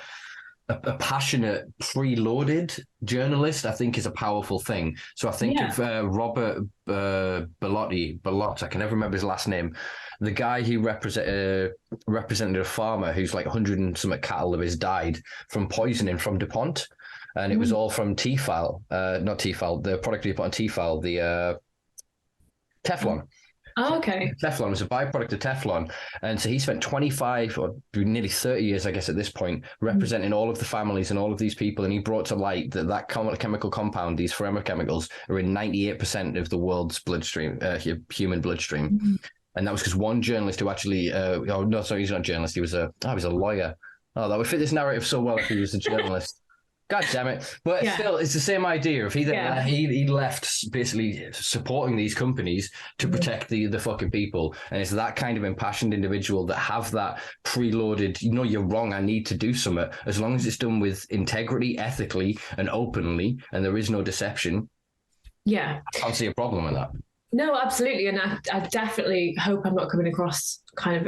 passionate, preloaded journalist, I think, is a powerful thing. So I think of Robert Bellotti, I can never remember his last name, the guy who represented a farmer who's like 100 and some cattle of his died from poisoning from DuPont. And it was all from not Tefal, the product he put on Tefal, the Teflon.
Oh, okay.
Teflon was a byproduct of Teflon. And so he spent 25 or nearly 30 years, I guess, at this point, representing all of the families and all of these people. And he brought to light that chemical compound, these pharmachemicals, are in 98% of the world's bloodstream, human bloodstream. Mm-hmm. And that was because one journalist who actually, he's not a journalist. He was a lawyer. Oh, that would fit this narrative so well if he was a journalist. God damn it. But still, it's the same idea. If he left basically supporting these companies to protect the fucking people. And it's that kind of impassioned individual that have that preloaded, you're wrong, I need to do something. As long as it's done with integrity, ethically, and openly, and there is no deception. Yeah. I can't see a problem with that.
No, absolutely. And I definitely hope I'm not coming across kind of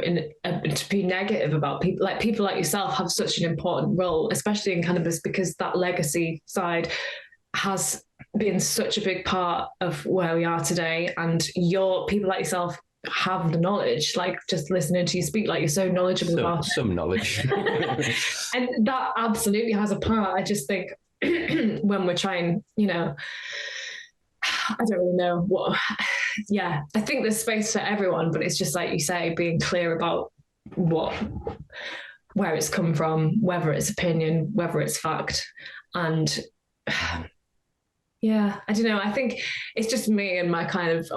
to be negative about people like yourself have such an important role, especially in cannabis, because that legacy side has been such a big part of where we are today. And people like yourself have the knowledge, like just listening to you speak, like you're so knowledgeable about
some knowledge.
And that absolutely has a part. I just think when we're trying, I don't really know what. Yeah, I think there's space for everyone, but it's just like you say, being clear about where it's come from, whether it's opinion, whether it's fact. And yeah, I don't know. I think it's just me and my kind of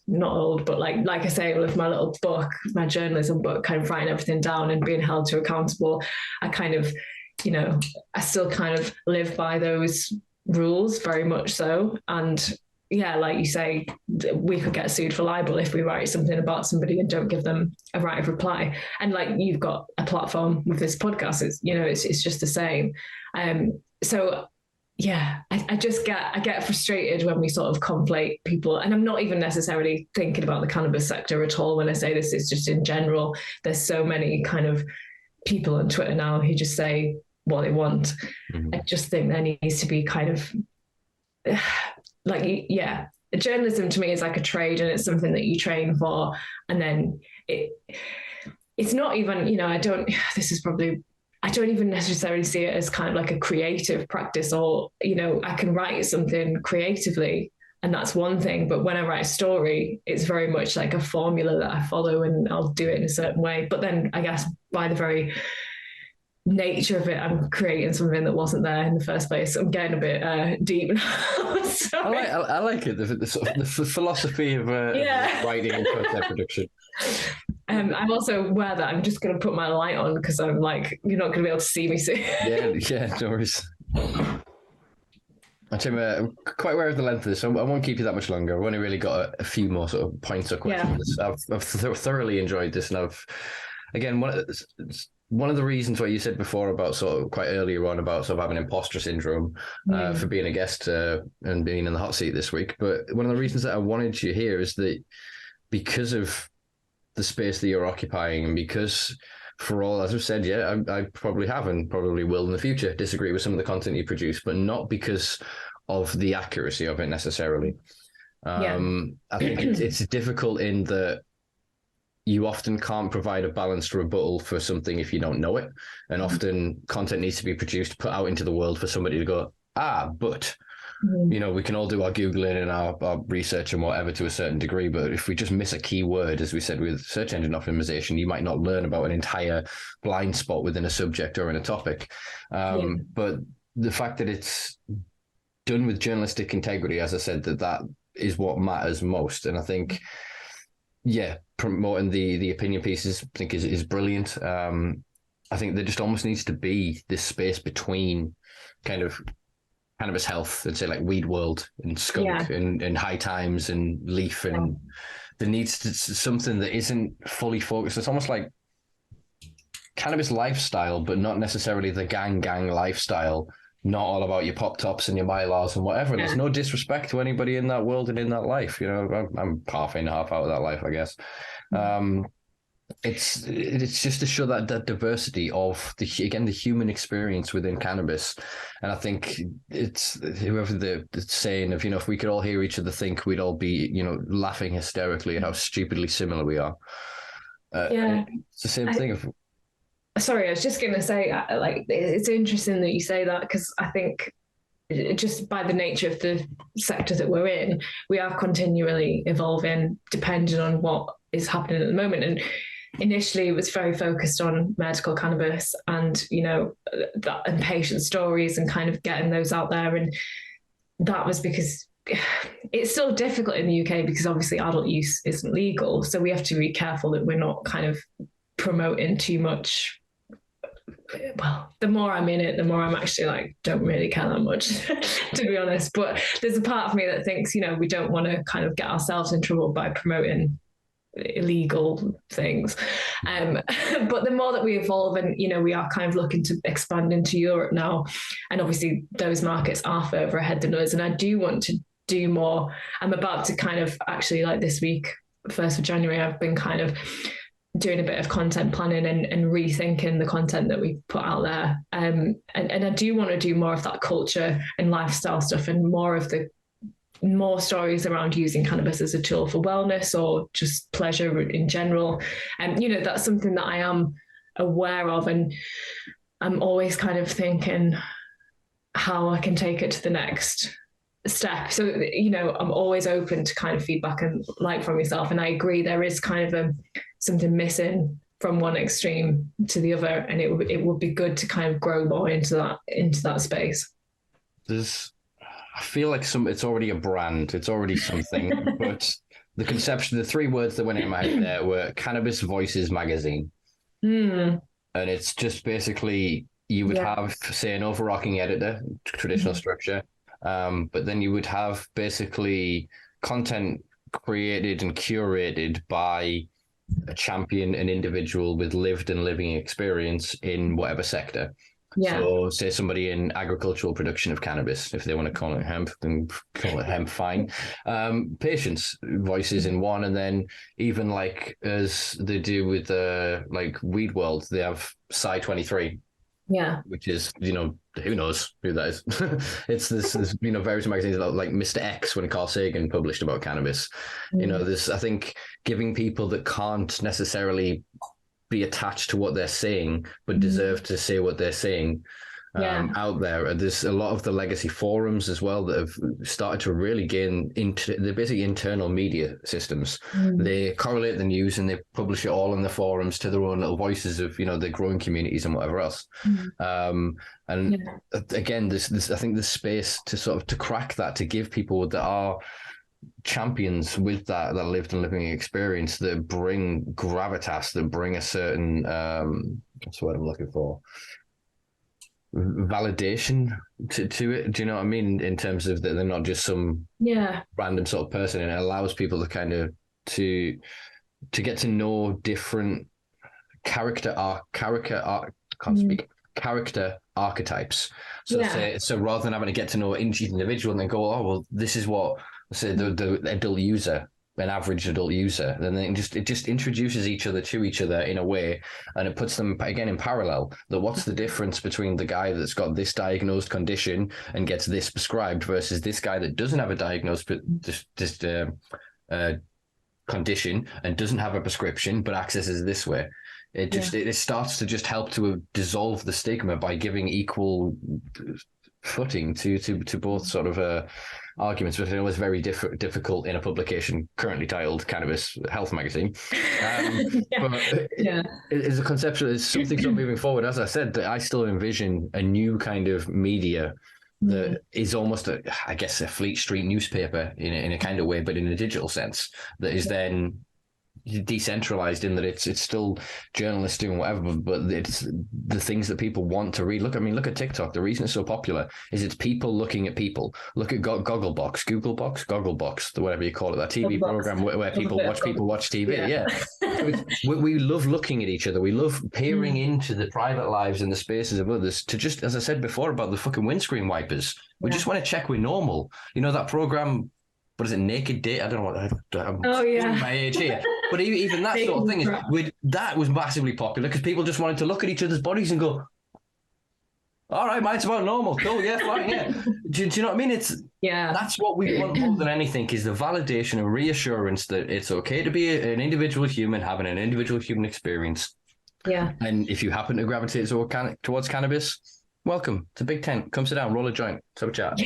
not old, but like I say, with my little book, my journalism book, kind of writing everything down and being held to accountable. I kind of, I still kind of live by those rules very much so. And yeah, like you say, we could get sued for libel if we write something about somebody and don't give them a right of reply. And like you've got a platform with this podcast, it's just the same. So yeah, I get frustrated when we sort of conflate people, and I'm not even necessarily thinking about the cannabis sector at all when I say this. It's just in general. There's so many kind of people on Twitter now who just say what they want. Mm-hmm. I just think there needs to be kind of journalism to me is like a trade, and it's something that you train for, and then it's not even, I don't even necessarily see it as kind of like a creative practice, or I can write something creatively and that's one thing, but when I write a story, it's very much like a formula that I follow, and I'll do it in a certain way. But then I guess by the very nature of it, I'm creating something that wasn't there in the first place. I'm getting a bit deep now.
I like it, the philosophy of writing and content production.
I'm also aware that I'm just going to put my light on because I'm like, you're not going to be able to see me soon.
yeah, no worries. I'm quite aware of the length of this, so I won't keep you that much longer. I've only really got a few more sort of points or questions. Yeah. I've thoroughly enjoyed this, and again, one of the reasons what you said before about sort of quite earlier on about sort of having imposter syndrome for being a guest and being in the hot seat this week. But one of the reasons that I wanted you here is that because of the space that you're occupying, and because for all, as I've said, I probably have and probably will in the future disagree with some of the content you produce, but not because of the accuracy of it necessarily. I think it's difficult in that you often can't provide a balanced rebuttal for something if you don't know it. And often content needs to be produced, put out into the world for somebody to go, but, we can all do our Googling and our research and whatever to a certain degree. But if we just miss a keyword, as we said with search engine optimization, you might not learn about an entire blind spot within a subject or in a topic. But the fact that it's done with journalistic integrity, as I said, that is what matters most. And I think, promoting the opinion pieces, I think is brilliant. I think there just almost needs to be this space between kind of cannabis health and say like Weed World and Skunk and High Times and Leaf, and there needs to something that isn't fully focused. It's almost like cannabis lifestyle, but not necessarily the gang lifestyle. Not all about your pop tops and your Mylars and whatever. There's no disrespect to anybody in that world and in that life. I'm half in, half out of that life, I guess. It's just to show that diversity of the human experience within cannabis. And I think it's whoever the saying of, if we could all hear each other think, we'd all be, laughing hysterically at how stupidly similar we are. It's the same thing.
Sorry, I was just going to say, it's interesting that you say that, because I think just by the nature of the sector that we're in, we are continually evolving depending on what is happening at the moment. And initially it was very focused on medical cannabis and, that and patient stories and kind of getting those out there. And that was because it's still difficult in the UK because obviously adult use isn't legal. So we have to be careful that we're not kind of promoting too much well, the more I'm in it, the more I'm actually like, don't really care that much, to be honest. But there's a part of me that thinks, we don't want to kind of get ourselves in trouble by promoting illegal things. But the more that we evolve and, we are kind of looking to expand into Europe now. And obviously those markets are further ahead than us. And I do want to do more. I'm about to kind of actually, like this week, 1st of January, I've been kind of doing a bit of content planning and rethinking the content that we put out there. And I do want to do more of that culture and lifestyle stuff and more stories around using cannabis as a tool for wellness or just pleasure in general. And, that's something that I am aware of. And I'm always kind of thinking how I can take it to the next step. So, I'm always open to kind of feedback and like from yourself. And I agree, there is kind of something missing from one extreme to the other. And it would be good to kind of grow more into that space.
I feel like it's already a brand. It's already something, but the conception, the 3 words that went in my head there were Cannabis Voices Magazine. And it's just basically, you would have, say, an overarching editor, traditional structure. But then you would have basically content created and curated by a champion, an individual with lived and living experience in whatever sector. Yeah. So say somebody in agricultural production of cannabis, if they want to call it hemp, then call it hemp, fine. Patients' voices in one, and then even like as they do with like Weed World, they have Psy 23.
Yeah.
Which is, who knows who that is. It's this various magazines like Mr. X when Carl Sagan published about cannabis. I think giving people that can't necessarily be attached to what they're saying, but deserve to say what they're saying out there. There's a lot of the legacy forums as well that have started to really gain they're basically internal media systems. They correlate the news and they publish it all in the forums to their own little voices of, their growing communities and whatever else. Again, this I think the space to sort of to crack that, to give people that are champions with that lived and living experience, that bring gravitas, that bring a certain what's the word I'm looking for, validation to it. Do you know what I mean? In terms of that they're not just some random sort of person, and it allows people to kind of to get to know different character archetypes. So rather than having to get to know each individual and then go, oh well, this is what, say, the adult user, an average adult user, then it just introduces each other to each other in a way, and it puts them again in parallel. That what's the difference between the guy that's got this diagnosed condition and gets this prescribed versus this guy that doesn't have a diagnosed condition and doesn't have a prescription but accesses this way. It starts to just help to dissolve the stigma by giving equal footing to both sort of arguments, which I know is very difficult in a publication currently titled Cannabis Health Magazine. But it's a conceptual, it's something sort of moving forward. As I said, I still envision a new kind of media that is almost a Fleet Street newspaper in a kind of way, but in a digital sense, that is then decentralized in that it's still journalists doing whatever, but it's the things that people want to read. Look at TikTok. The reason it's so popular is it's people looking at people. Look at Gogglebox, whatever you call it, that TV program where people watch TV. Yeah. we love looking at each other. We love peering into the private lives and the spaces of others, to just, as I said before about the fucking windscreen wipers, we just want to check we're normal. That program, what is it, Naked Date? I don't know what. I'm my age here. But even that sort of thing that was massively popular because people just wanted to look at each other's bodies and go, all right, mine's about normal. Cool, yeah, fine, yeah. Do you know what I mean? That's what we want more than anything, is the validation and reassurance that it's okay to be an individual human having an individual human experience.
Yeah. And
if you happen to gravitate towards cannabis, welcome to Big Tent. Come sit down, roll a joint, have a chat.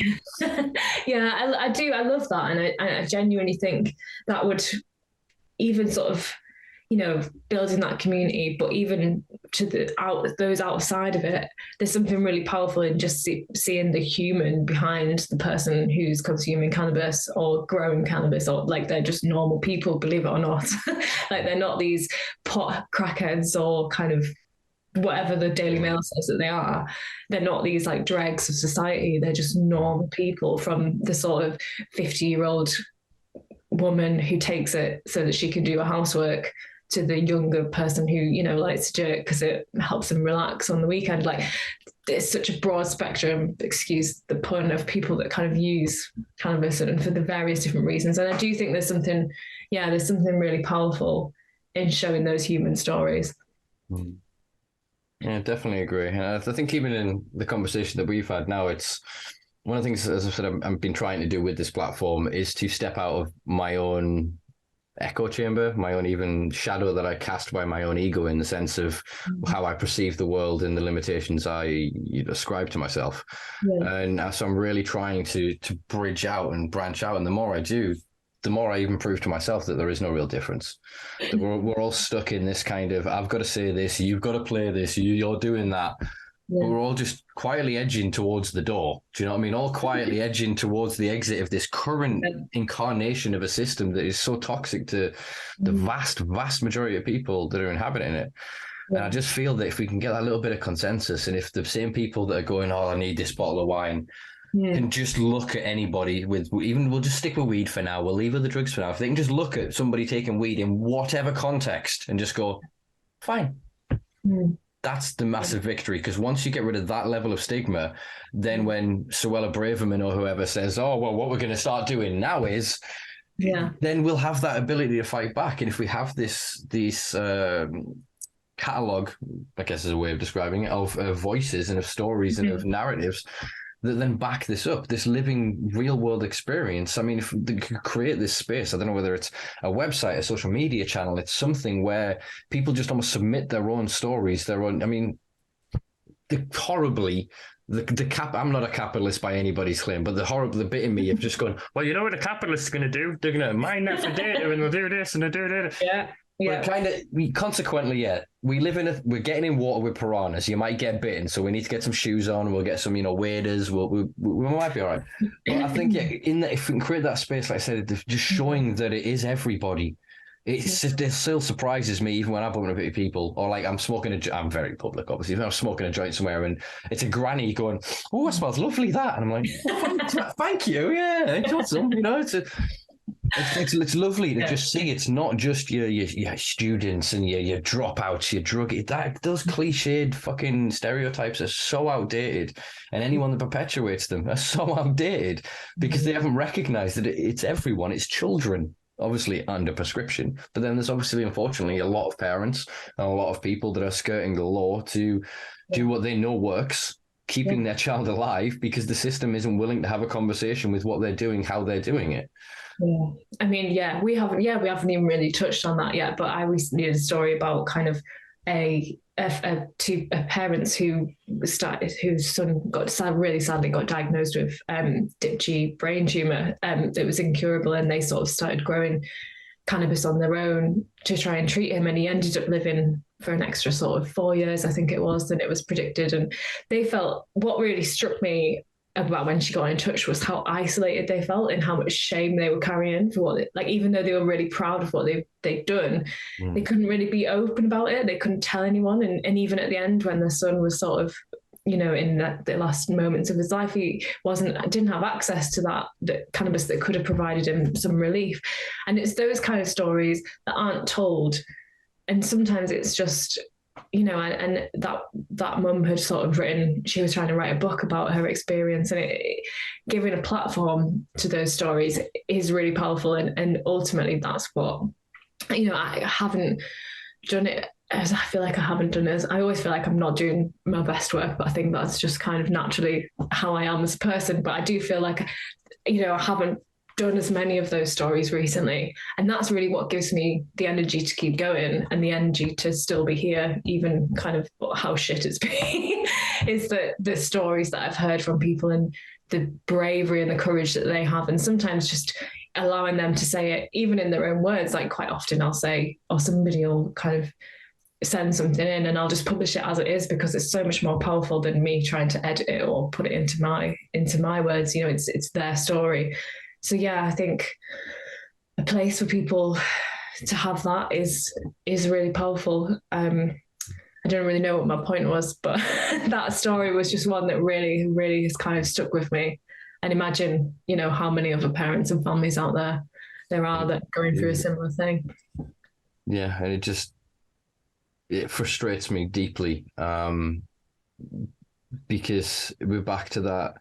I do. I love that. And I genuinely think that would even sort of, building that community, but even to those outside of it, there's something really powerful in just seeing the human behind the person who's consuming cannabis or growing cannabis, or like they're just normal people, believe it or not. Like they're not these pot crackheads or kind of whatever the Daily Mail says that they are. They're not these like dregs of society. They're just normal people, from the sort of 50-year-old woman who takes it so that she can do her housework, to the younger person who, you know, likes to do it because it helps them relax on the weekend. Like, it's such a broad spectrum, excuse the pun, of people that kind of use cannabis and for the various different reasons. And I do think there's something really powerful in showing those human stories.
Yeah, definitely agree. And I think even in the conversation that we've had now, it's one of the things, as I said, I've been trying to do with this platform is to step out of my own echo chamber, my own even shadow that I cast by my own ego, in the sense of how I perceive the world and the limitations I ascribe to myself. Yeah. And so I'm really trying to bridge out and branch out. And the more I do, the more I even prove to myself that there is no real difference. That we're all stuck in this kind of, I've got to say this, you've got to play this, you're doing that. Yeah. We're all just quietly edging towards the door. Do you know what I mean? All quietly edging towards the exit of this current incarnation of a system that is so toxic to the vast majority of people that are inhabiting it. Yeah. And I just feel that if we can get that little bit of consensus, and if the same people that are going, oh, I need this bottle of wine, can just look at anybody with, even we'll just stick with weed for now, we'll leave with the drugs for now. If they can just look at somebody taking weed in whatever context and just go, fine. That's the massive victory, because once you get rid of that level of stigma, then when Suella Braverman or whoever says, oh, well, what we're going to start doing now is, then we'll have that ability to fight back. And if we have this catalogue, I guess is a way of describing it, of voices and of stories and of narratives that then back this up, this living real world experience. I mean, if they could create this space, I don't know whether it's a website, a social media channel, it's something where people just almost submit their own stories, their own, I mean, I'm not a capitalist by anybody's claim, but the bit in me of just going, well, you know what the capitalists are going to do? They're going to mine that for data and they'll do this and they'll do that.
Yeah. Yeah.
But consequently, we're getting in water with piranhas. You might get bitten, so we need to get some shoes on. We'll get some, waders. We might be all right. But I think, in that, if we can create that space, like I said, just showing that it is everybody. It still surprises me, even when I bump into people, or like I'm very public, obviously. If I'm smoking a joint somewhere and it's a granny going, oh, it smells lovely, that. And I'm like, thank you. Yeah, it's awesome. It's lovely to just see it's not just your students and your dropouts, your those cliched fucking stereotypes are so outdated, and anyone that perpetuates them are so outdated because they haven't recognized that it's everyone. It's children, obviously under prescription, but then there's obviously, unfortunately, a lot of parents and a lot of people that are skirting the law to do what they know works, keeping their child alive because the system isn't willing to have a conversation with what they're doing, how they're doing it.
Yeah, I mean, we haven't even really touched on that yet. But I recently did a story about kind of two parents whose son really sadly got diagnosed with DIPG brain tumor. It was incurable, and they sort of started growing cannabis on their own to try and treat him, and he ended up living for an extra sort of 4 years, I think it was, than it was predicted. And they felt, what really struck me about when she got in touch was how isolated they felt and how much shame they were carrying for what, even though they were really proud of what they'd done, they couldn't really be open about it. They couldn't tell anyone. And even at the end, when their son was sort of, in the last moments of his life, he didn't have access to that cannabis that could have provided him some relief. And it's those kind of stories that aren't told. And sometimes it's just, and that mum had sort of she was trying to write a book about her experience, and giving a platform to those stories is really powerful. And ultimately that's what, I haven't done it as I feel like I haven't done it. I always feel like I'm not doing my best work, but I think that's just kind of naturally how I am as a person. But I do feel like, I haven't done as many of those stories recently, and that's really what gives me the energy to keep going and the energy to still be here, even kind of how shit it's been, is that the stories that I've heard from people and the bravery and the courage that they have, and sometimes just allowing them to say it even in their own words. Like, quite often I'll say, or somebody will kind of send something in and I'll just publish it as it is, because it's so much more powerful than me trying to edit it or put it into my words. It's their story. So yeah, I think a place for people to have that is really powerful. I don't really know what my point was, but that story was just one that really, really has kind of stuck with me. And imagine, how many other parents and families out there are that are going through a similar thing.
Yeah, and it frustrates me deeply, because we're back to that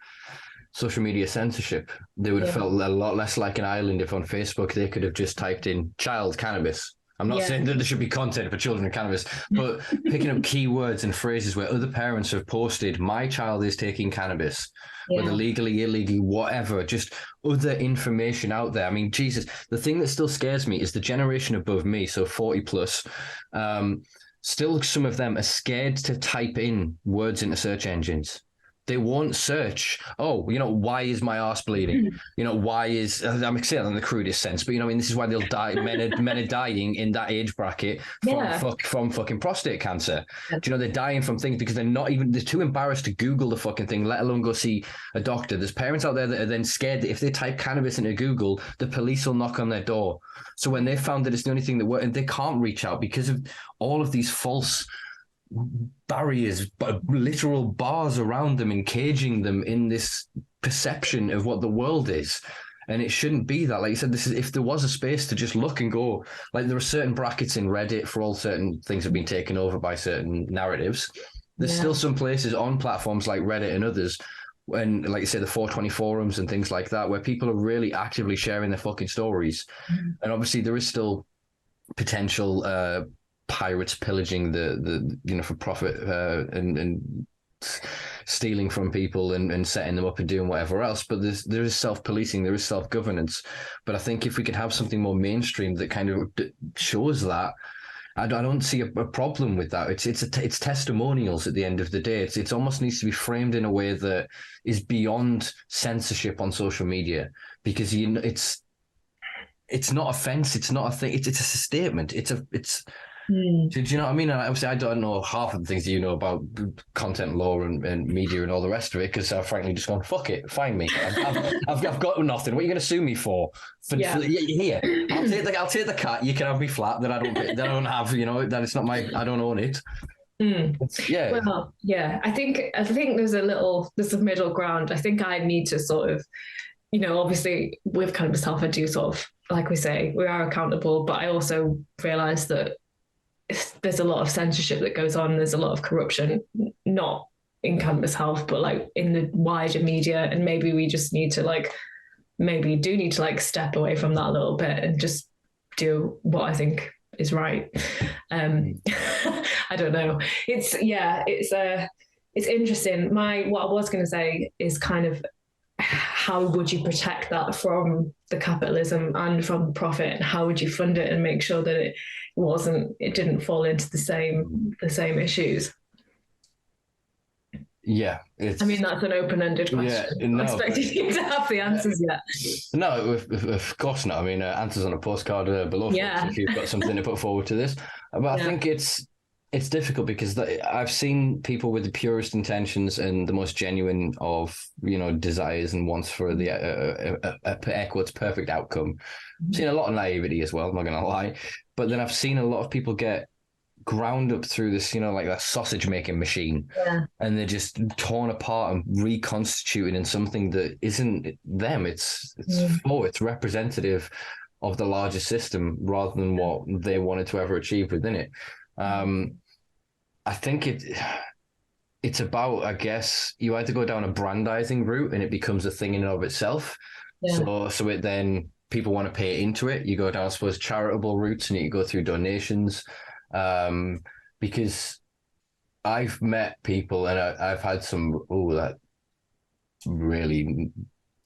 social media censorship. They would have felt a lot less like an island if on Facebook they could have just typed in child cannabis. I'm not saying that there should be content for children of cannabis, but picking up keywords and phrases where other parents have posted, my child is taking cannabis, whether legally, illegally, whatever, just other information out there. I mean, Jesus, the thing that still scares me is the generation above me, so 40 plus, still some of them are scared to type in words into search engines. They won't search, why is my arse bleeding? Why is, I'm saying in the crudest sense, but this is why they'll die. Men are dying in that age bracket from fucking prostate cancer. They're dying from things because they're too embarrassed to Google the fucking thing, let alone go see a doctor. There's parents out there that are then scared that if they type cannabis into Google, the police will knock on their door. So when they found that it's the only thing that works, and they can't reach out because of all of these false barriers, literal bars around them, encaging them in this perception of what the world is. And it shouldn't be that. Like you said, if there was a space to just look and go, like there are certain brackets in Reddit for all certain things have been taken over by certain narratives. There's still some places on platforms like Reddit and others, when, like you say, the 420 forums and things like that, where people are really actively sharing their fucking stories. And obviously there is still potential pirates pillaging the for profit and stealing from people and setting them up and doing whatever else. But there is self-policing, there is self-governance. But I think if we could have something more mainstream that kind of shows that, I don't see a problem with that. It's testimonials at the end of the day. It almost needs to be framed in a way that is beyond censorship on social media, because it's not offense. It's not a thing. It's a statement. Do you know what I mean? And obviously, I don't know half of the things that you know about content law and media and all the rest of it, because I've frankly just gone, fuck it, find me. I've got nothing. What are you going to sue me for? Here, I'll take the cat. You can have me flat that I don't have. That it's not my. I don't own it.
Well, yeah. I think there's a middle ground. I think I need to sort of, obviously with Cannabis Health, I do sort of, like we say, we are accountable, but I also realise that there's a lot of censorship that goes on. There's a lot of corruption, not in Cannabis Health, but like in the wider media. And maybe we just need to step away from that a little bit and just do what I think is right. I don't know. It's interesting. What I was going to say is kind of, how would you protect that from the capitalism and from the profit, and how would you fund it and make sure that it didn't fall into the same issues?
Yeah,
that's an open-ended question. I'm not expecting you to have the answers yet.
No, of course not. Answers on a postcard below if you've got something to put forward to this. But I think it's difficult because I've seen people with the purest intentions and the most genuine of, desires and wants for the air quotes perfect outcome. I've seen a lot of naivety as well, I'm not going to lie. But then I've seen a lot of people get ground up through this, like a sausage making machine, and they're just torn apart and reconstituted in something that isn't them. It's representative of the larger system rather than what they wanted to ever achieve within it. I think it's about, I guess, you either go down a brandizing route and it becomes a thing in and of itself. So it then people want to pay into it. You go down, I suppose, charitable routes, and you go through donations. Because I've met people and I've had some, that really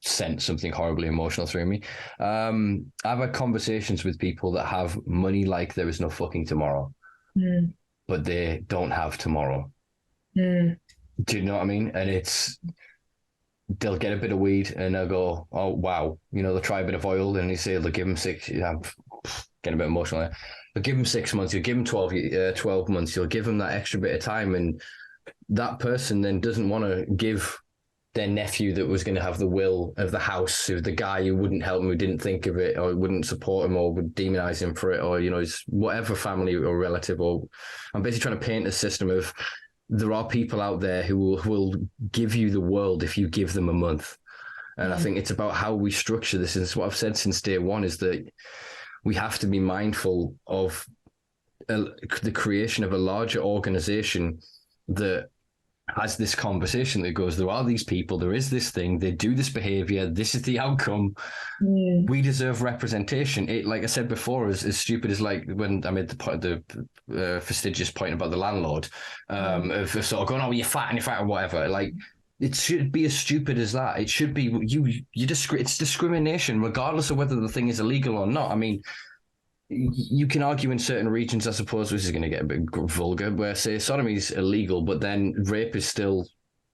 sent something horribly emotional through me. I've had conversations with people that have money like there is no fucking tomorrow. But they don't have tomorrow. Do you know what I mean? And they'll get a bit of weed and they'll go, oh, wow. They'll try a bit of oil and they'll give them 6, getting a bit emotional there. You'll give them 6 months, you'll give them 12 months, you'll give them that extra bit of time. And that person then doesn't want to give their nephew that was going to have the will of the house, who the guy who wouldn't help him, who didn't think of it, or wouldn't support him, or would demonize him for it, or, you know, his whatever family or relative. Or I'm basically trying to paint a system of there are people out there who will give you the world if you give them a month. And I think it's about how we structure this. And it's what I've said since day one, is that we have to be mindful of the creation of a larger organization that has this conversation that goes, there are these people, there is this thing, they do this behavior, this is the outcome. We deserve representation. It, like I said before, as stupid as like when I made the fastidious point about the landlord, of sort of going, oh, you're fat or whatever. Like, it should be as stupid as that. It should be it's discrimination, regardless of whether the thing is illegal or not. I mean, you can argue in certain regions, I suppose, which is going to get a bit vulgar, where, say, sodomy is illegal, but then rape is still.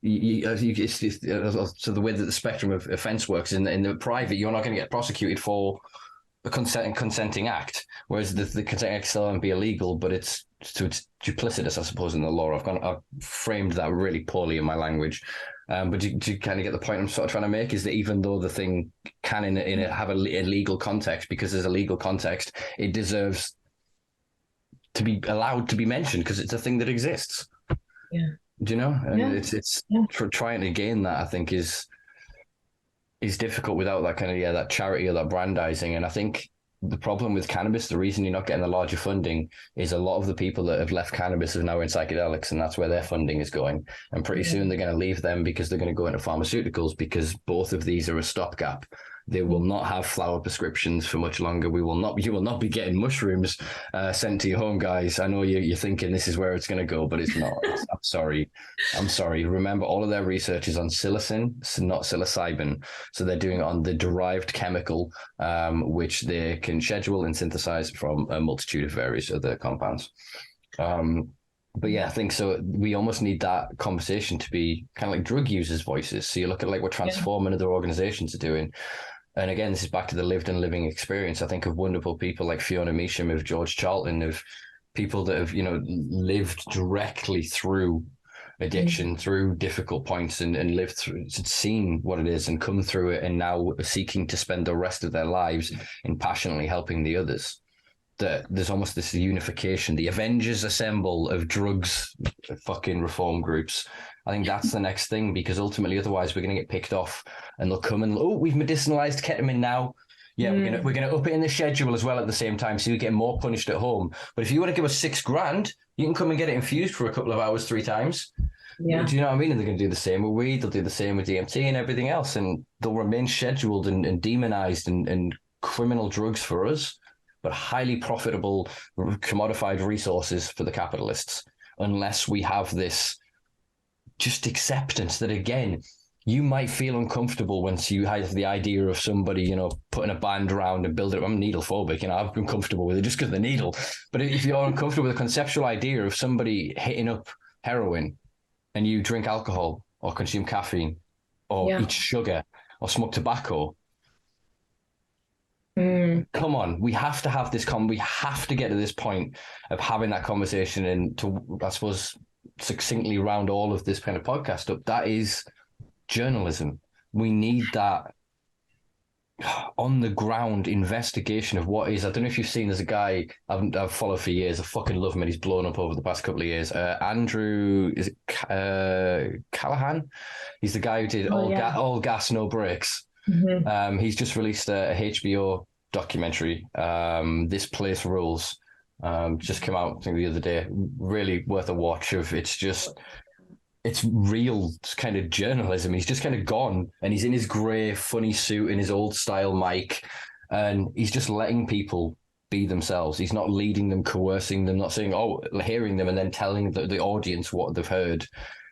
So the way that the spectrum of offence works in the private, you're not going to get prosecuted for a consenting act, whereas the consenting act still won't be illegal, but it's duplicitous, I suppose, in the law. I've framed that really poorly in my language. But to kind of get the point I'm sort of trying to make is that even though the thing can have a legal context, because there's a legal context, it deserves to be allowed to be mentioned because it's a thing that exists.
Yeah.
Do you know? And it's trying to gain that, I think, is difficult without that kind of that charity or that brandizing. And I think the problem with cannabis, the reason you're not getting the larger funding, is a lot of the people that have left cannabis are now in psychedelics, and that's where their funding is going. And pretty soon they're going to leave them because they're going to go into pharmaceuticals, because both of these are a stopgap. They will not have flower prescriptions for much longer. You will not be getting mushrooms sent to your home, guys. I know you're thinking this is where it's going to go, but it's not. I'm sorry. Remember, all of their research is on psilocin, not psilocybin. So they're doing it on the derived chemical, which they can schedule and synthesize from a multitude of various other compounds. But yeah, I think so. We almost need that conversation to be kind of like drug users' voices. So you look at like what Transform and other organizations are doing. And again, this is back to the lived and living experience. I think of wonderful people like Fiona Measham, of George Charlton, of people that have, lived directly through addiction, through difficult points, and lived through, seen what it is and come through it, and now are seeking to spend the rest of their lives in passionately helping the others. That there's almost this unification, the Avengers assemble of drugs fucking reform groups. I think that's the next thing, because ultimately otherwise we're going to get picked off, and they'll come and, we've medicinalized ketamine now. Yeah, we're gonna up it in the schedule as well at the same time, so you get more punished at home. But if you want to give us $6,000, you can come and get it infused for a couple of hours 3 times. Yeah. Do you know what I mean? And they're going to do the same with weed. They'll do the same with DMT and everything else, and they'll remain scheduled and demonized and criminal drugs for us, but highly profitable, commodified resources for the capitalists, unless we have this just acceptance that, again, you might feel uncomfortable once you have the idea of somebody, putting a band around and building it. I'm needle phobic, I've been comfortable with it just because of the needle. But if you're uncomfortable with the conceptual idea of somebody hitting up heroin, and you drink alcohol or consume caffeine or eat sugar or smoke tobacco, come on, we have to have this we have to get to this point of having that conversation, and to, I suppose, succinctly round all of this kind of podcast up, that is journalism. We need that on the ground investigation of what is. I don't know if you've seen, there's a guy I've followed for years. I fucking love him, and he's blown up over the past couple of years. Andrew, is it Callahan? He's the guy who did All Gas, No Brakes. He's just released a HBO documentary, This Place Rules. Just came out, I think, the other day. Really worth a watch. It's real kind of journalism. He's just kind of gone, and he's in his grey, funny suit in his old style mic, and he's just letting people be themselves. He's not leading them, coercing them, not saying, hearing them and then telling the audience what they've heard.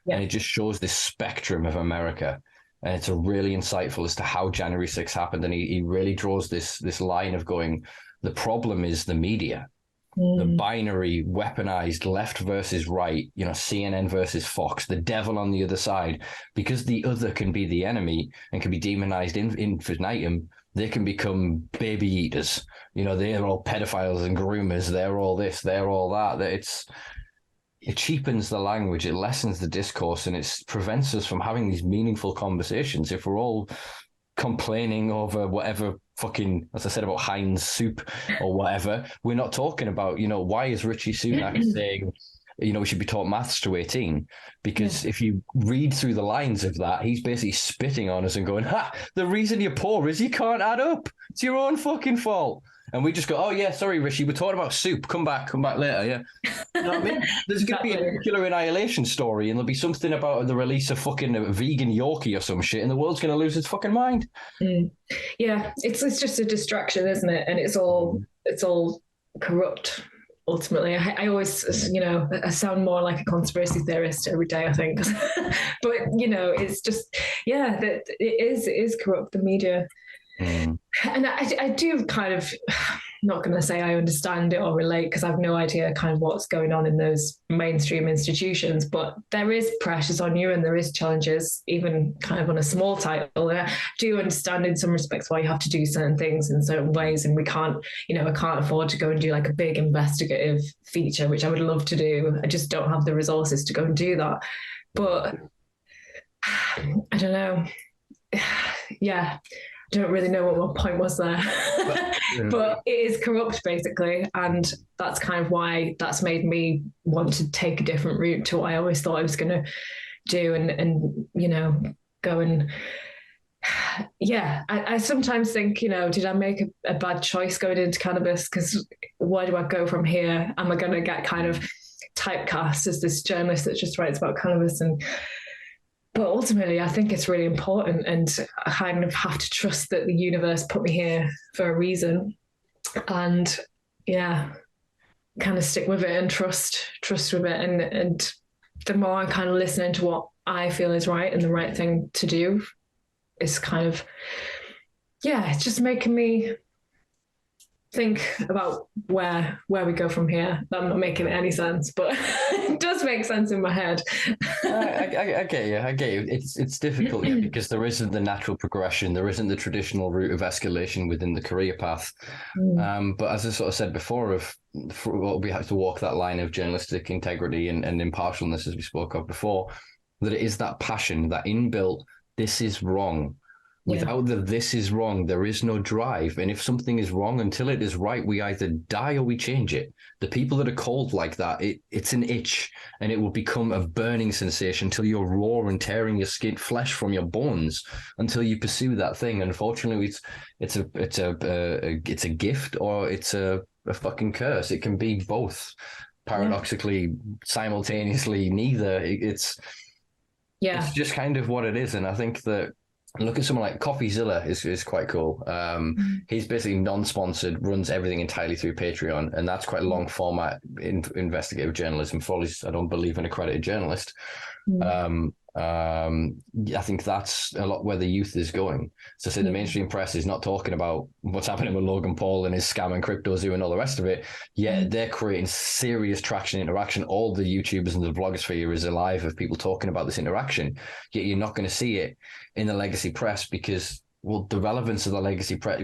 Yeah. And it just shows this spectrum of America. And it's a really insightful as to how January 6th happened. And he really draws this line of going, the problem is the media. The binary, weaponized left versus right, CNN versus Fox, the devil on the other side, because the other can be the enemy and can be demonized infinitum. They can become baby eaters. They're all pedophiles and groomers. They're all this, they're all that. it cheapens the language, it lessens the discourse, and it prevents us from having these meaningful conversations. If we're all complaining over whatever fucking, as I said, about Heinz soup or whatever, we're not talking about, why is Richie Sunak saying, we should be taught maths to 18? Because if you read through the lines of that, he's basically spitting on us and going, the reason you're poor is you can't add up. It's your own fucking fault. And we just go, oh, yeah, sorry, Rishi, we're talking about soup. Come back later, yeah. You know what I mean? There's going to be a nuclear annihilation story, and there'll be something about the release of fucking a vegan Yorkie or some shit, and the world's going to lose its fucking mind.
Yeah, it's just a distraction, isn't it? And it's all corrupt. Ultimately, I always, I sound more like a conspiracy theorist every day, I think. But, it's just, that it is corrupt, the media. And I do kind of, not going to say I understand it or relate, because I have no idea kind of what's going on in those mainstream institutions, but there is pressures on you and there is challenges, even kind of on a small title. And I do understand in some respects why you have to do certain things in certain ways. And we can't, I can't afford to go and do like a big investigative feature, which I would love to do. I just don't have the resources to go and do that. But I don't know. Yeah. Don't really know what my point was there, but it is corrupt basically. And that's kind of why that's made me want to take a different route to what I always thought I was going to do. And, go and, I sometimes think, did I make a bad choice going into cannabis? Because where do I go from here? Am I going to get kind of typecast as this journalist that just writes about cannabis? But ultimately, I think it's really important, and I kind of have to trust that the universe put me here for a reason, and kind of stick with it and trust with it. And the more I'm kind of listening to what I feel is right and the right thing to do, is kind of, it's just making me think about where we go from here. I'm not making any sense, but it does make sense in my head.
I get you. It's difficult because there isn't the natural progression. There isn't the traditional route of escalation within the career path. But as I sort of said before, we have to walk that line of journalistic integrity and impartialness, as we spoke of before, that it is that passion, that inbuilt, this is wrong. Without this is wrong, there is no drive. And if something is wrong, until it is right, we either die or we change it. The people that are cold like that, it's an itch, and it will become a burning sensation until you're raw and tearing your skin, flesh from your bones, until you pursue that thing. Unfortunately, it's a gift or it's a fucking curse. It can be both, paradoxically, simultaneously, neither. It's just kind of what it is. And I think that, look at someone like CoffeeZilla is quite cool. He's basically non-sponsored, runs everything entirely through Patreon, and that's quite a long format investigative journalism. For all I don't believe an accredited journalist. I think that's a lot where the youth is going. So say the mainstream press is not talking about what's happening with Logan Paul and his scam and crypto zoo and all the rest of it. Yeah, they're creating serious traction, interaction. All the YouTubers and the blogosphere is alive of people talking about this interaction. Yet you're not going to see it in the legacy press because, well, the relevance of the legacy press,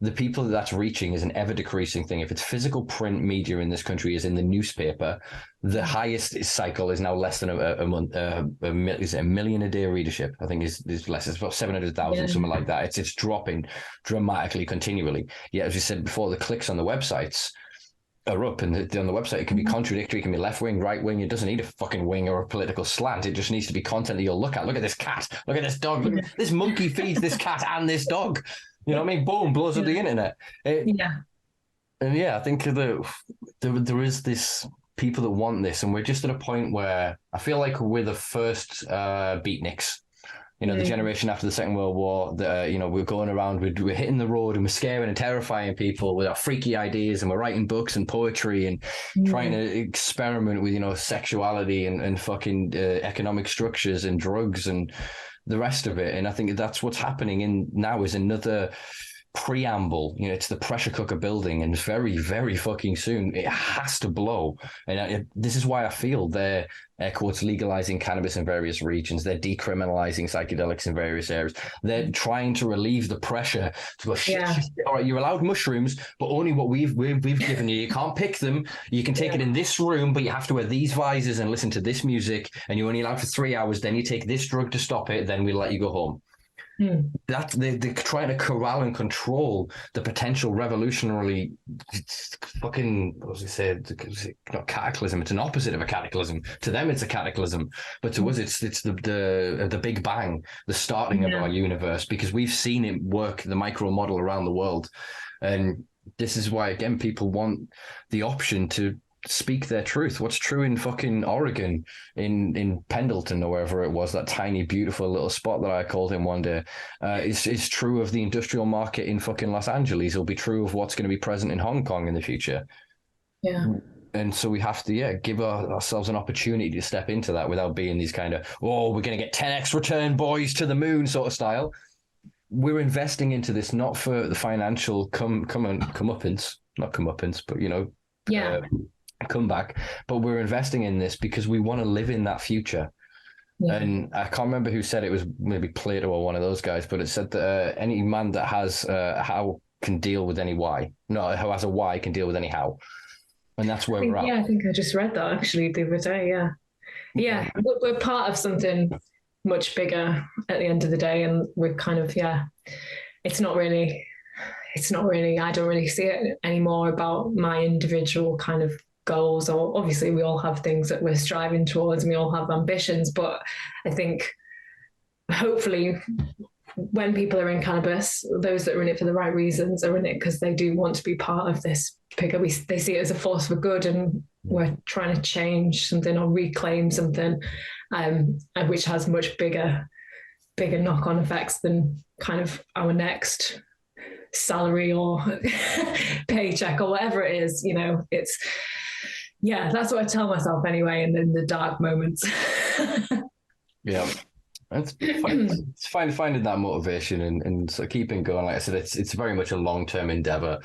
the people that's reaching is an ever decreasing thing. If it's physical print media in this country is in the newspaper, the highest cycle is now less than a month. Is it 1 million a day readership? I think is less. It's about 700,000, something like that. It's dropping dramatically, continually. Yeah, as you said before, the clicks on the websites are up, and on the website it can be contradictory, it can be left wing, right wing. It doesn't need a fucking wing or a political slant. It just needs to be content that you'll look at. Look at this cat, look at this dog, look at this monkey feeds this cat and this dog. You know what I mean? Boom, blows up the internet. And I think that there is this people that want this, and we're just at a point where I feel like we're the first beatniks. The generation after the Second World War, we're going around, we're hitting the road and we're scaring and terrifying people with our freaky ideas, and we're writing books and poetry and trying to experiment with, sexuality and fucking economic structures and drugs and the rest of it. And I think that's what's happening now is another preamble, it's the pressure cooker building, and very, very fucking soon it has to blow. And this is why I feel they're, air quotes, legalizing cannabis in various regions. They're decriminalizing psychedelics in various areas. They're trying to relieve the pressure to go, shit, all right, you're allowed mushrooms, but only what we've given you. You can't pick them. You can take it in this room, but you have to wear these visors and listen to this music, and you're only allowed for 3 hours. Then you take this drug to stop it. Then we'll let you go home. That they're trying to corral and control the potential revolutionary fucking, what was it said? Not cataclysm. It's an opposite of a cataclysm. To them, it's a cataclysm, but to us, it's the Big Bang, the starting of our universe, because we've seen it work, the micro model around the world, and this is why, again, people want the option to speak their truth. What's true in fucking Oregon, in Pendleton or wherever it was, that tiny beautiful little spot that I called him one day, is true of the industrial market in fucking Los Angeles. It'll be true of what's going to be present in Hong Kong in the future. And so we have to give ourselves an opportunity to step into that without being these kind of, we're going to get 10x return, boys, to the moon sort of style. We're investing into this not for the financial comeuppance, not comeuppance, but come back, but we're investing in this because we want to live in that future. And I can't remember who said it, was maybe Plato or one of those guys, but it said that any man that has how can deal with any why. No, who has a why can deal with any how. And that's where we're at.
I think I just read that actually the other day. We're part of something much bigger at the end of the day, and we're kind of it's not really I don't really see it anymore about my individual kind of goals, or obviously we all have things that we're striving towards and we all have ambitions, but I think hopefully when people are in cannabis, those that are in it for the right reasons are in it because they do want to be part of this bigger. They see it as a force for good, and we're trying to change something or reclaim something, which has much bigger knock-on effects than kind of our next salary or paycheck or whatever it is. It's that's what I tell myself anyway, and in the dark moments.
It's finding that motivation and sort of keeping going. Like I said, it's very much a long-term endeavor.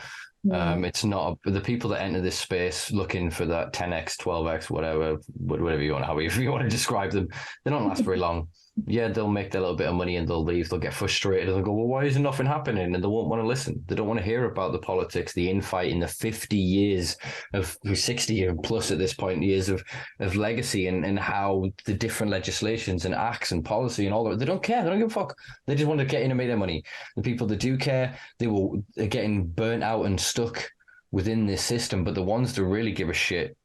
It's not the people that enter this space looking for that 10x, 12x, whatever you want, however you want to describe them, they don't last very long. They'll make their little bit of money and they'll leave. They'll get frustrated and they'll go, well, why is nothing happening? And they won't want to listen. They don't want to hear about the politics, the infighting, the 50 years of 60 or plus at this point, years of legacy and how the different legislations and acts and policy and all that. They don't care. They don't give a fuck. They just want to get in and make their money. The people that do care, they're getting burnt out and stuck within this system. But the ones that really give a shit,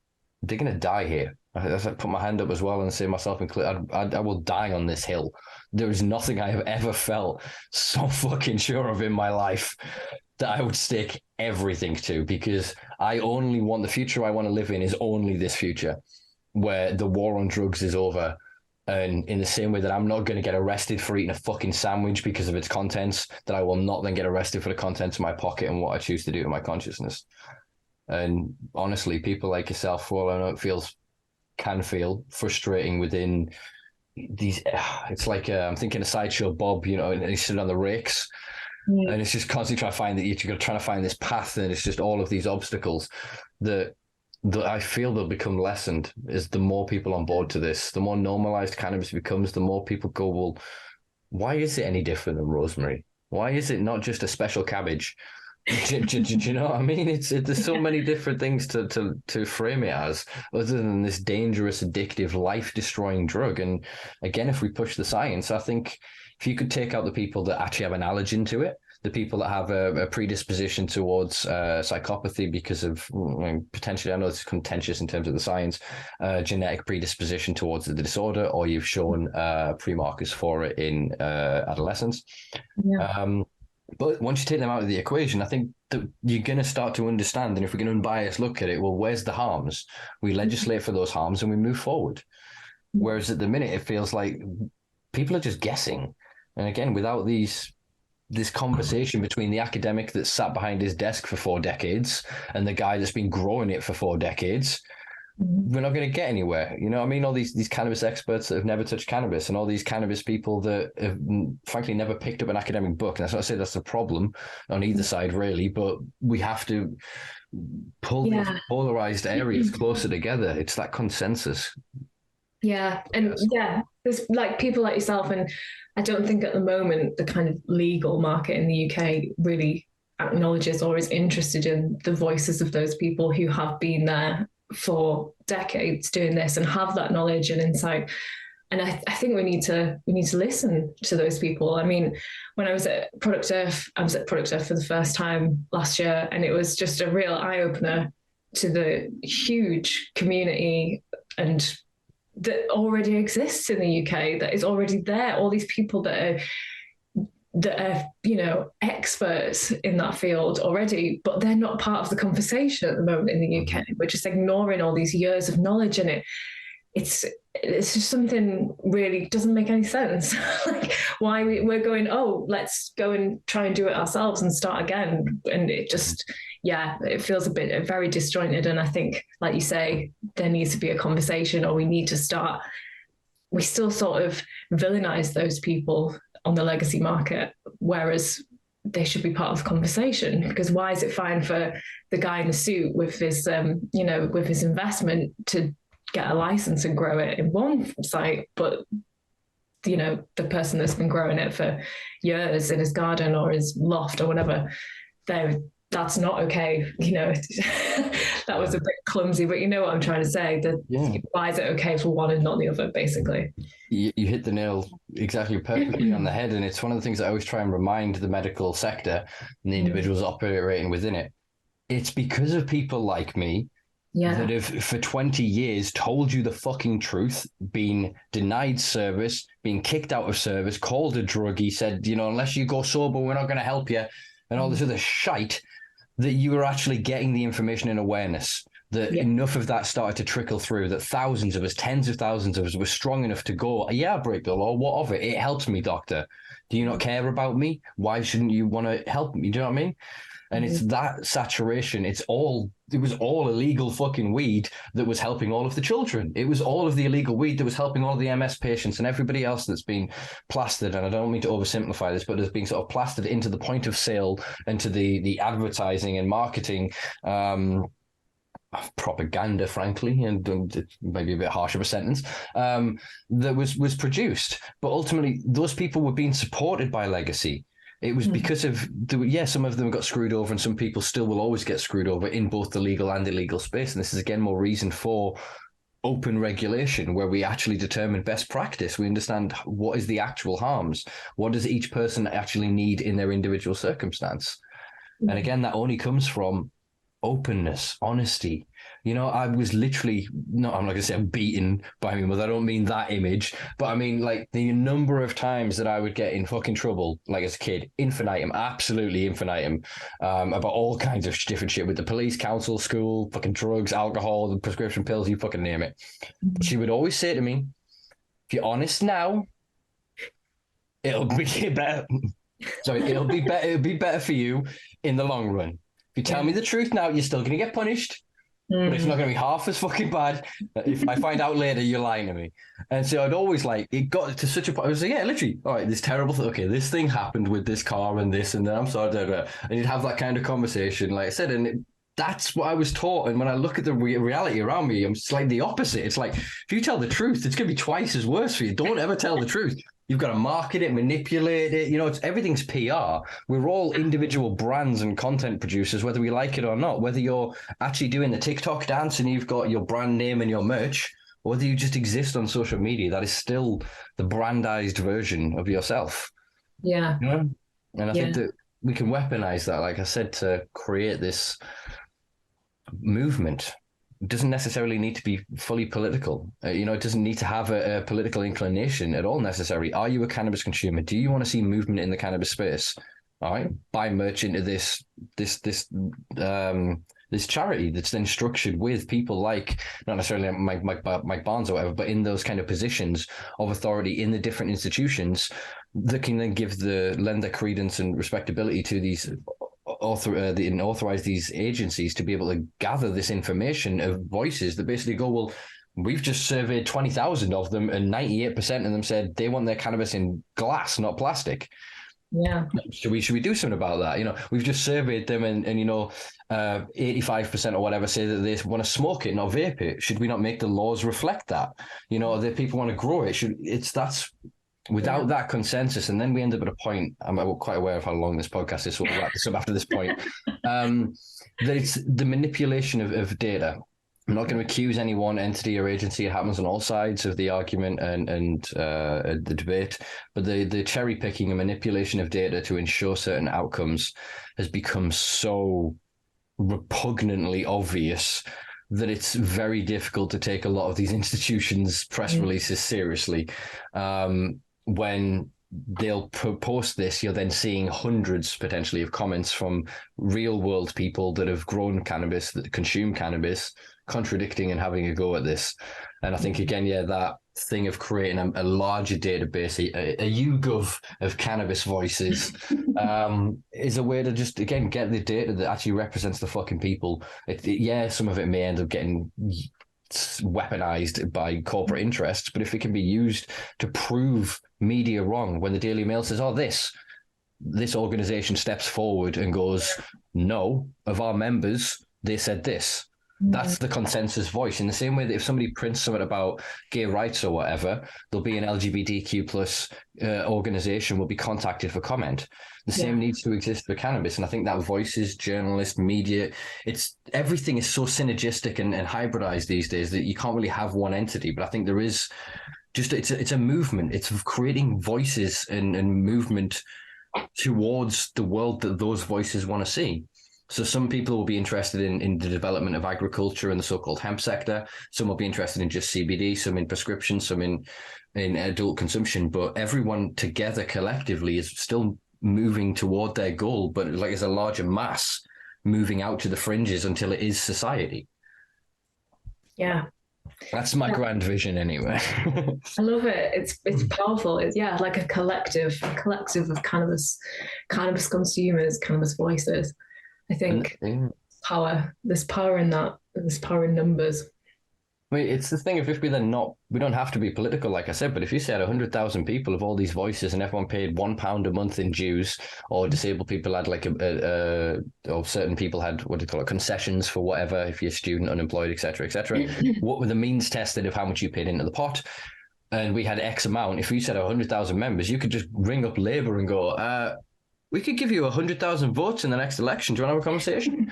they're going to die here. I put my hand up as well and say myself included, I will die on this hill. There is nothing I have ever felt so fucking sure of in my life that I would stick everything to, because I only want the future I want to live in is only this future where the war on drugs is over. And in the same way that I'm not going to get arrested for eating a fucking sandwich because of its contents, that I will not then get arrested for the contents of my pocket and what I choose to do to my consciousness. And honestly, people like yourself, for all I know, can feel frustrating within these. It's like I'm thinking of Sideshow Bob, and he's sitting on the rakes, and it's just constantly trying to find this path, and it's just all of these obstacles that I feel they'll become lessened as the more people on board to this, the more normalized cannabis becomes, the more people go, well, why is it any different than rosemary? Why is it not just a special cabbage? Do you know what I mean? There's so many different things to frame it as, other than this dangerous, addictive, life-destroying drug. And again, if we push the science, I think if you could take out the people that actually have an allergen to it, the people that have a predisposition towards psychopathy because of potentially, I know it's contentious in terms of the science, genetic predisposition towards the disorder, or you've shown pre-markers for it in adolescence. But once you take them out of the equation, I think that you're going to start to understand. And if we're going to unbiased look at it, well, where's the harms? We legislate for those harms and we move forward. Whereas at the minute, it feels like people are just guessing. And again, without this conversation between the academic that sat behind his desk for 4 decades and the guy that's been growing it for 4 decades, we're not going to get anywhere. You know what I mean? All these cannabis experts that have never touched cannabis, and all these cannabis people that have frankly never picked up an academic book. And that's not to say that's the problem on either side, really, but we have to pull these polarized areas closer together. It's that consensus.
Yeah. And there's like people like yourself, and I don't think at the moment the kind of legal market in the UK really acknowledges or is interested in the voices of those people who have been there for decades doing this and have that knowledge and insight. And I think we need to listen to those people. I mean, when I was at Product Earth, for the first time last year, and it was just a real eye-opener to the huge community and that already exists in the UK, that is already there, all these people that are, you know, experts in that field already, but they're not part of the conversation at the moment in the UK. We're just ignoring all these years of knowledge, and it's just something really doesn't make any sense. Like why we're going, oh, let's go and try and do it ourselves and start again. And it just, it feels very disjointed. And I think, like you say, there needs to be a conversation, or we need to start. We still sort of villainize those people on the legacy market, whereas they should be part of the conversation. Because why is it fine for the guy in the suit with his, with his investment to get a license and grow it in one site, but you know, the person that's been growing it for years in his garden or his loft or whatever, that's not okay. You know, that was a bit clumsy, but you know what I'm trying to say. Why is it okay for one and not the other, basically?
You hit the nail exactly perfectly on the head. And it's one of the things that I always try and remind the medical sector and the individuals operating within it. It's because of people like me that have for 20 years told you the fucking truth, been denied service, been kicked out of service, called a druggie, said, you know, unless you go sober, we're not going to help you, and all this other shite, that you were actually getting the information and awareness, that enough of that started to trickle through, that thousands of us, tens of thousands of us were strong enough to go, I break the law, what of it? It helps me, doctor. Do you not care about me? Why shouldn't you want to help me? Do you know what I mean? And it's that saturation. It was all illegal fucking weed that was helping all of the children. It was all of the illegal weed that was helping all of the MS patients and everybody else that's been plastered. And I don't mean to oversimplify this, but has been sort of plastered into the point of sale and to the advertising and marketing propaganda, frankly, and maybe a bit harsh of a sentence, that was produced. But ultimately, those people were being supported by legacy. It was because of, some of them got screwed over, and some people still will always get screwed over in both the legal and illegal space. And this is, again, more reason for open regulation, where we actually determine best practice. We understand what is the actual harms. What does each person actually need in their individual circumstance? And again, that only comes from openness, honesty. You know, I was literally, I'm not going to say I'm beaten by my mother. I don't mean that image, but I mean like the number of times that I would get in fucking trouble, like as a kid, infinitum, absolutely infinitum, about all kinds of different shit with the police, council, school, fucking drugs, alcohol, the prescription pills, you fucking name it. She would always say to me, if you're honest now, it'll be better. Sorry, it'll be better for you in the long run. If you tell me the truth now, you're still going to get punished. But it's not going to be half as fucking bad if I find out later you're lying to me. And so I'd always it got to such a point. I was like, literally, all right, this terrible thing. Okay, this thing happened with this car and this, and then I'm sorry. And you'd have that kind of conversation, like I said, and that's what I was taught. And when I look at the reality around me, it's like the opposite. It's like, if you tell the truth, it's going to be twice as worse for you. Don't ever tell the truth. You've got to market it, manipulate it. You know, everything's PR. We're all individual brands and content producers, whether we like it or not. Whether you're actually doing the TikTok dance and you've got your brand name and your merch, or whether you just exist on social media, that is still the brandized version of yourself.
Yeah.
You know? And I think that we can weaponize that, like I said, to create this movement. It doesn't necessarily need to be fully political. It doesn't need to have a political inclination at all necessarily. Are you a cannabis consumer? Do you want to see movement in the cannabis space? All right, buy merch into this charity that's then structured with people like, not necessarily Mike Barnes or whatever, but in those kind of positions of authority in the different institutions that can then lend their credence and respectability to these authorize these agencies to be able to gather this information of voices that basically go, well, we've just surveyed 20,000 of them, and 98% of them said they want their cannabis in glass, not plastic.
Yeah.
Should we do something about that? We've just surveyed them, and 85% or whatever say that they want to smoke it, not vape it. Should we not make the laws reflect that? That people want to grow it. That's without that consensus, and then we end up at a point. I'm quite aware of how long this podcast is, so we'll wrap this up after this point. That it's the manipulation of data. I'm not going to accuse any one entity or agency. It happens on all sides of the argument and the debate. But the cherry picking and manipulation of data to ensure certain outcomes has become so repugnantly obvious that it's very difficult to take a lot of these institutions' press releases seriously. When they'll post this, you're then seeing hundreds potentially of comments from real world people that have grown cannabis, that consume cannabis, contradicting and having a go at this. And I think, again, that thing of creating a larger database, a YouGov of cannabis voices, is a way to just, again, get the data that actually represents the fucking people. Some of it may end up getting weaponized by corporate interests, but if it can be used to prove media wrong, when the Daily Mail says, this organization steps forward and goes, no, of our members, they said this. That's the consensus voice. In the same way that if somebody prints something about gay rights or whatever, there'll be an LGBTQ plus organization will be contacted for comment. The same needs to exist for cannabis. And I think that voices, journalists, media, everything is so synergistic and hybridized these days that you can't really have one entity. But I think there is it's a movement. It's creating voices and movement towards the world that those voices want to see. So some people will be interested in the development of agriculture and the so-called hemp sector. Some will be interested in just CBD, some in prescription, some in adult consumption. But everyone together collectively is still moving toward their goal, but like as a larger mass moving out to the fringes until it is society. Yeah. That's my grand vision anyway.
I love it. It's powerful. It's like a collective of cannabis consumers, cannabis voices. I think there's power in that. There's power in numbers.
I mean, it's the thing of if we don't have to be political, like I said, but if you said 100,000 people of all these voices and everyone paid £1 a month in dues, or disabled people had or certain people had, concessions for whatever, if you're a student, unemployed, et cetera, what were the means tested of how much you paid into the pot? And we had X amount. If you said 100,000 members, you could just ring up Labour and go, we could give you 100,000 votes in the next election. Do you want to have a conversation?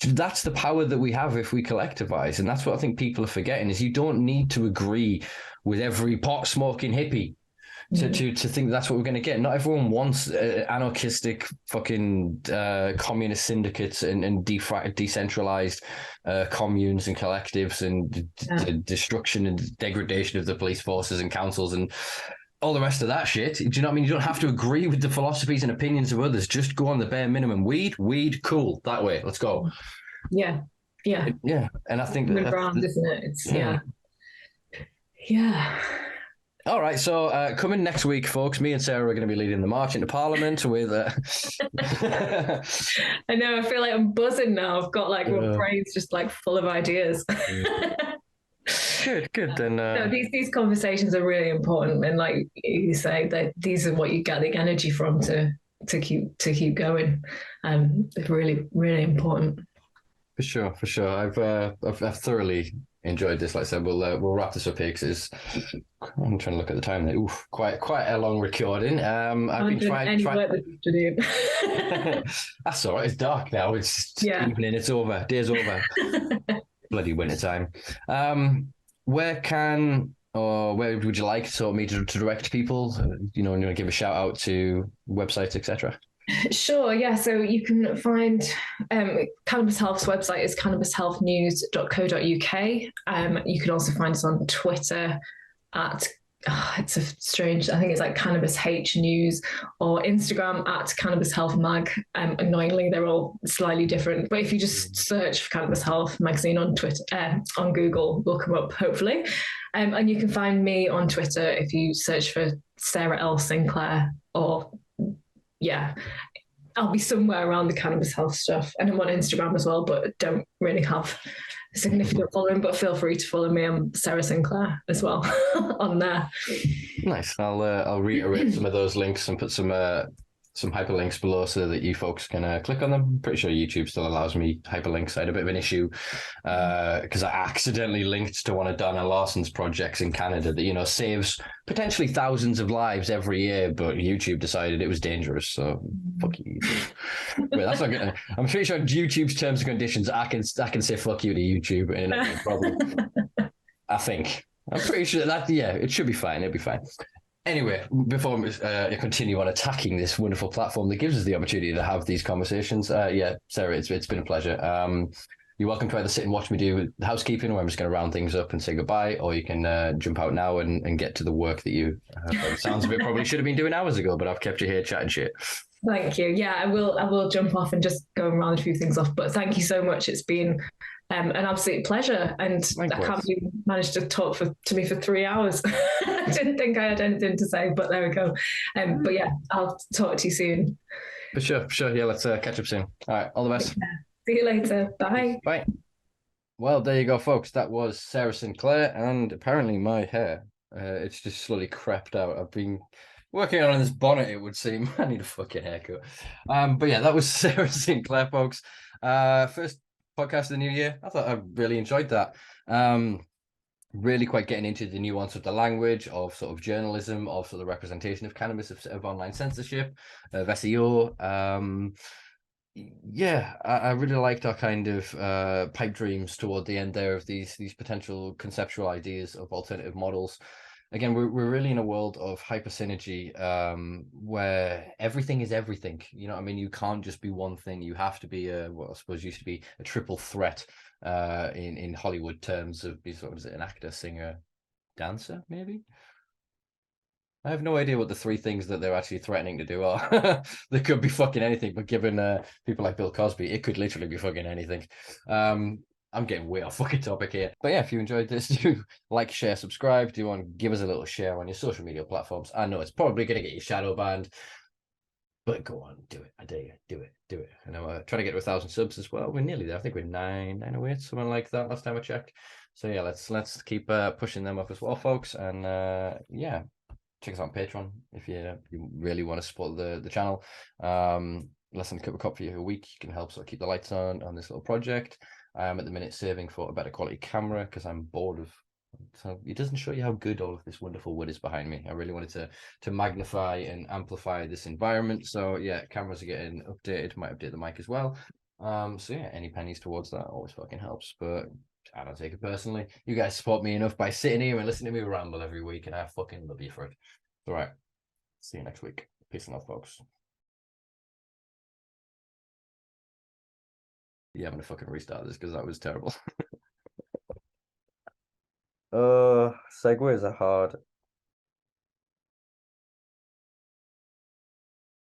That's the power that we have if we collectivize. And that's what I think people are forgetting is you don't need to agree with every pot smoking hippie to think that's what we're going to get. Not everyone wants anarchistic fucking communist syndicates and decentralized communes and collectives and destruction and degradation of the police forces and councils and all the rest of that shit. Do you know what I mean? You don't have to agree with the philosophies and opinions of others. Just go on the bare minimum. Weed, cool. That way. Let's go.
Yeah.
And I think
that's ground, isn't it? It's yeah.
All right. So coming next week, folks, me and Sarah are going to be leading the march into Parliament with.
I know. I feel like I'm buzzing now. I've got my brain's just full of ideas.
Good. Then
these conversations are really important, and like you say, that these are what you get the energy from to keep going. It's really, really important. For
sure. I've thoroughly enjoyed this. Like I said, we'll wrap this up here because I'm trying to look at the time. There, quite a long recording. I've been trying. To do. That's all right. It's dark now. It's evening. It's over. Day's over. Bloody winter time. Where would you like me to direct people? You want to give a shout out to websites, etc.
Sure, yeah. So you can find Cannabis Health's website is cannabishealthnews.co.uk. You can also find us on Twitter at it's a strange, I think it's like Cannabis H News, or Instagram at Cannabis Health Mag. Annoyingly, they're all slightly different. But if you just search for Cannabis Health Magazine on Twitter, on Google, we'll come up hopefully. And you can find me on Twitter if you search for Sarah L. Sinclair, or I'll be somewhere around the cannabis health stuff, and I'm on Instagram as well, but don't really have a significant following. But feel free to follow me. I'm Sarah Sinclair as well on there.
Nice. I'll reiterate some of those links and put some hyperlinks below so that you folks can click on them. I'm pretty sure YouTube still allows me hyperlinks. I had a bit of an issue because I accidentally linked to one of Dana Larson's projects in Canada that, saves potentially thousands of lives every year, but YouTube decided it was dangerous. So fuck you. But that's not good. I'm pretty sure YouTube's terms and conditions, I can say fuck you to YouTube and it'll not be a problem. I think. I'm pretty sure that, it should be fine. It'll be fine. Anyway, before we continue on attacking this wonderful platform that gives us the opportunity to have these conversations, Sarah, it's been a pleasure. You're welcome to either sit and watch me do the housekeeping, where I'm just going to round things up and say goodbye, or you can jump out now and get to the work that you, sounds of it, probably should have been doing hours ago, but I've kept you here chatting shit.
Thank you. Yeah, I will jump off and just go and round a few things off. But thank you so much. It's been an absolute pleasure. And likewise. I can't believe you managed to talk to me for 3 hours. I didn't think I had anything to say, but there we go. But yeah, I'll talk to you soon.
For sure. Yeah, let's catch up soon. All right, all the best.
See you later. Bye.
Bye. Well, there you go, folks. That was Sarah Sinclair, and apparently my hair, it's just slowly crept out. I've been working on this bonnet, it would seem. I need a fucking haircut. But yeah, that was Sarah Sinclair, folks. First podcast of the new year. I thought I really enjoyed that. Really quite getting into the nuance of the language, of sort of journalism, of sort of the representation of cannabis, of online censorship, of SEO. I really liked our kind of pipe dreams toward the end there of these potential conceptual ideas of alternative models. Again, we're really in a world of hyper synergy where everything is everything. You know what I mean? You can't just be one thing. You have to be what I suppose used to be a triple threat in Hollywood terms of an actor, singer, dancer, maybe? I have no idea what the three things that they're actually threatening to do are. They could be fucking anything, but given people like Bill Cosby, it could literally be fucking anything. I'm getting way off fucking topic here. But yeah, if you enjoyed this, do like, share, subscribe. Do you want to give us a little share on your social media platforms? I know it's probably going to get you shadow banned, but go on, do it. I dare you. Do it. And I'm trying to get to 1,000 subs as well. We're nearly there. I think we're 908, something like that last time I checked. So yeah, let's keep pushing them up as well, folks. And check us out on Patreon if you really want to support the channel. Less than a cup of coffee a week, you can help sort of keep the lights on this little project. I am at the minute saving for a better quality camera because I'm bored of. So it doesn't show you how good all of this wonderful wood is behind me. I really wanted to magnify and amplify this environment. So yeah, cameras are getting updated. Might update the mic as well. So yeah, any pennies towards that always fucking helps. But I don't take it personally. You guys support me enough by sitting here and listening to me ramble every week, and I fucking love you for it. All right. See you next week. Peace and love, folks. Yeah, I'm gonna fucking restart this because that was terrible. Segues are hard.